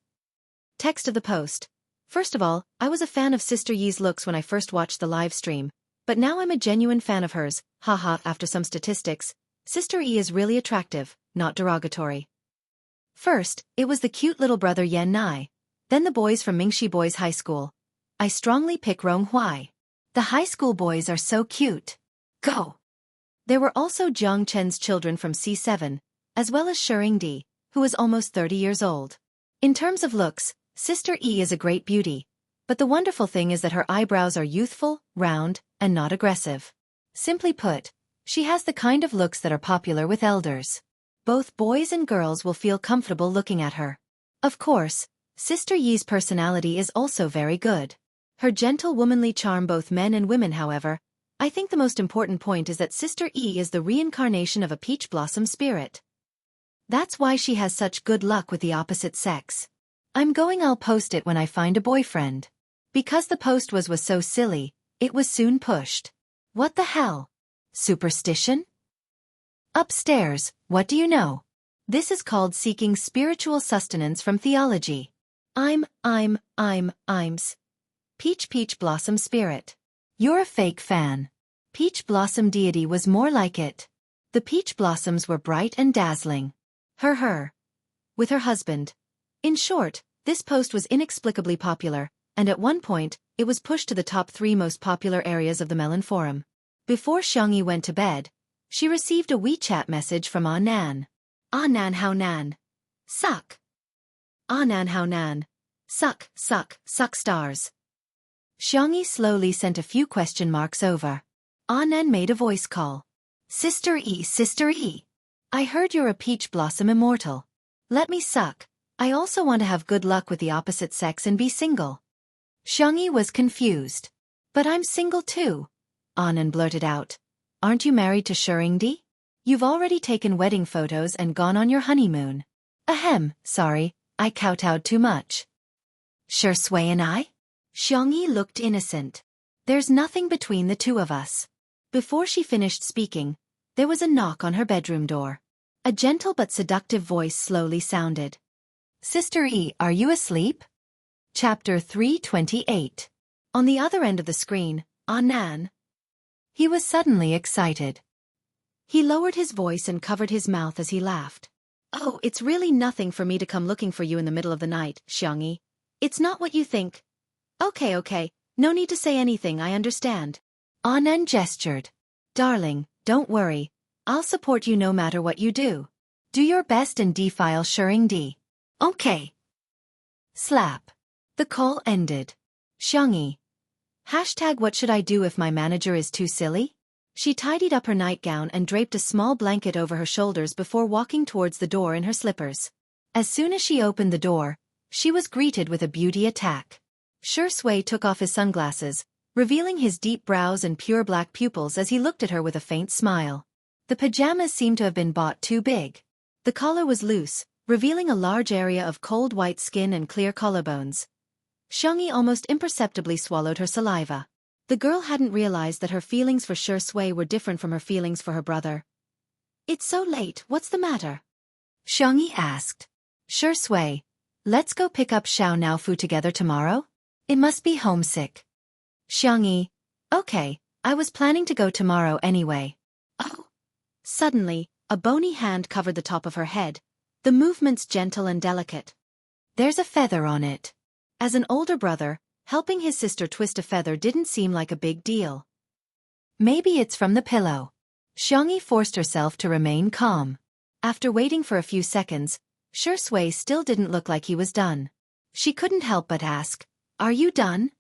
Text of the post: First of all, I was a fan of Sister Yi's looks when I first watched the live stream, but now I'm a genuine fan of hers, haha. After some statistics, Sister Yi is really attractive, not derogatory. First, it was the cute little brother Yan Nai, then the boys from Mingxi Boys High School. I strongly pick Rong Huai. The high school boys are so cute. Go! There were also Jiang Chen's children from C7, as well as Shering Di, who is almost 30 years old. In terms of looks, Sister E is a great beauty, but the wonderful thing is that her eyebrows are youthful, round, and not aggressive. Simply put, she has the kind of looks that are popular with elders. Both boys and girls will feel comfortable looking at her. Of course, Sister Yi's personality is also very good. Her gentle womanly charm both men and women. However, I think the most important point is that Sister E is the reincarnation of a peach blossom spirit. That's why she has such good luck with the opposite sex. I'll post it when I find a boyfriend. Because the post was so silly, it was soon pushed. What the hell? Superstition? Upstairs, what do you know? This is called seeking spiritual sustenance from theology. I'ms. Peach Blossom Spirit. You're a fake fan. Peach Blossom deity was more like it. The peach blossoms were bright and dazzling. Her. With her husband. In short, this post was inexplicably popular, and at one point, it was pushed to the top 3 most popular areas of the Melon forum. Before Xiangyi went to bed, she received a WeChat message from Ah Nan. Ah Nan how Nan. Suck. Ah Nan how Nan. Suck stars. Xiangyi slowly sent a few question marks over. Anan made a voice call. Sister E. I heard you're a peach blossom immortal. Let me suck. I also want to have good luck with the opposite sex and be single. Xiangyi was confused. But I'm single too, Anan blurted out. Aren't you married to Shuringdi? You've already taken wedding photos and gone on your honeymoon. Ahem, sorry, I kowtowed too much. Shui and I? Xiangyi looked innocent. There's nothing between the two of us. Before she finished speaking, there was a knock on her bedroom door. A gentle but seductive voice slowly sounded. Sister E, are you asleep? Chapter 328. On the other end of the screen, Anan. He was suddenly excited. He lowered his voice and covered his mouth as he laughed. Oh, it's really nothing for me to come looking for you in the middle of the night, Xiangyi. It's not what you think. Okay, no need to say anything, I understand. Anan gestured. Darling, don't worry. I'll support you no matter what you do. Do your best and defile Shuringdi. Okay. Slap. The call ended. Xiangyi. What should I do if my manager is too silly? She tidied up her nightgown and draped a small blanket over her shoulders before walking towards the door in her slippers. As soon as she opened the door, she was greeted with a beauty attack. Shui took off his sunglasses, revealing his deep brows and pure black pupils as he looked at her with a faint smile. The pajamas seemed to have been bought too big. The collar was loose, revealing a large area of cold white skin and clear collarbones. Xiangyi almost imperceptibly swallowed her saliva. The girl hadn't realized that her feelings for Shui were different from her feelings for her brother. It's so late, what's the matter? Xiangyi asked. Shui, let's go pick up Xiao Naofu together tomorrow? It must be homesick. Xiangyi, okay, I was planning to go tomorrow anyway. Oh. Suddenly, a bony hand covered the top of her head, the movements gentle and delicate. There's a feather on it. As an older brother, helping his sister twist a feather didn't seem like a big deal. Maybe it's from the pillow. Xiangyi forced herself to remain calm. After waiting for a few seconds, Shui still didn't look like he was done. She couldn't help but ask, Are you done?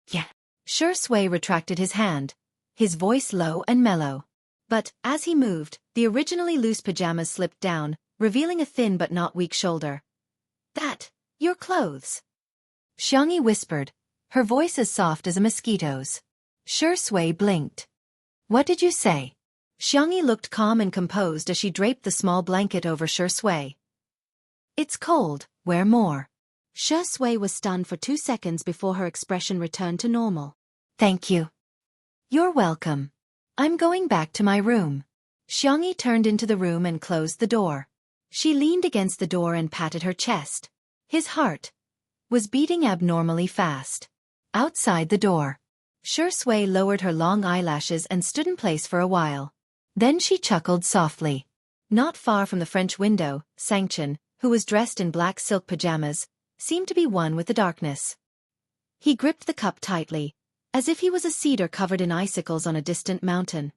Yeah. Shui retracted his hand, his voice low and mellow. But, as he moved, the originally loose pajamas slipped down, revealing a thin but not weak shoulder. Your clothes. Xiangyi whispered, her voice as soft as a mosquito's. Shui blinked. What did you say? Xiangyi looked calm and composed as she draped the small blanket over Shui. It's cold, wear more. Shui was stunned for 2 seconds before her expression returned to normal. Thank you. You're welcome. I'm going back to my room. Xiangyi turned into the room and closed the door. She leaned against the door and patted her chest. His heart was beating abnormally fast. Outside the door, Shui lowered her long eyelashes and stood in place for a while. Then she chuckled softly. Not far from the French window, Sangchen, who was dressed in black silk pajamas, seemed to be one with the darkness. He gripped the cup tightly, as if he was a cedar covered in icicles on a distant mountain.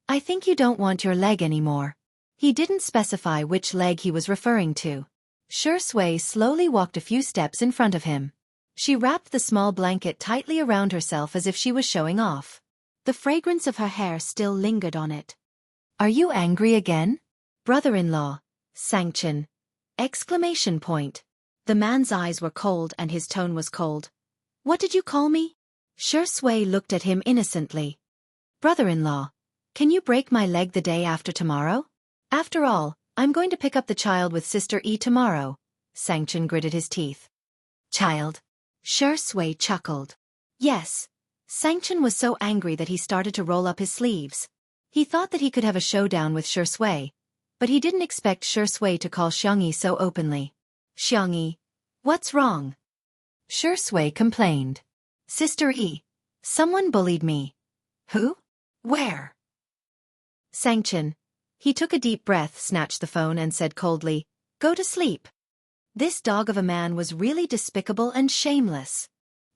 I think you don't want your leg anymore. He didn't specify which leg he was referring to. Shui slowly walked a few steps in front of him. She wrapped the small blanket tightly around herself as if she was showing off. The fragrance of her hair still lingered on it. Are you angry again? Brother-in-law, Sangchen! Exclamation point. The man's eyes were cold and his tone was cold. What did you call me? Shui looked at him innocently. Brother-in-law, can you break my leg the day after tomorrow? After all, I'm going to pick up the child with Sister E tomorrow. Sangchen gritted his teeth. Child? Shui chuckled. Yes. Sangchen was so angry that he started to roll up his sleeves. He thought that he could have a showdown with Shui, but he didn't expect Shui to call Xiangyi so openly. Xiangyi, what's wrong? Shui complained. Sister E, someone bullied me. Who? Where? Sangchen. He took a deep breath, snatched the phone and said coldly, Go to sleep. This dog of a man was really despicable and shameless.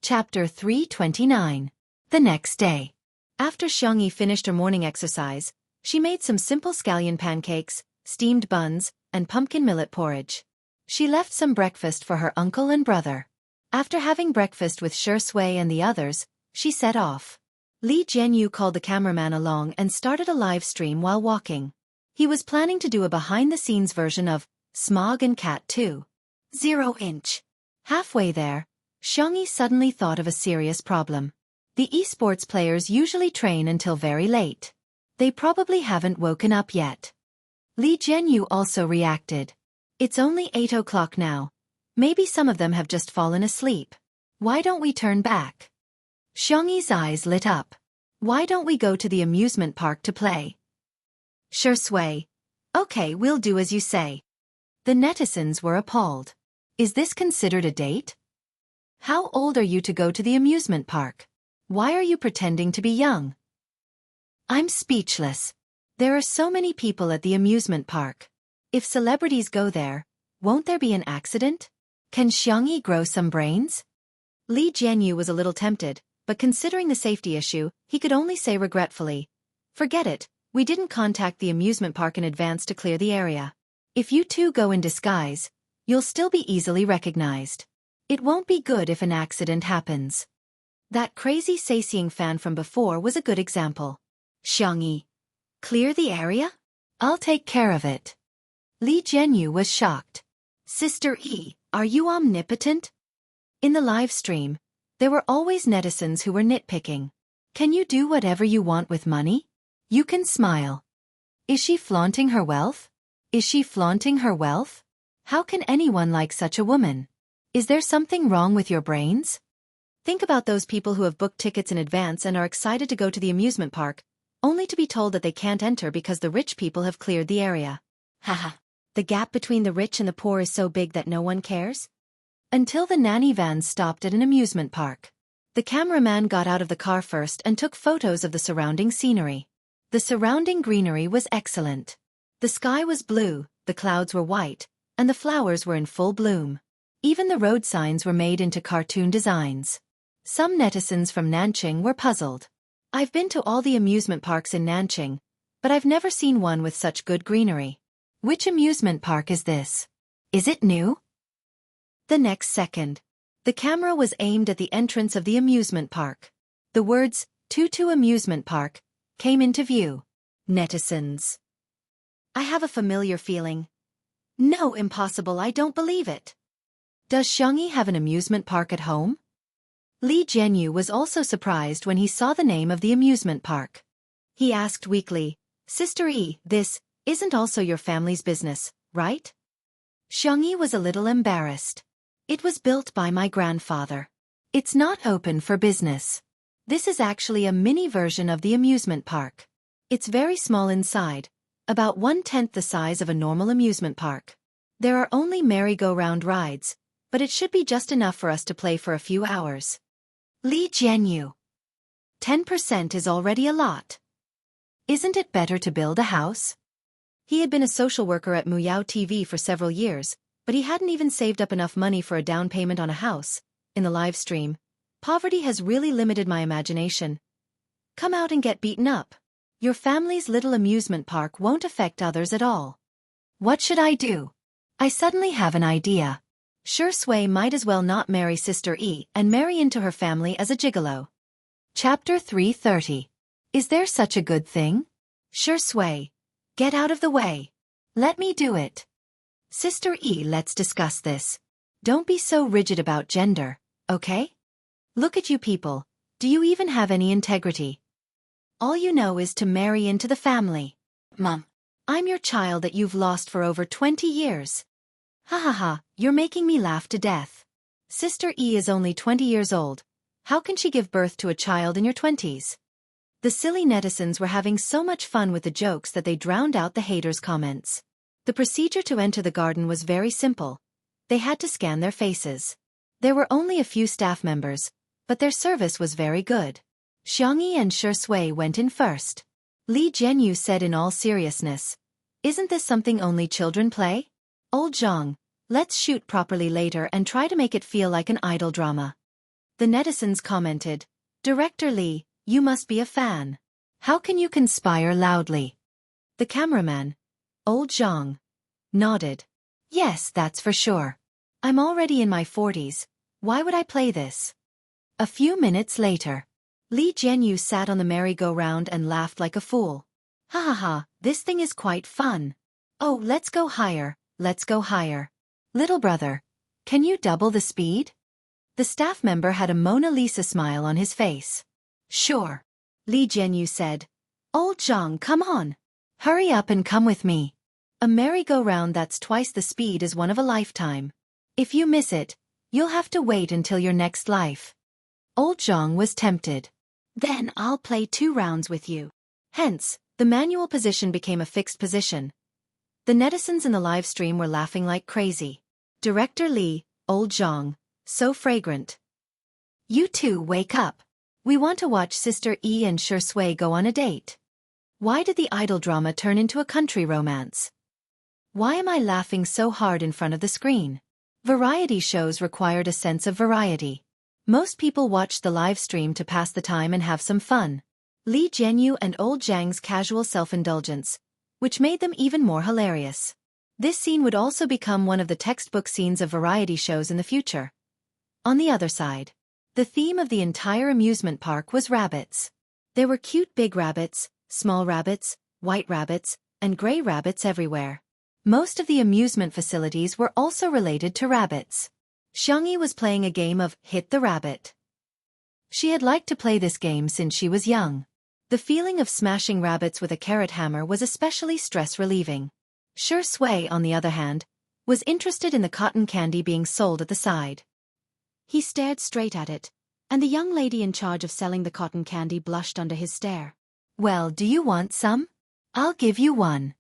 Chapter 329. The next day. After Xiangyi finished her morning exercise, she made some simple scallion pancakes, steamed buns, and pumpkin millet porridge. She left some breakfast for her uncle and brother. After having breakfast with Shui and the others, She set off. Li Jianyu called the cameraman along and started a live stream while walking. He was planning to do a behind-the-scenes version of Smog and Cat 2.0. Halfway there, Xiangyi suddenly thought of a serious problem. The esports players usually train until very late. They probably haven't woken up yet. Li Jianyu also reacted. It's only 8 o'clock now. Maybe some of them have just fallen asleep. Why don't we turn back? Xiangyi's eyes lit up. Why don't we go to the amusement park to play? Sure, Sui. Okay, we'll do as you say. The netizens were appalled. Is this considered a date? How old are you to go to the amusement park? Why are you pretending to be young? I'm speechless. There are so many people at the amusement park. If celebrities go there, won't there be an accident? Can Xiangyi grow some brains? Li Jianyu was a little tempted, but considering the safety issue, he could only say regretfully, "Forget it, we didn't contact the amusement park in advance to clear the area. If you two go in disguise, you'll still be easily recognized. It won't be good if an accident happens." That crazy Xiaofan fan from before was a good example. Xiangyi. Clear the area? I'll take care of it. Li Jianyu was shocked. Sister E, are you omnipotent? In the live stream, there were always netizens who were nitpicking. Can you do whatever you want with money? You can smile. Is she flaunting her wealth? Is she flaunting her wealth? How can anyone like such a woman? Is there something wrong with your brains? Think about those people who have booked tickets in advance and are excited to go to the amusement park, only to be told that they can't enter because the rich people have cleared the area. Haha. The gap between the rich and the poor is so big that no one cares? Until the nanny vans stopped at an amusement park. The cameraman got out of the car first and took photos of the surrounding scenery. The surrounding greenery was excellent. The sky was blue, the clouds were white, and the flowers were in full bloom. Even the road signs were made into cartoon designs. Some netizens from Nanqing were puzzled. I've been to all the amusement parks in Nanqing, but I've never seen one with such good greenery. Which amusement park is this? Is it new? The next second, the camera was aimed at the entrance of the amusement park. The words, Tutu Amusement Park, came into view. Netizens. I have a familiar feeling. No, impossible, I don't believe it. Does Xiangyi have an amusement park at home? Li Jianyu was also surprised when he saw the name of the amusement park. He asked weakly, Sister E, this isn't also your family's business, right? Xiangyi was a little embarrassed. It was built by my grandfather. It's not open for business. This is actually a mini version of the amusement park. It's very small inside, about 1/10 the size of a normal amusement park. There are only merry-go-round rides, but it should be just enough for us to play for a few hours. Li Jianyu. 10% is already a lot. Isn't it better to build a house? He had been a social worker at Muyao TV for several years, but he hadn't even saved up enough money for a down payment on a house. In the live stream, poverty has really limited my imagination. Come out and get beaten up. Your family's little amusement park won't affect others at all. What should I do? I suddenly have an idea. Sure, Sui might as well not marry Sister E and marry into her family as a gigolo. Chapter 330. Is there such a good thing? Sure, Sui. Get out of the way. Let me do it. Sister E, let's discuss this. Don't be so rigid about gender, okay? Look at you people. Do you even have any integrity? All you know is to marry into the family. Mom, I'm your child that you've lost for over 20 years. Ha ha ha, you're making me laugh to death. Sister E is only 20 years old. How can she give birth to a child in your 20s? The silly netizens were having so much fun with the jokes that they drowned out the haters' comments. The procedure to enter the garden was very simple. They had to scan their faces. There were only a few staff members, but their service was very good. Xiangyi and Shui went in first. Li Jianyu said in all seriousness, "Isn't this something only children play? Old Zhang, let's shoot properly later and try to make it feel like an idol drama." The netizens commented, "Director Li, you must be a fan. How can you conspire loudly?" The cameraman, Old Zhang, nodded. "Yes, that's for sure. I'm already in my 40s. Why would I play this?" A few minutes later, Li Jianyu sat on the merry-go-round and laughed like a fool. Ha ha ha, this thing is quite fun. Oh, let's go higher, let's go higher. Little brother, can you double the speed? The staff member had a Mona Lisa smile on his face. Sure. Li Jianyu said. Old Zhang, come on. Hurry up and come with me. A merry-go-round that's twice the speed is one of a lifetime. If you miss it, you'll have to wait until your next life. Old Zhang was tempted. Then I'll play 2 rounds with you. Hence, the manual position became a fixed position. The netizens in the live stream were laughing like crazy. Director Li, Old Zhang, so fragrant. You two wake up. We want to watch Sister Yi and Shi Sui go on a date. Why did the idol drama turn into a country romance? Why am I laughing so hard in front of the screen? Variety shows required a sense of variety. Most people watched the live stream to pass the time and have some fun. Li Jianyu and Old Zhang's casual self-indulgence, which made them even more hilarious. This scene would also become one of the textbook scenes of variety shows in the future. On the other side, the theme of the entire amusement park was rabbits. There were cute big rabbits, small rabbits, white rabbits, and gray rabbits everywhere. Most of the amusement facilities were also related to rabbits. Xiangyi was playing a game of Hit the Rabbit. She had liked to play this game since she was young. The feeling of smashing rabbits with a carrot hammer was especially stress-relieving. Shi Sui, on the other hand, was interested in the cotton candy being sold at the side. He stared straight at it, and the young lady in charge of selling the cotton candy blushed under his stare. Well, do you want some? I'll give you one.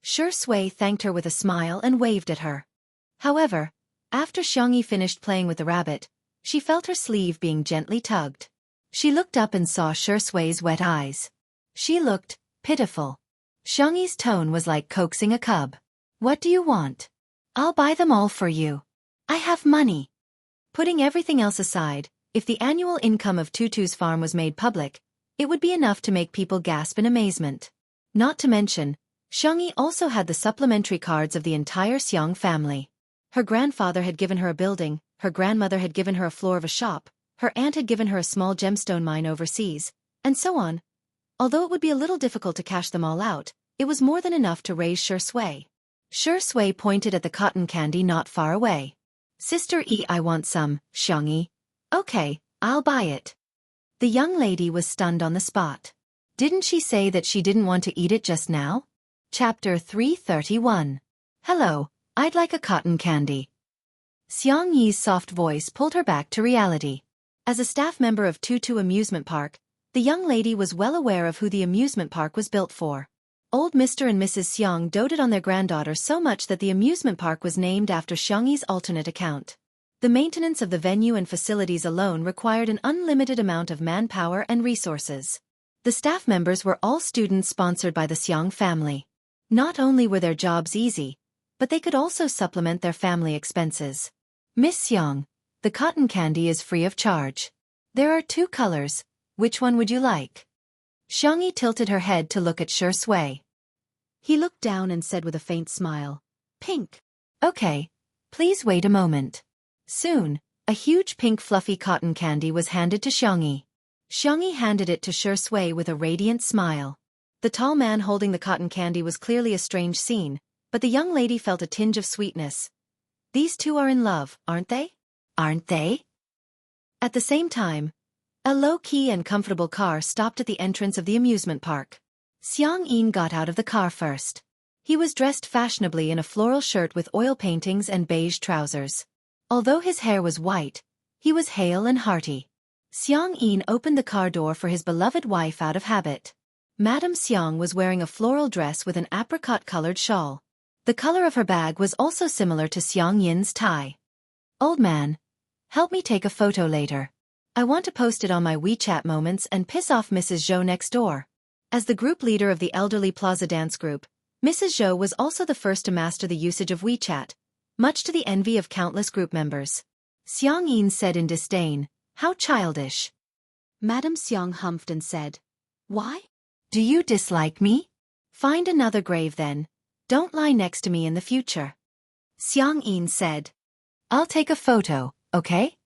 Shi Sui thanked her with a smile and waved at her. However, after Xiangyi finished playing with the rabbit, she felt her sleeve being gently tugged. She looked up and saw Shi Sui's wet eyes. She looked pitiful. Xiangyi's tone was like coaxing a cub. What do you want? I'll buy them all for you. I have money. Putting everything else aside, if the annual income of Tutu's farm was made public, it would be enough to make people gasp in amazement. Not to mention, Xiangyi also had the supplementary cards of the entire Xiang family. Her grandfather had given her a building, her grandmother had given her a floor of a shop, her aunt had given her a small gemstone mine overseas, and so on. Although it would be a little difficult to cash them all out, it was more than enough to raise Shi Sui. Shi Sui pointed at the cotton candy not far away. Sister Yi, I want some, Xiangyi. Okay, I'll buy it. The young lady was stunned on the spot. Didn't she say that she didn't want to eat it just now? Chapter 331. Hello, I'd like a cotton candy. Xiang Yi's soft voice pulled her back to reality. As a staff member of Tutu Amusement Park, the young lady was well aware of who the amusement park was built for. Old Mr. and Mrs. Xiang doted on their granddaughter so much that the amusement park was named after Xiangyi's alternate account. The maintenance of the venue and facilities alone required an unlimited amount of manpower and resources. The staff members were all students sponsored by the Xiang family. Not only were their jobs easy, but they could also supplement their family expenses. Miss Xiang, the cotton candy is free of charge. There are 2 colors. Which one would you like? Xiangyi tilted her head to look at Shi Sui. He looked down and said with a faint smile, Pink. Okay, please wait a moment. Soon, a huge pink fluffy cotton candy was handed to Xiangyi. Xiangyi handed it to Shi Sui with a radiant smile. The tall man holding the cotton candy was clearly a strange scene, but the young lady felt a tinge of sweetness. These two are in love, aren't they? Aren't they? At the same time, a low-key and comfortable car stopped at the entrance of the amusement park. Xiang Yin got out of the car first. He was dressed fashionably in a floral shirt with oil paintings and beige trousers. Although his hair was white, he was hale and hearty. Xiang Yin opened the car door for his beloved wife out of habit. Madame Xiang was wearing a floral dress with an apricot-colored shawl. The color of her bag was also similar to Xiang Yin's tie. Old man, help me take a photo later. I want to post it on my WeChat moments and piss off Mrs. Zhou next door. As the group leader of the elderly Plaza Dance Group, Mrs. Zhou was also the first to master the usage of WeChat, much to the envy of countless group members. Xiang Yin said in disdain, How childish. Madame Xiang humphed and said, Why? Do you dislike me? Find another grave then. Don't lie next to me in the future. Xiang Yin said, I'll take a photo, okay?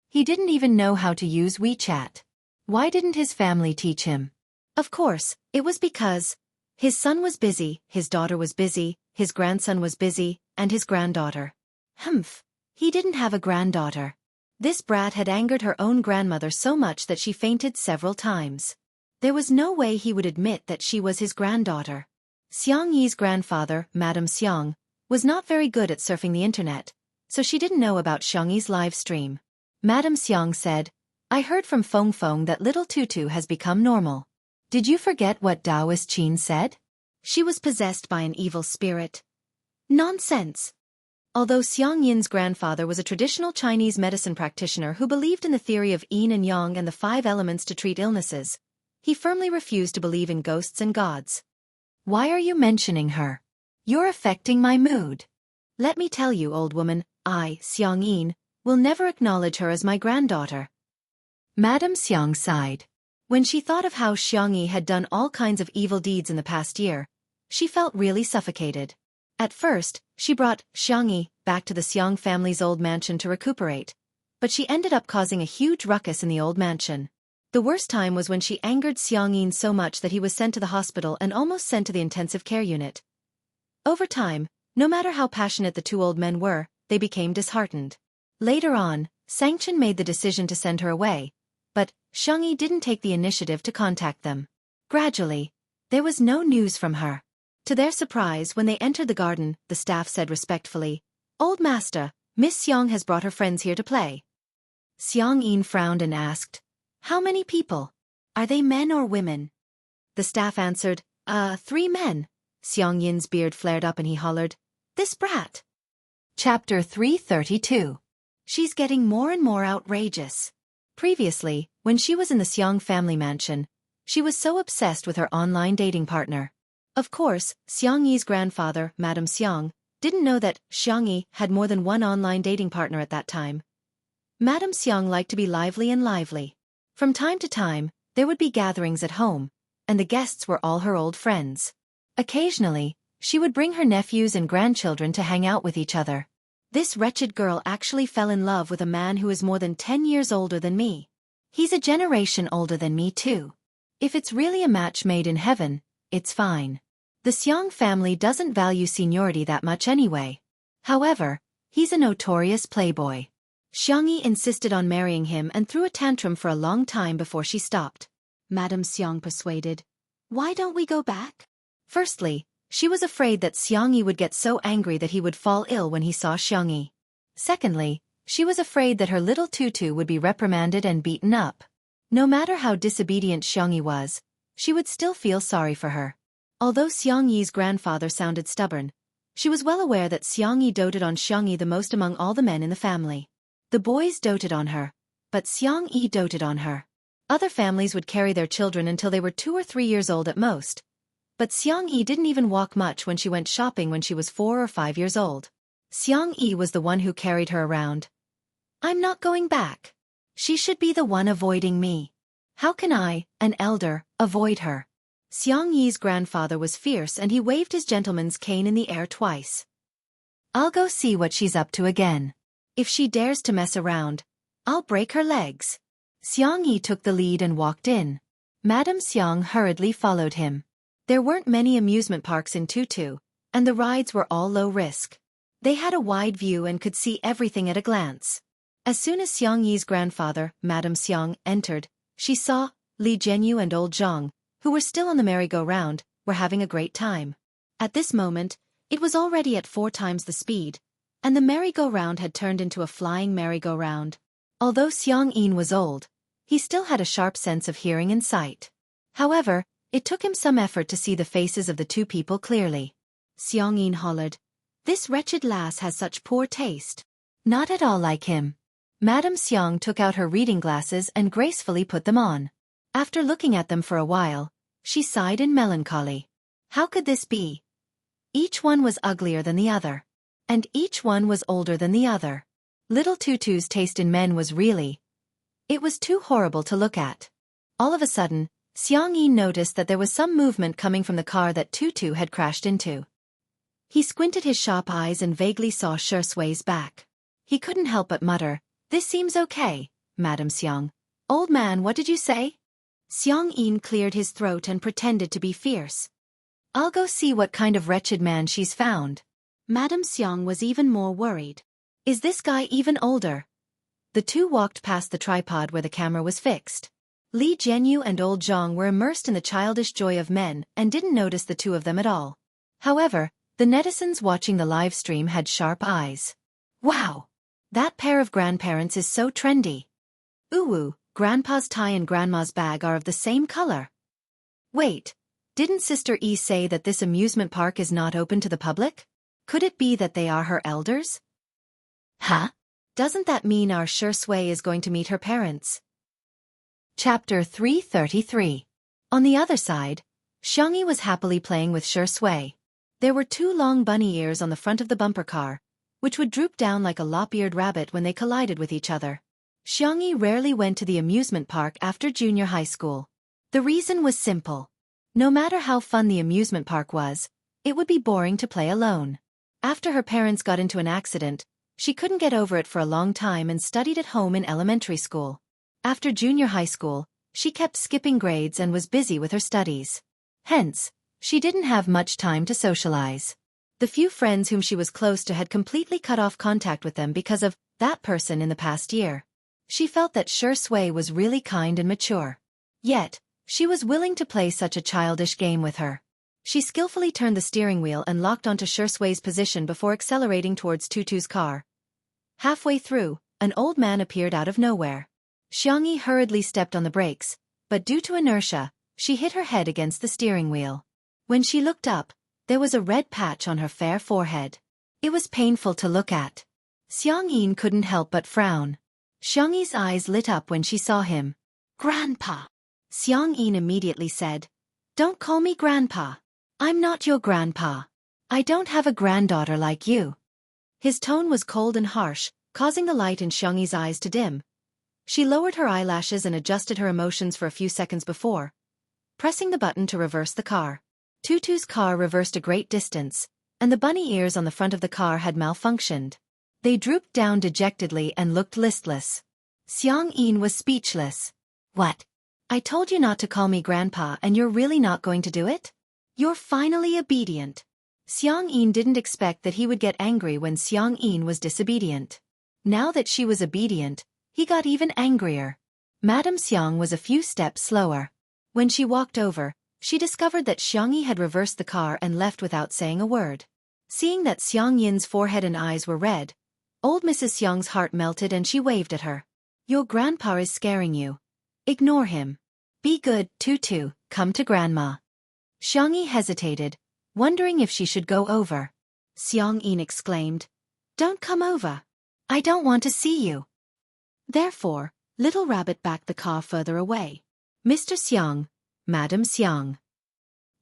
He didn't even know how to use WeChat. Why didn't his family teach him? Of course, it was because his son was busy, his daughter was busy, his grandson was busy, and his granddaughter. Humph, he didn't have a granddaughter. This brat had angered her own grandmother so much that she fainted several times. There was no way he would admit that she was his granddaughter. Xiang Yi's grandfather, Madame Xiang, was not very good at surfing the internet, so she didn't know about Xiang Yi's live stream. Madame Xiang said, "I heard from Feng Feng that little Tutu has become normal. Did you forget what Taoist Qin said? She was possessed by an evil spirit." Nonsense. Although Xiang Yin's grandfather was a traditional Chinese medicine practitioner who believed in the theory of yin and yang and the 5 elements to treat illnesses, he firmly refused to believe in ghosts and gods. Why are you mentioning her? You're affecting my mood. Let me tell you, old woman, I, Xiang Yin, will never acknowledge her as my granddaughter. Madame Xiang sighed. When she thought of how Xiang Yi had done all kinds of evil deeds in the past year, she felt really suffocated. At first, she brought Xiang Yi back to the Xiang family's old mansion to recuperate, but she ended up causing a huge ruckus in the old mansion. The worst time was when she angered Xiang Yin so much that he was sent to the hospital and almost sent to the intensive care unit. Over time, no matter how passionate the 2 old men were, they became disheartened. Later on, Sangchen made the decision to send her away, but Xiang Yi didn't take the initiative to contact them. Gradually, there was no news from her. To their surprise, when they entered the garden, the staff said respectfully, "Old master, Miss Xiang has brought her friends here to play." Xiang Yin frowned and asked, "How many people? Are they men or women?" The staff answered, 3 men. Xiang Yin's beard flared up and he hollered, "This brat!" Chapter 332. She's getting more and more outrageous. Previously, when she was in the Xiang family mansion, she was so obsessed with her online dating partner. Of course, Xiang Yi's grandfather, Madame Xiang, didn't know that Xiang Yi had more than one online dating partner at that time. Madame Xiang liked to be lively. From time to time, there would be gatherings at home, and the guests were all her old friends. Occasionally, she would bring her nephews and grandchildren to hang out with each other. This wretched girl actually fell in love with a man who is more than 10 years older than me. He's a generation older than me too. If it's really a match made in heaven, it's fine. The Xiang family doesn't value seniority that much anyway. However, he's a notorious playboy. Xiang Yi insisted on marrying him and threw a tantrum for a long time before she stopped. Madame Xiang persuaded, "Why don't we go back?" Firstly, she was afraid that Xiang Yi would get so angry that he would fall ill when he saw Xiang Yi. Secondly, she was afraid that her little Tutu would be reprimanded and beaten up. No matter how disobedient Xiang Yi was, she would still feel sorry for her. Although Xiang Yi's grandfather sounded stubborn, she was well aware that Xiang Yi doted on Xiang Yi the most among all the men in the family. The boys doted on her, but Xiang Yi doted on her. Other families would carry their children until they were 2 or 3 years old at most. But Xiang Yi didn't even walk much when she went shopping when she was 4 or 5 years old. Xiang Yi was the one who carried her around. "I'm not going back. She should be the one avoiding me. How can I, an elder, avoid her?" Xiang Yi's grandfather was fierce and he waved his gentleman's cane in the air twice. "I'll go see what she's up to again. If she dares to mess around, I'll break her legs." Xiang Yi took the lead and walked in. Madame Xiang hurriedly followed him. There weren't many amusement parks in Tutu, and the rides were all low risk. They had a wide view and could see everything at a glance. As soon as Xiang Yi's grandfather, Madame Xiang, entered, she saw Li Jianyu and old Zhang, who were still on the merry-go-round, were having a great time. At this moment, it was already at 4 times the speed, and the merry-go-round had turned into a flying merry-go-round. Although Xiang Yin was old, he still had a sharp sense of hearing and sight. However, it took him some effort to see the faces of the 2 people clearly. Xiang Yin hollered, "This wretched lass has such poor taste." Not at all like him. Madame Xiang took out her reading glasses and gracefully put them on. After looking at them for a while, she sighed in melancholy. How could this be? Each one was uglier than the other. And each one was older than the other. Little Tutu's taste in men was really... It was too horrible to look at. All of a sudden, Xiang Yi noticed that there was some movement coming from the car that Tutu had crashed into. He squinted his sharp eyes and vaguely saw Shusui's back. He couldn't help but mutter, "This seems okay, Madame Xiang. Old man, what did you say? Xiang Yin cleared his throat and pretended to be fierce. I'll go see what kind of wretched man she's found. Madame Xiang was even more worried. Is this guy even older? The two walked past the tripod where the camera was fixed. Li Jianyu and old Zhang were immersed in the childish joy of men and didn't notice the two of them at all. However, the netizens watching the live stream had sharp eyes. Wow! That pair of grandparents is so trendy. Ooh, Grandpa's tie and Grandma's bag are of the same color. Wait, didn't Sister E say that this amusement park is not open to the public? Could it be that they are her elders? Huh? Doesn't that mean our Shui is going to meet her parents? Chapter 333. On the other side, Xiangyi was happily playing with Shui. There were two long bunny ears on the front of the bumper car, which would droop down like a lop-eared rabbit when they collided with each other. Xiangyi rarely went to the amusement park after junior high school. The reason was simple. No matter how fun the amusement park was, it would be boring to play alone. After her parents got into an accident, she couldn't get over it for a long time and studied at home in elementary school. After junior high school, she kept skipping grades and was busy with her studies. Hence, she didn't have much time to socialize. The few friends whom she was close to had completely cut off contact with them because of that person in the past year. She felt that Shui was really kind and mature. Yet, she was willing to play such a childish game with her. She skillfully turned the steering wheel and locked onto Shui's position before accelerating towards Tutu's car. Halfway through, an old man appeared out of nowhere. Xiangyi hurriedly stepped on the brakes, but due to inertia, she hit her head against the steering wheel. When she looked up, there was a red patch on her fair forehead. It was painful to look at. Xiangyi couldn't help but frown. Xiangyi's eyes lit up when she saw him. Grandpa! Xiangyi immediately said, Don't call me Grandpa. I'm not your grandpa. I don't have a granddaughter like you. His tone was cold and harsh, causing the light in Xiangyi's eyes to dim. She lowered her eyelashes and adjusted her emotions for a few seconds before pressing the button to reverse the car. Tutu's car reversed a great distance, and the bunny ears on the front of the car had malfunctioned. They drooped down dejectedly and looked listless. Xiangyi was speechless. What? I told you not to call me Grandpa and you're really not going to do it? You're finally obedient. Xiangyi didn't expect that he would get angry when Xiangyi was disobedient. Now that she was obedient, he got even angrier. Madame Xiang was a few steps slower. When she walked over, she discovered that Xiangyi had reversed the car and left without saying a word. Seeing that Xiangyin's forehead and eyes were red, old Mrs. Xiang's heart melted and she waved at her. Your grandpa is scaring you. Ignore him. Be good, Tutu, come to grandma. Xiangyi hesitated, wondering if she should go over. Xiangyi exclaimed, Don't come over. I don't want to see you. Therefore, Little Rabbit backed the car further away. Mr. Xiang, Madame Xiang.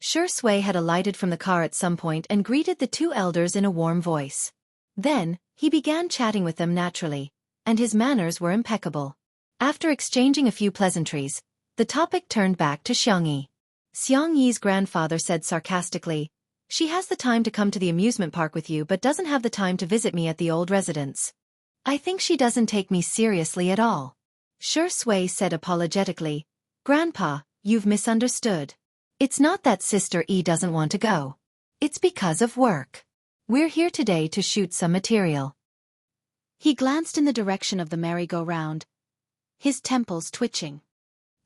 Shui had alighted from the car at some point and greeted the two elders in a warm voice. Then, he began chatting with them naturally, and his manners were impeccable. After exchanging a few pleasantries, the topic turned back to Xiangyi. Xiangyi's grandfather said sarcastically, She has the time to come to the amusement park with you but doesn't have the time to visit me at the old residence. I think she doesn't take me seriously at all. Shui said apologetically, Grandpa, you've misunderstood. It's not that Sister E doesn't want to go. It's because of work. We're here today to shoot some material. He glanced in the direction of the merry-go-round, his temples twitching.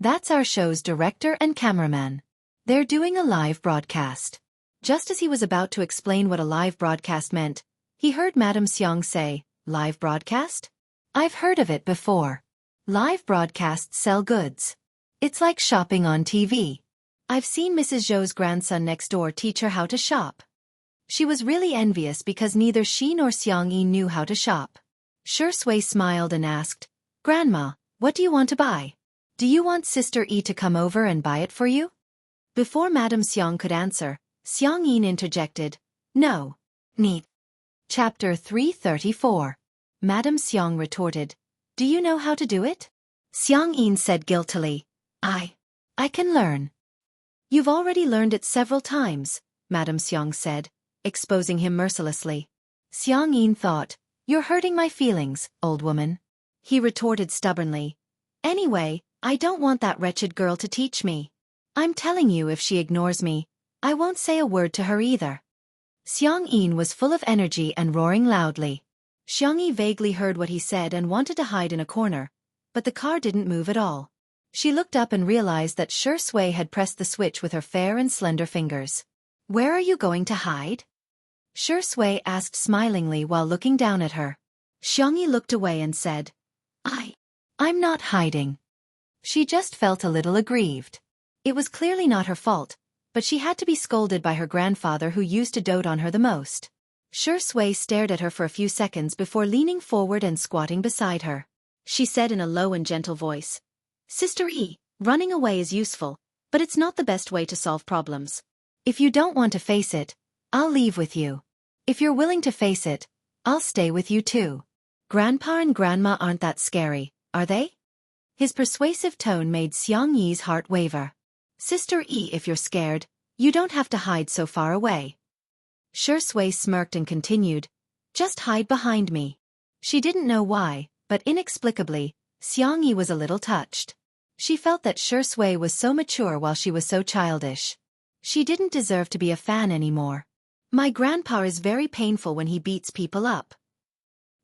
That's our show's director and cameraman. They're doing a live broadcast. Just as he was about to explain what a live broadcast meant, he heard Madame Xiang say, Live broadcast? I've heard of it before. Live broadcasts sell goods. It's like shopping on TV. I've seen Mrs. Zhou's grandson next door teach her how to shop. She was really envious because neither she nor Xiangyi knew how to shop. Shui smiled and asked, Grandma, what do you want to buy? Do you want Sister E to come over and buy it for you? Before Madame Xiang could answer, Xiangyi interjected, No. Need. Chapter 334. Madame Xiang retorted, Do you know how to do it? Xiangyi said guiltily, I can learn. You've already learned it several times, Madame Xiang said, exposing him mercilessly. Xiangyi thought, You're hurting my feelings, old woman. He retorted stubbornly, Anyway, I don't want that wretched girl to teach me. I'm telling you, if she ignores me, I won't say a word to her either. Xiang Yin was full of energy and roaring loudly. Xiang Yi vaguely heard what he said and wanted to hide in a corner, but the car didn't move at all. She looked up and realized that Shi Sui had pressed the switch with her fair and slender fingers. Where are you going to hide? Shi Sui asked smilingly while looking down at her. Xiang Yi looked away and said, I'm not hiding. She just felt a little aggrieved. It was clearly not her fault, but she had to be scolded by her grandfather who used to dote on her the most. Shi Sui stared at her for a few seconds before leaning forward and squatting beside her. She said in a low and gentle voice, Sister E, running away is useful, but it's not the best way to solve problems. If you don't want to face it, I'll leave with you. If you're willing to face it, I'll stay with you too. Grandpa and Grandma aren't that scary, are they? His persuasive tone made Xiang Yi's heart waver. Sister E, if you're scared, you don't have to hide so far away. Shi Sui smirked and continued, just hide behind me. She didn't know why, but inexplicably, Xiang Yi was a little touched. She felt that Shi Sui was so mature while she was so childish. She didn't deserve to be a fan anymore. My grandpa is very painful when he beats people up.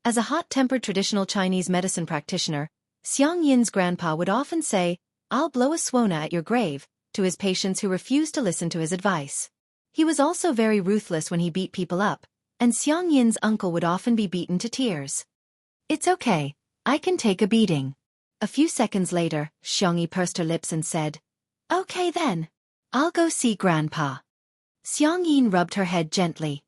As a hot-tempered traditional Chinese medicine practitioner, Xiang Yin's grandpa would often say, I'll blow a swona at your grave, to his patients who refused to listen to his advice. He was also very ruthless when he beat people up, and Xiang Yin's uncle would often be beaten to tears. It's okay, I can take a beating. A few seconds later, Xiang Yi pursed her lips and said, Okay then. I'll go see Grandpa. Xiang Yin rubbed her head gently.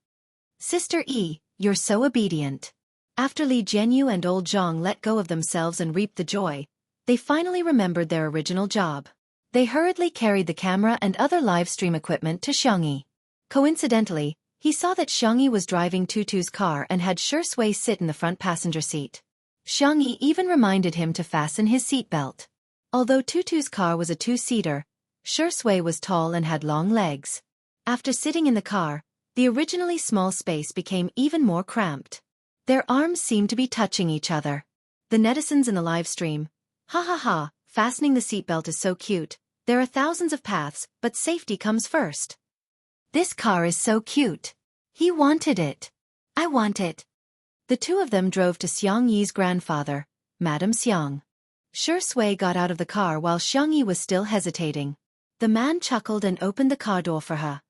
Sister E, you're so obedient. After Li Jianyu and old Zhang let go of themselves and reaped the joy, they finally remembered their original job. They hurriedly carried the camera and other live stream equipment to Xiang Yi. Coincidentally, he saw that Xiang Yi was driving Tutu's car and had Shi Sui sit in the front passenger seat. Xiang Yi even reminded him to fasten his seatbelt. Although Tutu's car was a two-seater, Shi Sui was tall and had long legs. After sitting in the car, the originally small space became even more cramped. Their arms seemed to be touching each other. The netizens in the live stream, ha ha ha, fastening the seatbelt is so cute, there are thousands of paths, but safety comes first. This car is so cute. He wanted it. I want it. The two of them drove to Xiang Yi's grandfather, Madame Xiang. Shi Sui got out of the car while Xiang Yi was still hesitating. The man chuckled and opened the car door for her.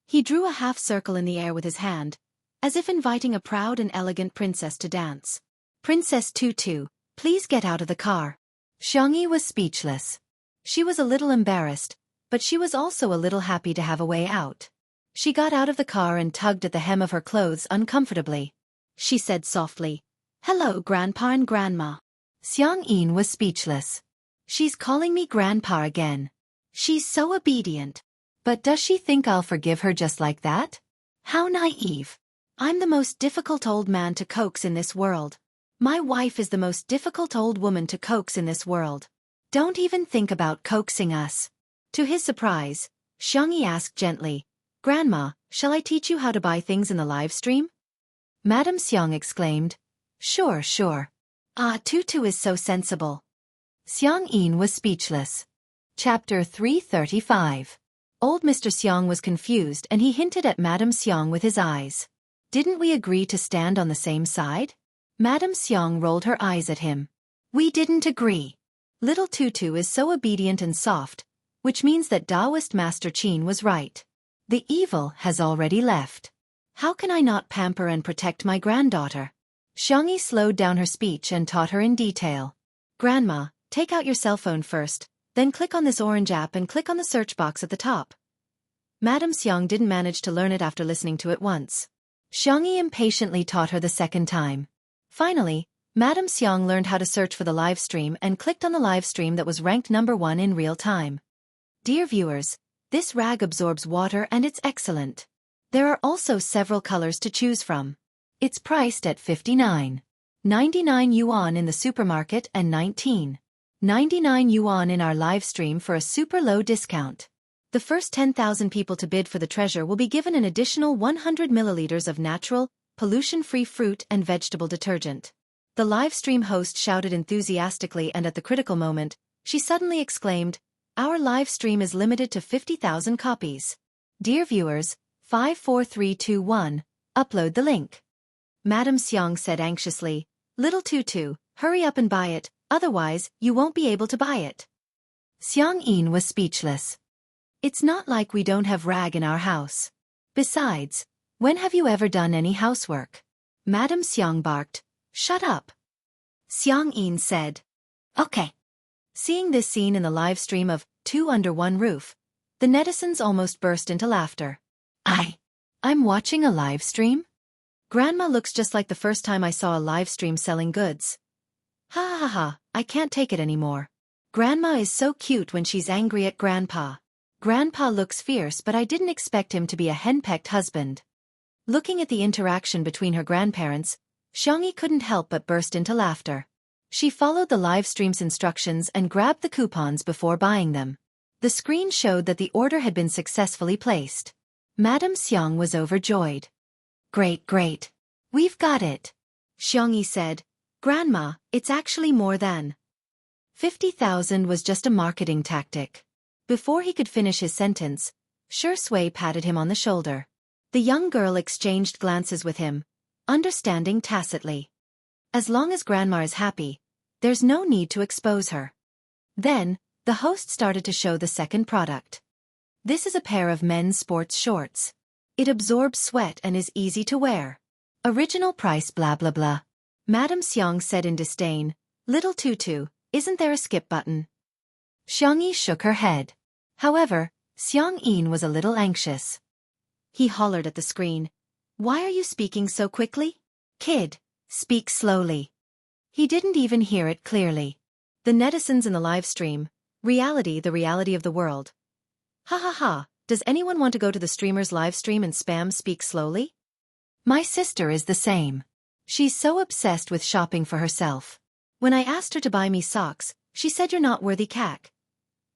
He drew a half circle in the air with his hand, as if inviting a proud and elegant princess to dance. Princess Tutu, please get out of the car. Xiang Yi was speechless. She was a little embarrassed, but she was also a little happy to have a way out. She got out of the car and tugged at the hem of her clothes uncomfortably. She said softly, Hello, Grandpa and Grandma. Xiang Yin was speechless. She's calling me Grandpa again. She's so obedient. But does she think I'll forgive her just like that? How naive. I'm the most difficult old man to coax in this world. My wife is the most difficult old woman to coax in this world. Don't even think about coaxing us. To his surprise, Xiang Yi asked gently, Grandma, shall I teach you how to buy things in the live stream? Madame Xiang exclaimed, Sure, sure. Ah, Tutu is so sensible. Xiang Yin was speechless. Chapter 335. Old Mr. Xiang was confused and he hinted at Madame Xiang with his eyes. Didn't we agree to stand on the same side? Madame Xiang rolled her eyes at him. We didn't agree. Little Tutu is so obedient and soft, which means that Taoist Master Qin was right. The evil has already left. How can I not pamper and protect my granddaughter? Xiang Yi slowed down her speech and taught her in detail. Grandma, take out your cell phone first, then click on this orange app and click on the search box at the top. Madame Xiang didn't manage to learn it after listening to it once. Xiang Yi impatiently taught her the second time. Finally, Madame Xiang learned how to search for the live stream and clicked on the live stream that was ranked number 1 in real time. Dear viewers, this rag absorbs water and it's excellent. There are also several colors to choose from. It's priced at 59.99 yuan in the supermarket and 19.99 yuan in our live stream for a super low discount. The first 10,000 people to bid for the treasure will be given an additional 100 milliliters of natural, pollution-free fruit and vegetable detergent. The live stream host shouted enthusiastically, and at the critical moment, she suddenly exclaimed, "Our live stream is limited to 50,000 copies. Dear viewers, 54321, upload the link." Madame Xiang said anxiously, "Little Tutu, hurry up and buy it, otherwise you won't be able to buy it." Xiang Yin was speechless. "It's not like we don't have rag in our house. Besides, when have you ever done any housework?" Madame Xiang barked, "Shut up." Xiang Yin said, "Okay." Seeing this scene in the live stream of Two Under One Roof, the netizens almost burst into laughter. I'm watching a live stream? Grandma looks just like the first time I saw a live stream selling goods. Ha ha ha, I can't take it anymore. Grandma is so cute when she's angry at Grandpa. Grandpa looks fierce, but I didn't expect him to be a henpecked husband. Looking at the interaction between her grandparents, Xiangyi couldn't help but burst into laughter. She followed the live stream's instructions and grabbed the coupons before buying them. The screen showed that the order had been successfully placed. Madame Xiang was overjoyed. Great. We've got it. Xiangyi said, "Grandma, it's actually more than 50,000 was just a marketing tactic." Before he could finish his sentence, Shui patted him on the shoulder. The young girl exchanged glances with him, understanding tacitly. As long as Grandma is happy, there's no need to expose her. Then, the host started to show the second product. This is a pair of men's sports shorts. It absorbs sweat and is easy to wear. Original price blah blah blah. Madame Xiang said in disdain, "Little Tutu, isn't there a skip button?" Xiangyi shook her head. However, Xiang Yin was a little anxious. He hollered at the screen, "Why are you speaking so quickly? Kid, speak slowly." He didn't even hear it clearly. The netizens in the live stream, the reality of the world. Ha ha ha, does anyone want to go to the streamer's live stream and spam speak slowly? My sister is the same. She's so obsessed with shopping for herself. When I asked her to buy me socks, she said you're not worthy cac.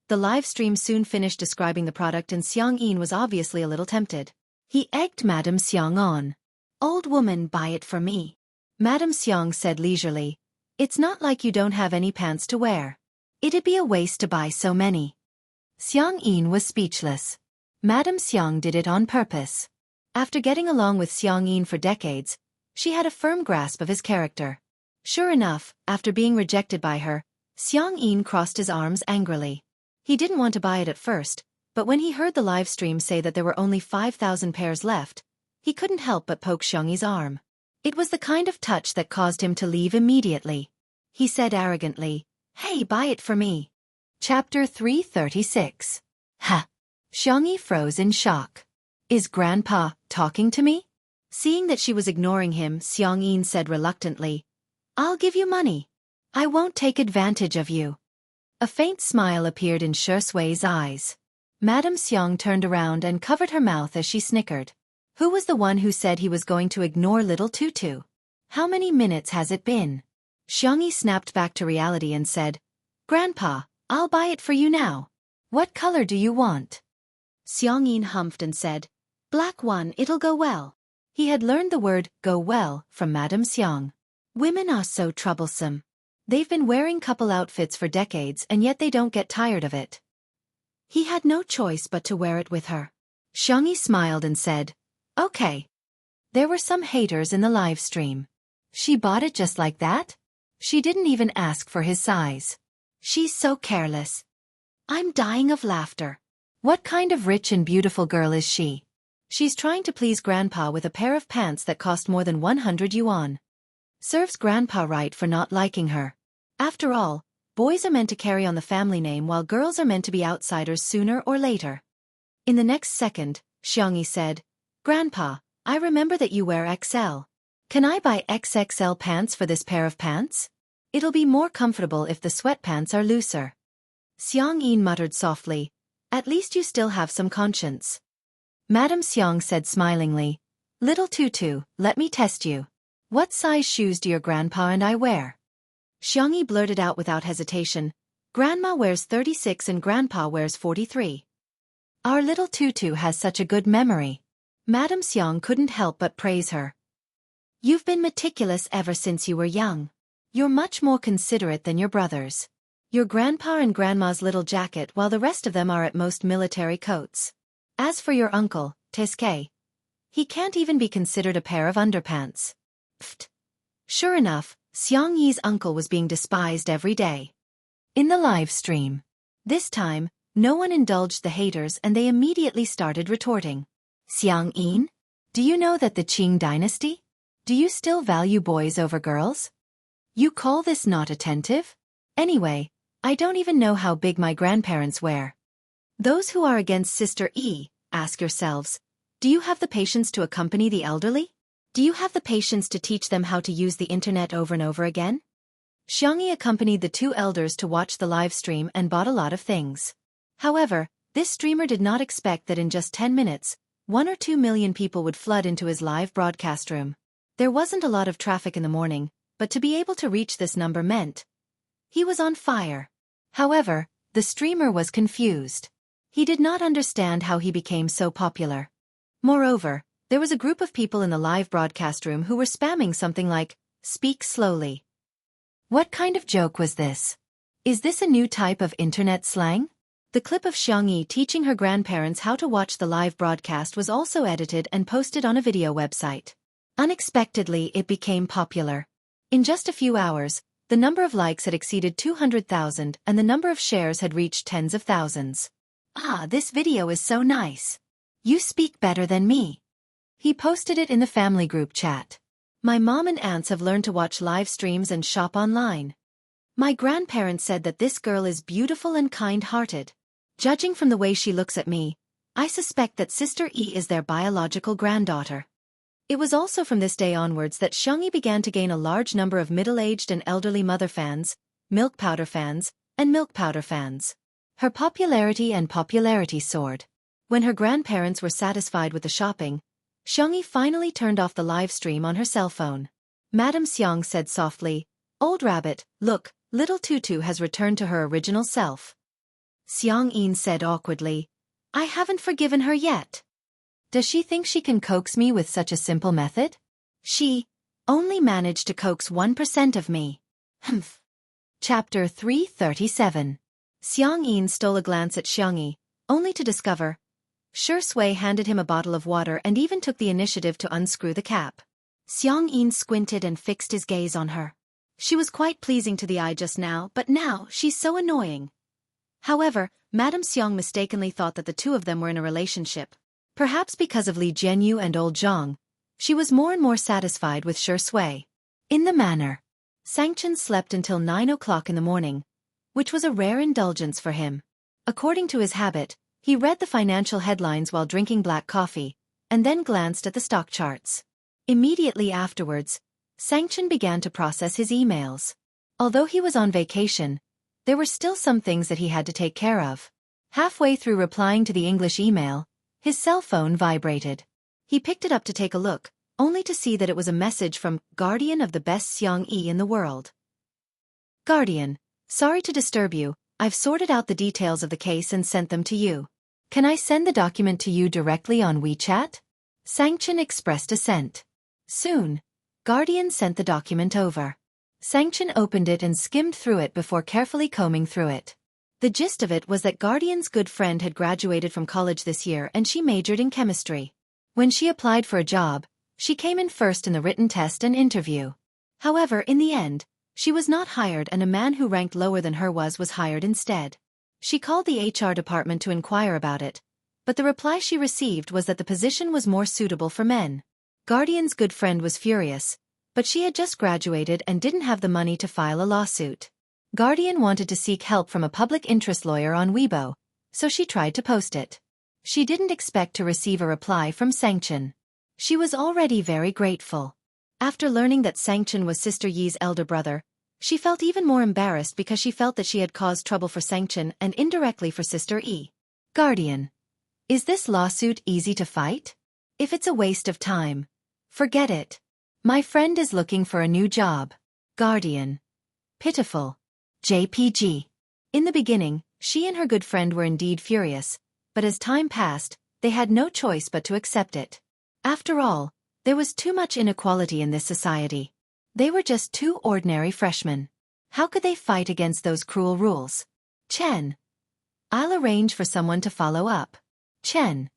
The live stream soon finished describing the product and Xiang Yin was obviously a little tempted. He egged Madame Xiang on. "Old woman, buy it for me." Madame Xiang said leisurely, "It's not like you don't have any pants to wear. It'd be a waste to buy so many." Xiang Yin was speechless. Madame Xiang did it on purpose. After getting along with Xiang Yin for decades, she had a firm grasp of his character. Sure enough, after being rejected by her, Xiang Yin crossed his arms angrily. He didn't want to buy it at first, but when he heard the live stream say that there were only 5,000 pairs left, he couldn't help but poke Xiangyi's arm. It was the kind of touch that caused him to leave immediately. He said arrogantly, "Hey, buy it for me." Chapter 336. Ha! Xiangyi froze in shock. Is Grandpa talking to me? Seeing that she was ignoring him, Xiang Yin said reluctantly, "I'll give you money. I won't take advantage of you." A faint smile appeared in Shui's eyes. Madame Xiang turned around and covered her mouth as she snickered. Who was the one who said he was going to ignore little Tutu? How many minutes has it been? Xiangyi snapped back to reality and said, "Grandpa, I'll buy it for you now. What color do you want?" Xiang Yin humphed and said, "Black one, it'll go well." He had learned the word "go well" from Madame Xiang. Women are so troublesome. They've been wearing couple outfits for decades and yet they don't get tired of it. He had no choice but to wear it with her. Xiangyi smiled and said, "Okay." There were some haters in the live stream. She bought it just like that? She didn't even ask for his size. She's so careless. I'm dying of laughter. What kind of rich and beautiful girl is she? She's trying to please Grandpa with a pair of pants that cost more than 100 yuan. Serves Grandpa right for not liking her. After all, boys are meant to carry on the family name while girls are meant to be outsiders sooner or later. In the next second, Xiangyi said, "Grandpa, I remember that you wear XL. Can I buy XXL pants for this pair of pants? It'll be more comfortable if the sweatpants are looser." Xiang Yin muttered softly, "At least you still have some conscience." Madame Xiang said smilingly, "Little Tutu, let me test you. What size shoes do your grandpa and I wear?" Xiangyi blurted out without hesitation, "Grandma wears 36 and Grandpa wears 43. Our little Tutu has such a good memory." Madame Xiang couldn't help but praise her. "You've been meticulous ever since you were young. You're much more considerate than your brothers. Your grandpa and grandma's little jacket while the rest of them are at most military coats. As for your uncle, Teske, he can't even be considered a pair of underpants. Pfft. Sure enough, Xiang Yi's uncle was being despised every day. In the live stream. This time, no one indulged the haters and they immediately started retorting. Xiang Yin? Do you know that the Qing dynasty? Do you still value boys over girls? You call this not attentive? Anyway, I don't even know how big my grandparents were. Those who are against Sister E, ask yourselves, do you have the patience to accompany the elderly? Do you have the patience to teach them how to use the internet over and over again? Xiang Yi accompanied the two elders to watch the live stream and bought a lot of things. However, this streamer did not expect that in just 10 minutes, 1 or 2 million people would flood into his live broadcast room. There wasn't a lot of traffic in the morning, but to be able to reach this number meant he was on fire. However, the streamer was confused. He did not understand how he became so popular. Moreover, there was a group of people in the live broadcast room who were spamming something like, "Speak slowly." What kind of joke was this? Is this a new type of internet slang? The clip of Xiang Yi teaching her grandparents how to watch the live broadcast was also edited and posted on a video website. Unexpectedly, it became popular. In just a few hours, the number of likes had exceeded 200,000 and the number of shares had reached tens of thousands. Ah, this video is so nice. You speak better than me. He posted it in the family group chat. My mom and aunts have learned to watch live streams and shop online. My grandparents said that this girl is beautiful and kind-hearted. Judging from the way she looks at me, I suspect that Sister E is their biological granddaughter. It was also from this day onwards that Xiang Yi began to gain a large number of middle-aged and elderly mother fans, milk powder fans, and milk powder fans. Her popularity soared. When her grandparents were satisfied with the shopping, Xiang Yi finally turned off the live stream on her cell phone. Madame Xiang said softly, "Old rabbit, look, little Tutu has returned to her original self." Xiang Yin said awkwardly, "I haven't forgiven her yet. Does she think she can coax me with such a simple method? She only managed to coax 1% of me." Humph. Chapter 337. Xiang Yin stole a glance at Xiang Yi, only to discover Shi Sui handed him a bottle of water and even took the initiative to unscrew the cap. Xiang Yin squinted and fixed his gaze on her. She was quite pleasing to the eye just now, but now she's so annoying. However, Madame Xiang mistakenly thought that the two of them were in a relationship. Perhaps because of Li Jianyu and old Zhang, she was more and more satisfied with Shi Sui. In the manner, Sangchen slept until 9 o'clock in the morning, which was a rare indulgence for him. According to his habit, he read the financial headlines while drinking black coffee, and then glanced at the stock charts. Immediately afterwards, Sangchen began to process his emails. Although he was on vacation, there were still some things that he had to take care of. Halfway through replying to the English email, his cell phone vibrated. He picked it up to take a look, only to see that it was a message from Guardian of the best Xiang Yi in the world. Guardian, sorry to disturb you, I've sorted out the details of the case and sent them to you. Can I send the document to you directly on WeChat? Sangchen expressed assent. Soon, Guardian sent the document over. Sangchen opened it and skimmed through it before carefully combing through it. The gist of it was that Guardian's good friend had graduated from college this year and she majored in chemistry. When she applied for a job, she came in first in the written test and interview. However, in the end, she was not hired and a man who ranked lower than her was hired instead. She called the HR department to inquire about it, but the reply she received was that the position was more suitable for men. Guardian's good friend was furious, but she had just graduated and didn't have the money to file a lawsuit. Guardian wanted to seek help from a public interest lawyer on Weibo, so she tried to post it. She didn't expect to receive a reply from Sangchen. She was already very grateful. After learning that Sangchen was Sister Yi's elder brother, she felt even more embarrassed because she felt that she had caused trouble for Sangchen and indirectly for Sister Yi. Guardian. Is this lawsuit easy to fight? If it's a waste of time, forget it. My friend is looking for a new job. Guardian. Pitiful. JPG. In the beginning, she and her good friend were indeed furious, but as time passed, they had no choice but to accept it. After all, there was too much inequality in this society. They were just two ordinary freshmen. How could they fight against those cruel rules? Chen. I'll arrange for someone to follow up. Chen.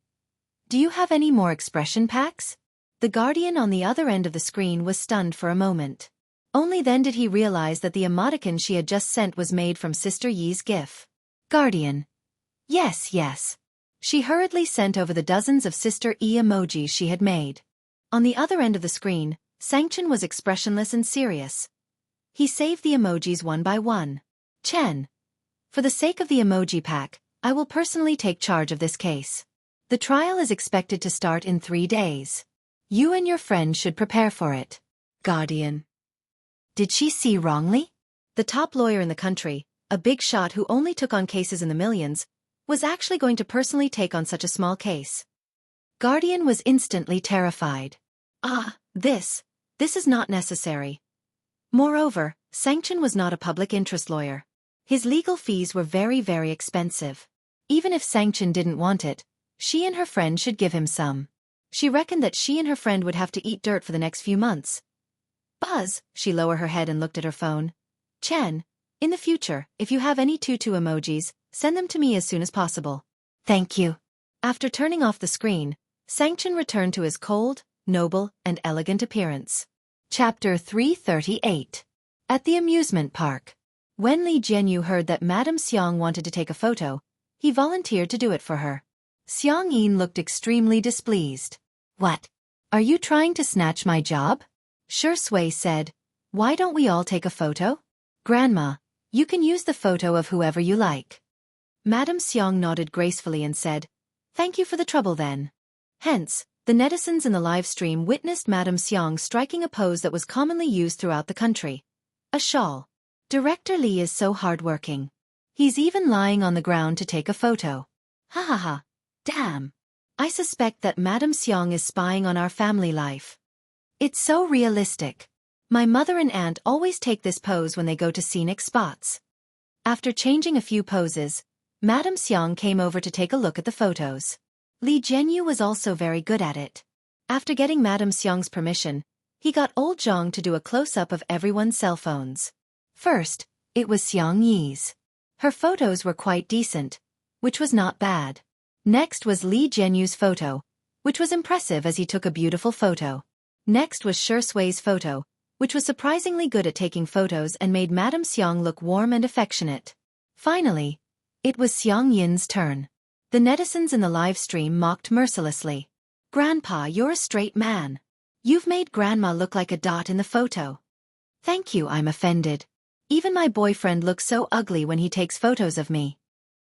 Do you have any more expression packs? The guardian on the other end of the screen was stunned for a moment. Only then did he realize that the emoticon she had just sent was made from Sister Yi's GIF. Guardian. Yes, yes. She hurriedly sent over the dozens of Sister Yi emojis she had made. On the other end of the screen, Sangchen was expressionless and serious. He saved the emojis one by one. Chen. For the sake of the emoji pack, I will personally take charge of this case. The trial is expected to start in 3 days. You and your friend should prepare for it. Guardian. Did she see wrongly? The top lawyer in the country, a big shot who only took on cases in the millions, was actually going to personally take on such a small case. Guardian was instantly terrified. This is not necessary. Moreover, Sangchen was not a public interest lawyer. His legal fees were very, very expensive. Even if Sangchen didn't want it, she and her friend should give him some. She reckoned that she and her friend would have to eat dirt for the next few months. Buzz, she lowered her head and looked at her phone. Chen, in the future, if you have any tutu emojis, send them to me as soon as possible. Thank you. After turning off the screen, Sangchen returned to his cold, noble, and elegant appearance. Chapter 338. At the amusement park. When Li Jianyu heard that Madame Xiang wanted to take a photo, he volunteered to do it for her. Xiang Yin looked extremely displeased. What? Are you trying to snatch my job? Shi Sui said, why don't we all take a photo? Grandma, you can use the photo of whoever you like. Madame Xiang nodded gracefully and said, thank you for the trouble then. Hence, the netizens in the live stream witnessed Madame Xiang striking a pose that was commonly used throughout the country. A shawl. Director Li is so hardworking. He's even lying on the ground to take a photo. Ha ha ha. Damn. I suspect that Madame Xiang is spying on our family life. It's so realistic. My mother and aunt always take this pose when they go to scenic spots. After changing a few poses, Madame Xiang came over to take a look at the photos. Li Jianyu was also very good at it. After getting Madame Xiang's permission, he got old Zhang to do a close-up of everyone's cell phones. First, it was Xiang Yi's. Her photos were quite decent, which was not bad. Next was Li Jianyu's photo, which was impressive as he took a beautiful photo. Next was Shi Sui's photo, which was surprisingly good at taking photos and made Madame Xiang look warm and affectionate. Finally, it was Xiang Yin's turn. The netizens in the live stream mocked mercilessly. Grandpa, you're a straight man. You've made Grandma look like a dot in the photo. Thank you, I'm offended. Even my boyfriend looks so ugly when he takes photos of me.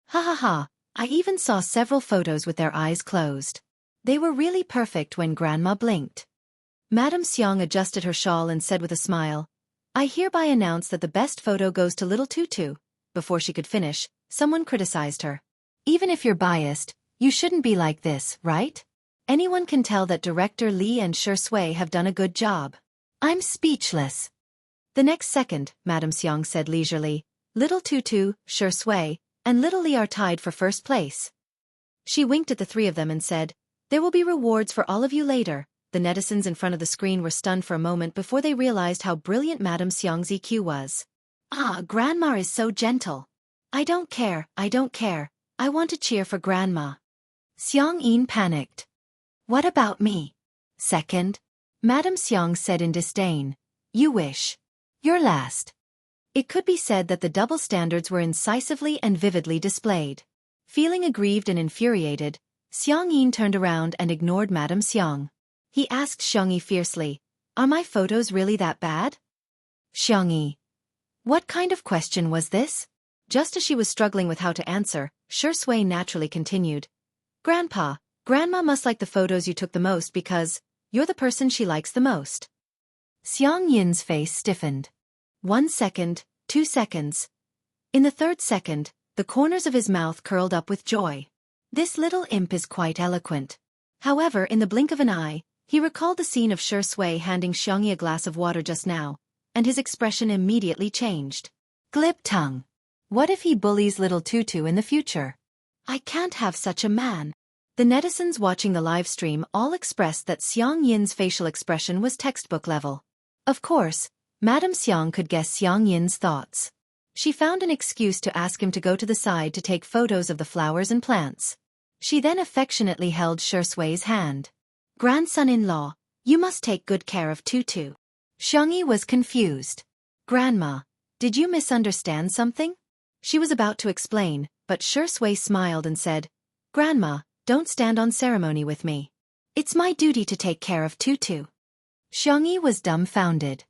Ha ha ha, I even saw several photos with their eyes closed. They were really perfect when Grandma blinked. Madame Xiang adjusted her shawl and said with a smile, I hereby announce that the best photo goes to Little Tutu. Before she could finish, someone criticized her. Even if you're biased, you shouldn't be like this, right? Anyone can tell that Director Li and Shi Sui have done a good job. I'm speechless. The next second, Madame Xiang said leisurely, Little Tutu, Shi Sui, and Little Li are tied for first place. She winked at the three of them and said, there will be rewards for all of you later. The netizens in front of the screen were stunned for a moment before they realized how brilliant Madame Xiang's EQ was. Grandma is so gentle. I don't care. I want to cheer for Grandma. Xiang Yin panicked. What about me? Second? Madame Xiang said in disdain. You wish. You're last. It could be said that the double standards were incisively and vividly displayed. Feeling aggrieved and infuriated, Xiang Yin turned around and ignored Madame Xiang. He asked Xiang Yi fiercely, are my photos really that bad? Xiang Yi. What kind of question was this? Just as she was struggling with how to answer, Shi Sui naturally continued. Grandpa, Grandma must like the photos you took the most because you're the person she likes the most. Xiang Yin's face stiffened. 1 second, 2 seconds. In the third second, the corners of his mouth curled up with joy. This little imp is quite eloquent. However, in the blink of an eye, he recalled the scene of Shi Sui handing Xiang Yi a glass of water just now, and his expression immediately changed. Glib tongue. What if he bullies Little Tutu in the future? I can't have such a man. The netizens watching the live stream all expressed that Xiang Yin's facial expression was textbook level. Of course, Madame Xiang could guess Xiang Yin's thoughts. She found an excuse to ask him to go to the side to take photos of the flowers and plants. She then affectionately held Shui's hand. Grandson-in-law, you must take good care of Tutu. Xiang Yi was confused. Grandma, did you misunderstand something? She was about to explain, but Shui smiled and said, Grandma, don't stand on ceremony with me. It's my duty to take care of Tutu. Xiang Yi was dumbfounded.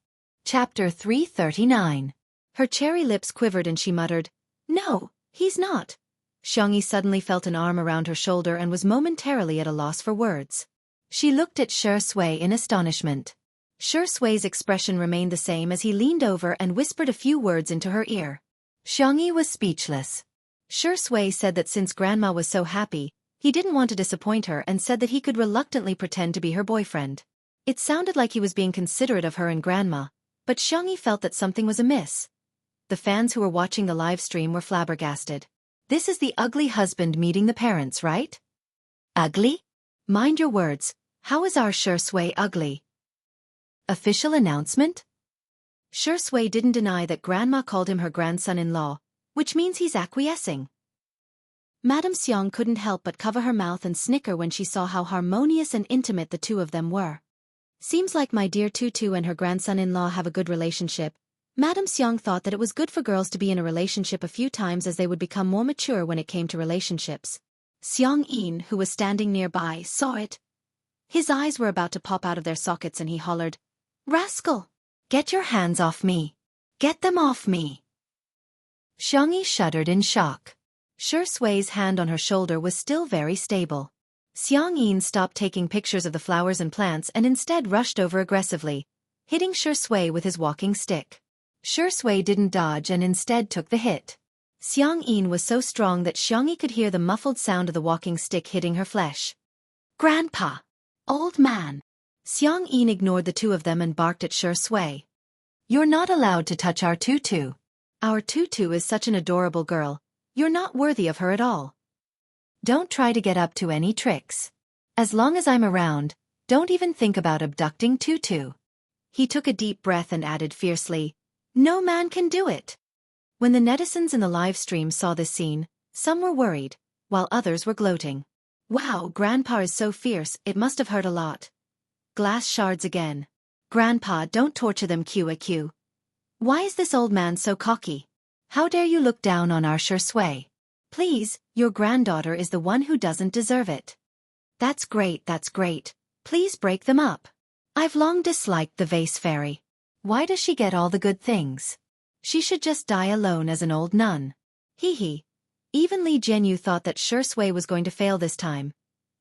Chapter 339. Her cherry lips quivered and she muttered, No, he's not. Xiang Yi suddenly felt an arm around her shoulder and was momentarily at a loss for words. She looked at Shui in astonishment. Shui's expression remained the same as he leaned over and whispered a few words into her ear. Xiang Yi was speechless. Shui said that since Grandma was so happy, he didn't want to disappoint her and said that he could reluctantly pretend to be her boyfriend. It sounded like he was being considerate of her and Grandma, but Xiang Yi felt that something was amiss. The fans who were watching the live stream were flabbergasted. This is the ugly husband meeting the parents, right? Ugly? Mind your words, how is our Shui ugly? Official announcement? Shui didn't deny that Grandma called him her grandson-in-law, which means he's acquiescing. Madame Xiang couldn't help but cover her mouth and snicker when she saw how harmonious and intimate the two of them were. Seems like my dear Tutu and her grandson-in-law have a good relationship. Madame Xiang thought that it was good for girls to be in a relationship a few times as they would become more mature when it came to relationships. Xiang Yin, who was standing nearby, saw it. His eyes were about to pop out of their sockets and he hollered, Rascal! Get your hands off me! Get them off me! Xiang Yi shuddered in shock. Shui's hand on her shoulder was still very stable. Xiang Yin stopped taking pictures of the flowers and plants and instead rushed over aggressively, hitting Shui with his walking stick. Shui didn't dodge and instead took the hit. Xiang Yin was so strong that Xiang Yi could hear the muffled sound of the walking stick hitting her flesh. Grandpa! Old man! Xiang Yin ignored the two of them and barked at Shui. You're not allowed to touch our Tutu. Our Tutu is such an adorable girl. You're not worthy of her at all. Don't try to get up to any tricks. As long as I'm around, don't even think about abducting Tutu. He took a deep breath and added fiercely, No man can do it. When the netizens in the live stream saw this scene, some were worried, while others were gloating. Wow, Grandpa is so fierce, it must have hurt a lot. Glass shards again. Grandpa, don't torture them QAQ. Why is this old man so cocky? How dare you look down on our Shui? Please, your granddaughter is the one who doesn't deserve it. That's great, that's great. Please break them up. I've long disliked the vase fairy. Why does she get all the good things? She should just die alone as an old nun. Hee. Even Li Jianyu thought that Shui was going to fail this time.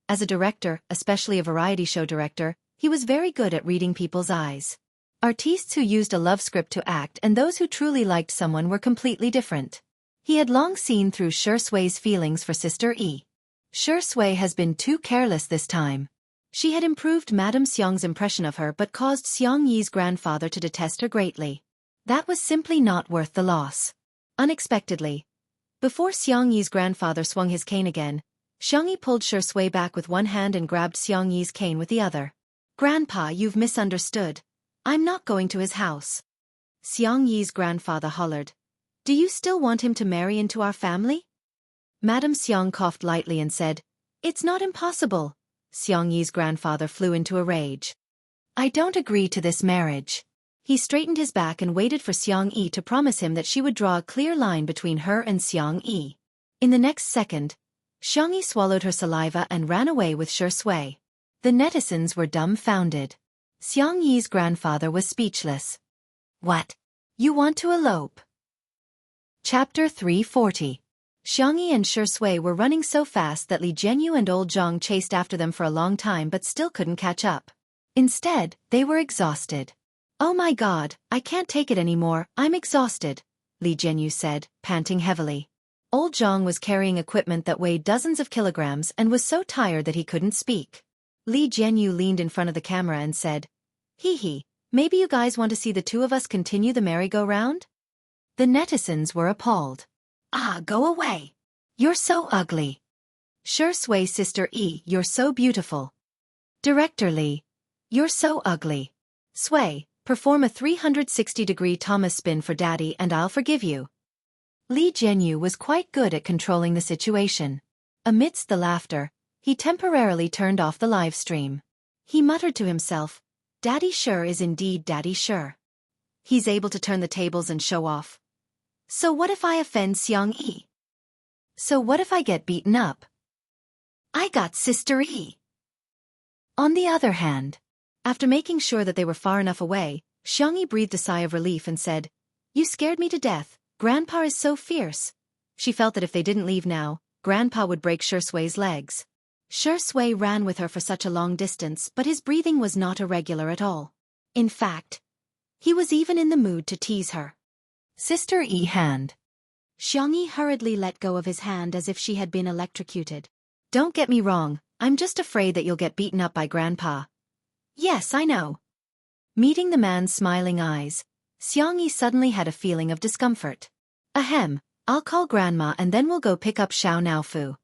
As a director, especially a variety show director, he was very good at reading people's eyes. Artistes who used a love script to act and those who truly liked someone were completely different. He had long seen through Shui's feelings for Sister Yi. Shui has been too careless this time. She had improved Madame Xiang's impression of her but caused Xiang Yi's grandfather to detest her greatly. That was simply not worth the loss. Unexpectedly, before Xiang Yi's grandfather swung his cane again, Xiang Yi pulled Shui back with one hand and grabbed Xiang Yi's cane with the other. Grandpa, you've misunderstood. I'm not going to his house. Xiang Yi's grandfather hollered. Do you still want him to marry into our family? Madame Xiang coughed lightly and said, It's not impossible. Xiang Yi's grandfather flew into a rage. I don't agree to this marriage. He straightened his back and waited for Xiang Yi to promise him that she would draw a clear line between her and Xiang Yi. In the next second, Xiang Yi swallowed her saliva and ran away with Shui. The netizens were dumbfounded. Xiang Yi's grandfather was speechless. What? You want to elope? Chapter 340. Xiang Yi and Shui were running so fast that Li Jianyu and old Zhang chased after them for a long time but still couldn't catch up. Instead, they were exhausted. Oh my god, I can't take it anymore, I'm exhausted, Li Jianyu said, panting heavily. Old Zhang was carrying equipment that weighed dozens of kilograms and was so tired that he couldn't speak. Li Jianyu leaned in front of the camera and said, Hee, maybe you guys want to see the two of us continue the merry-go-round? The netizens were appalled. Ah, go away. You're so ugly. Shui Sister Yi, you're so beautiful. Director Li, you're so ugly. Sui, Perform a 360-degree Thomas spin for Daddy and I'll forgive you. Li Jianyu was quite good at controlling the situation. Amidst the laughter, he temporarily turned off the live stream. He muttered to himself, Daddy sure is indeed Daddy sure. He's able to turn the tables and show off. So what if I offend Xiang Yi? So what if I get beaten up? I got Sister Yi. On the other hand, after making sure that they were far enough away, Xiang Yi breathed a sigh of relief and said, You scared me to death, Grandpa is so fierce. She felt that if they didn't leave now, Grandpa would break Shui's legs. Shui ran with her for such a long distance, but his breathing was not irregular at all. In fact, he was even in the mood to tease her. Sister Yi hand. Xiang Yi hurriedly let go of his hand as if she had been electrocuted. Don't get me wrong, I'm just afraid that you'll get beaten up by Grandpa. Yes, I know. Meeting the man's smiling eyes, Xiang Yi suddenly had a feeling of discomfort. Ahem, I'll call Grandma and then we'll go pick up Xiao Naofu.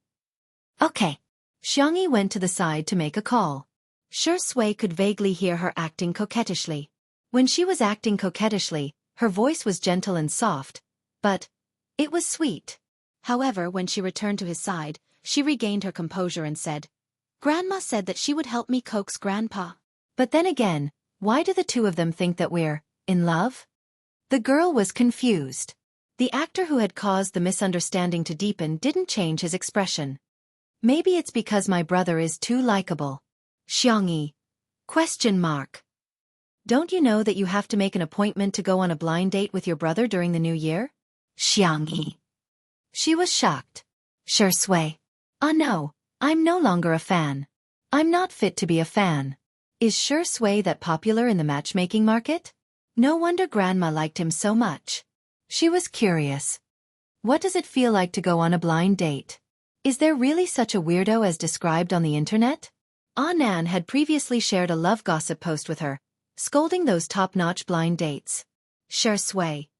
Okay. Xiang Yi went to the side to make a call. Shui could vaguely hear her acting coquettishly. When she was acting coquettishly, her voice was gentle and soft, but it was sweet. However, when she returned to his side, she regained her composure and said, Grandma said that she would help me coax Grandpa. But then again, why do the two of them think that we're in love? The girl was confused. The actor who had caused the misunderstanding to deepen didn't change his expression. Maybe it's because my brother is too likable. Xiang Yi. Question mark. Don't you know that you have to make an appointment to go on a blind date with your brother during the new year? Xiang Yi. She was shocked. Shui. No, I'm no longer a fan. I'm not fit to be a fan. Is Shui that popular in the matchmaking market? No wonder Grandma liked him so much. She was curious. What does it feel like to go on a blind date? Is there really such a weirdo as described on the internet? Nan had previously shared a love gossip post with her, scolding those top-notch blind dates. Shui.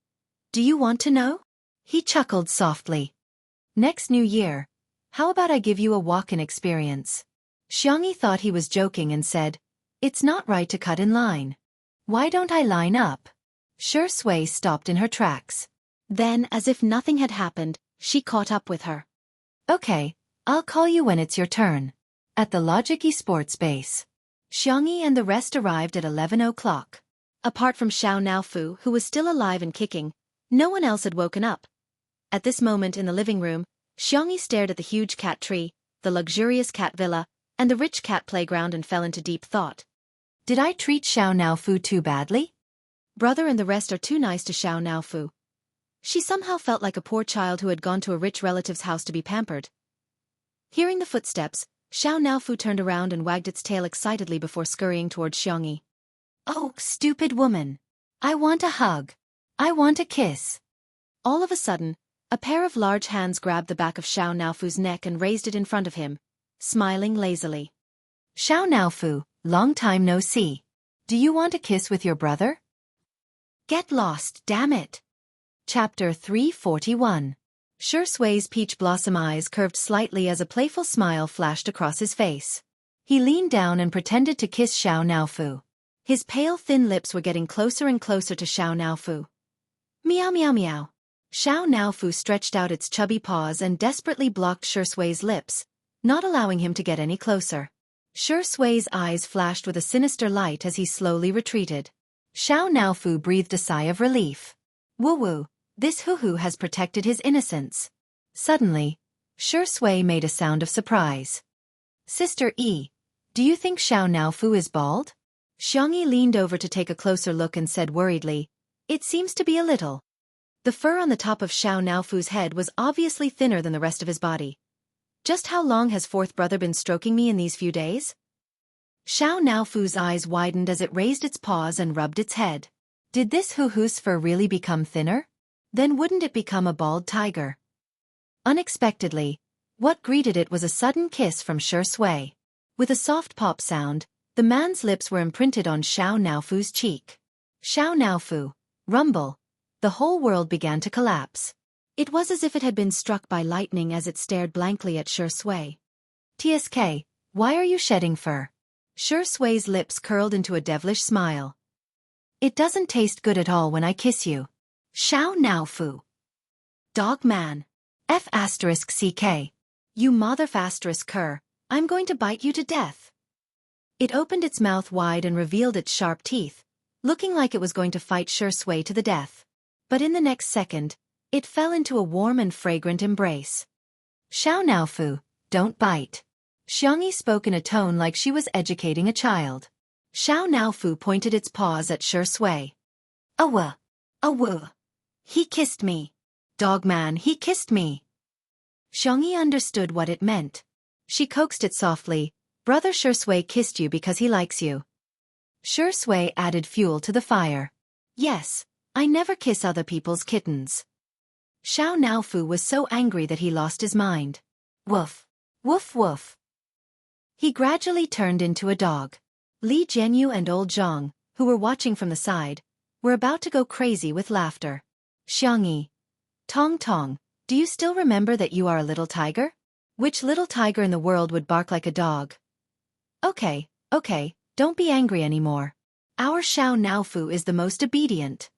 Do you want to know? He chuckled softly. Next New Year, how about I give you a walk-in experience? Xiang Yi thought he was joking and said, It's not right to cut in line. Why don't I line up? Shui stopped in her tracks. Then, as if nothing had happened, she caught up with her. Okay, I'll call you when it's your turn. At the Logic Esports base. Xiang Yi and the rest arrived at 11 o'clock. Apart from Xiao Naofu, who was still alive and kicking, no one else had woken up. At this moment in the living room, Xiang Yi stared at the huge cat tree, the luxurious cat villa, and the rich cat playground and fell into deep thought. Did I treat Xiao Naofu too badly? Brother and the rest are too nice to Xiao Naofu. She somehow felt like a poor child who had gone to a rich relative's house to be pampered. Hearing the footsteps, Xiao Naofu turned around and wagged its tail excitedly before scurrying towards Xiang Yi. Oh, stupid woman. I want a hug. I want a kiss. All of a sudden, a pair of large hands grabbed the back of Xiao Naofu's neck and raised it in front of him, smiling lazily. Xiao Naofu, long time no see. Do you want a kiss with your brother? Get lost, damn it. Chapter 341. Shui's peach blossom eyes curved slightly as a playful smile flashed across his face. He leaned down and pretended to kiss Xiao Naofu. His pale thin lips were getting closer and closer to Xiao Naofu. Meow meow meow. Xiao Naofu stretched out its chubby paws and desperately blocked Shui's lips, not allowing him to get any closer. Shui's eyes flashed with a sinister light as he slowly retreated. Xiao Naofu breathed a sigh of relief. Woo-woo, this hoo-hoo has protected his innocence. Suddenly, Shui made a sound of surprise. Sister Yi, do you think Xiao Naofu is bald? Xiang Yi leaned over to take a closer look and said worriedly, It seems to be a little. The fur on the top of Xiao Naofu's head was obviously thinner than the rest of his body. Just how long has fourth brother been stroking me in these few days? Xiao Naofu's eyes widened as it raised its paws and rubbed its head. Did this hoo-hoo's fur really become thinner? Then wouldn't it become a bald tiger? Unexpectedly, what greeted it was a sudden kiss from Shui. With a soft pop sound, the man's lips were imprinted on Xiao Naofu's cheek. Xiao Naofu, rumble. The whole world began to collapse. It was as if it had been struck by lightning as it stared blankly at Shui. TSK, why are you shedding fur? Shui's lips curled into a devilish smile. It doesn't taste good at all when I kiss you. Xiao Naofu. Dog man. F***ck. You mother***cur, I'm going to bite you to death. It opened its mouth wide and revealed its sharp teeth, looking like it was going to fight Shui to the death. But in the next second, it fell into a warm and fragrant embrace. Xiao Naofu, don't bite. Xiangyi spoke in a tone like she was educating a child. Xiao Naofu pointed its paws at Shui. Awa. Awu. He kissed me. Dogman, he kissed me. Xiangyi understood what it meant. She coaxed it softly, Brother Shui kissed you because he likes you. Shui added fuel to the fire. Yes, I never kiss other people's kittens. Xiao Naofu was so angry that he lost his mind. Woof. Woof woof. He gradually turned into a dog. Li Jianyu and old Zhang, who were watching from the side, were about to go crazy with laughter. Xiangyi. Tong Tong, do you still remember that you are a little tiger? Which little tiger in the world would bark like a dog? Okay, don't be angry anymore. Our Xiao Naofu is the most obedient.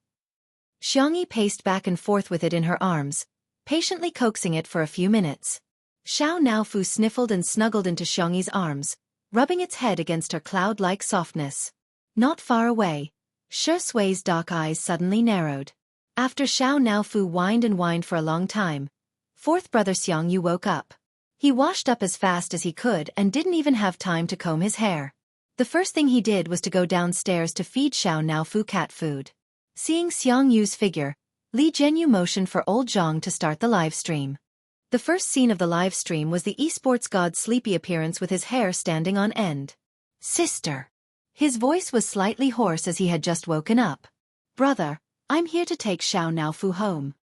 Xiangyi paced back and forth with it in her arms, patiently coaxing it for a few minutes. Xiao Naofu sniffled and snuggled into Xiangyi's arms, rubbing its head against her cloud-like softness. Not far away, Shui's dark eyes suddenly narrowed. After Xiao Naofu whined and whined for a long time, fourth brother Xiangyu woke up. He washed up as fast as he could and didn't even have time to comb his hair. The first thing he did was to go downstairs to feed Xiao Naofu cat food. Seeing Xiangyu's figure, Li Jianyu motioned for old Zhang to start the live stream. The first scene of the live stream was the esports god's sleepy appearance with his hair standing on end. Sister. His voice was slightly hoarse as he had just woken up. Brother, I'm here to take Xiao Naofu home.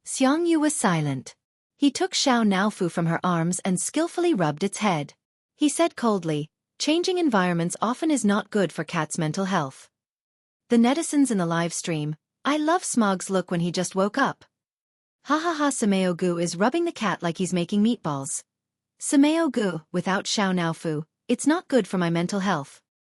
Xiangyu was silent. He took Xiao Naofu from her arms and skillfully rubbed its head. He said coldly, changing environments often is not good for cats' mental health. The netizens in the live stream, I love Smog's look when he just woke up. Ha ha ha, Sameo Gu is rubbing the cat like he's making meatballs. Sameo Gu, without Xiao Naofu, it's not good for my mental health.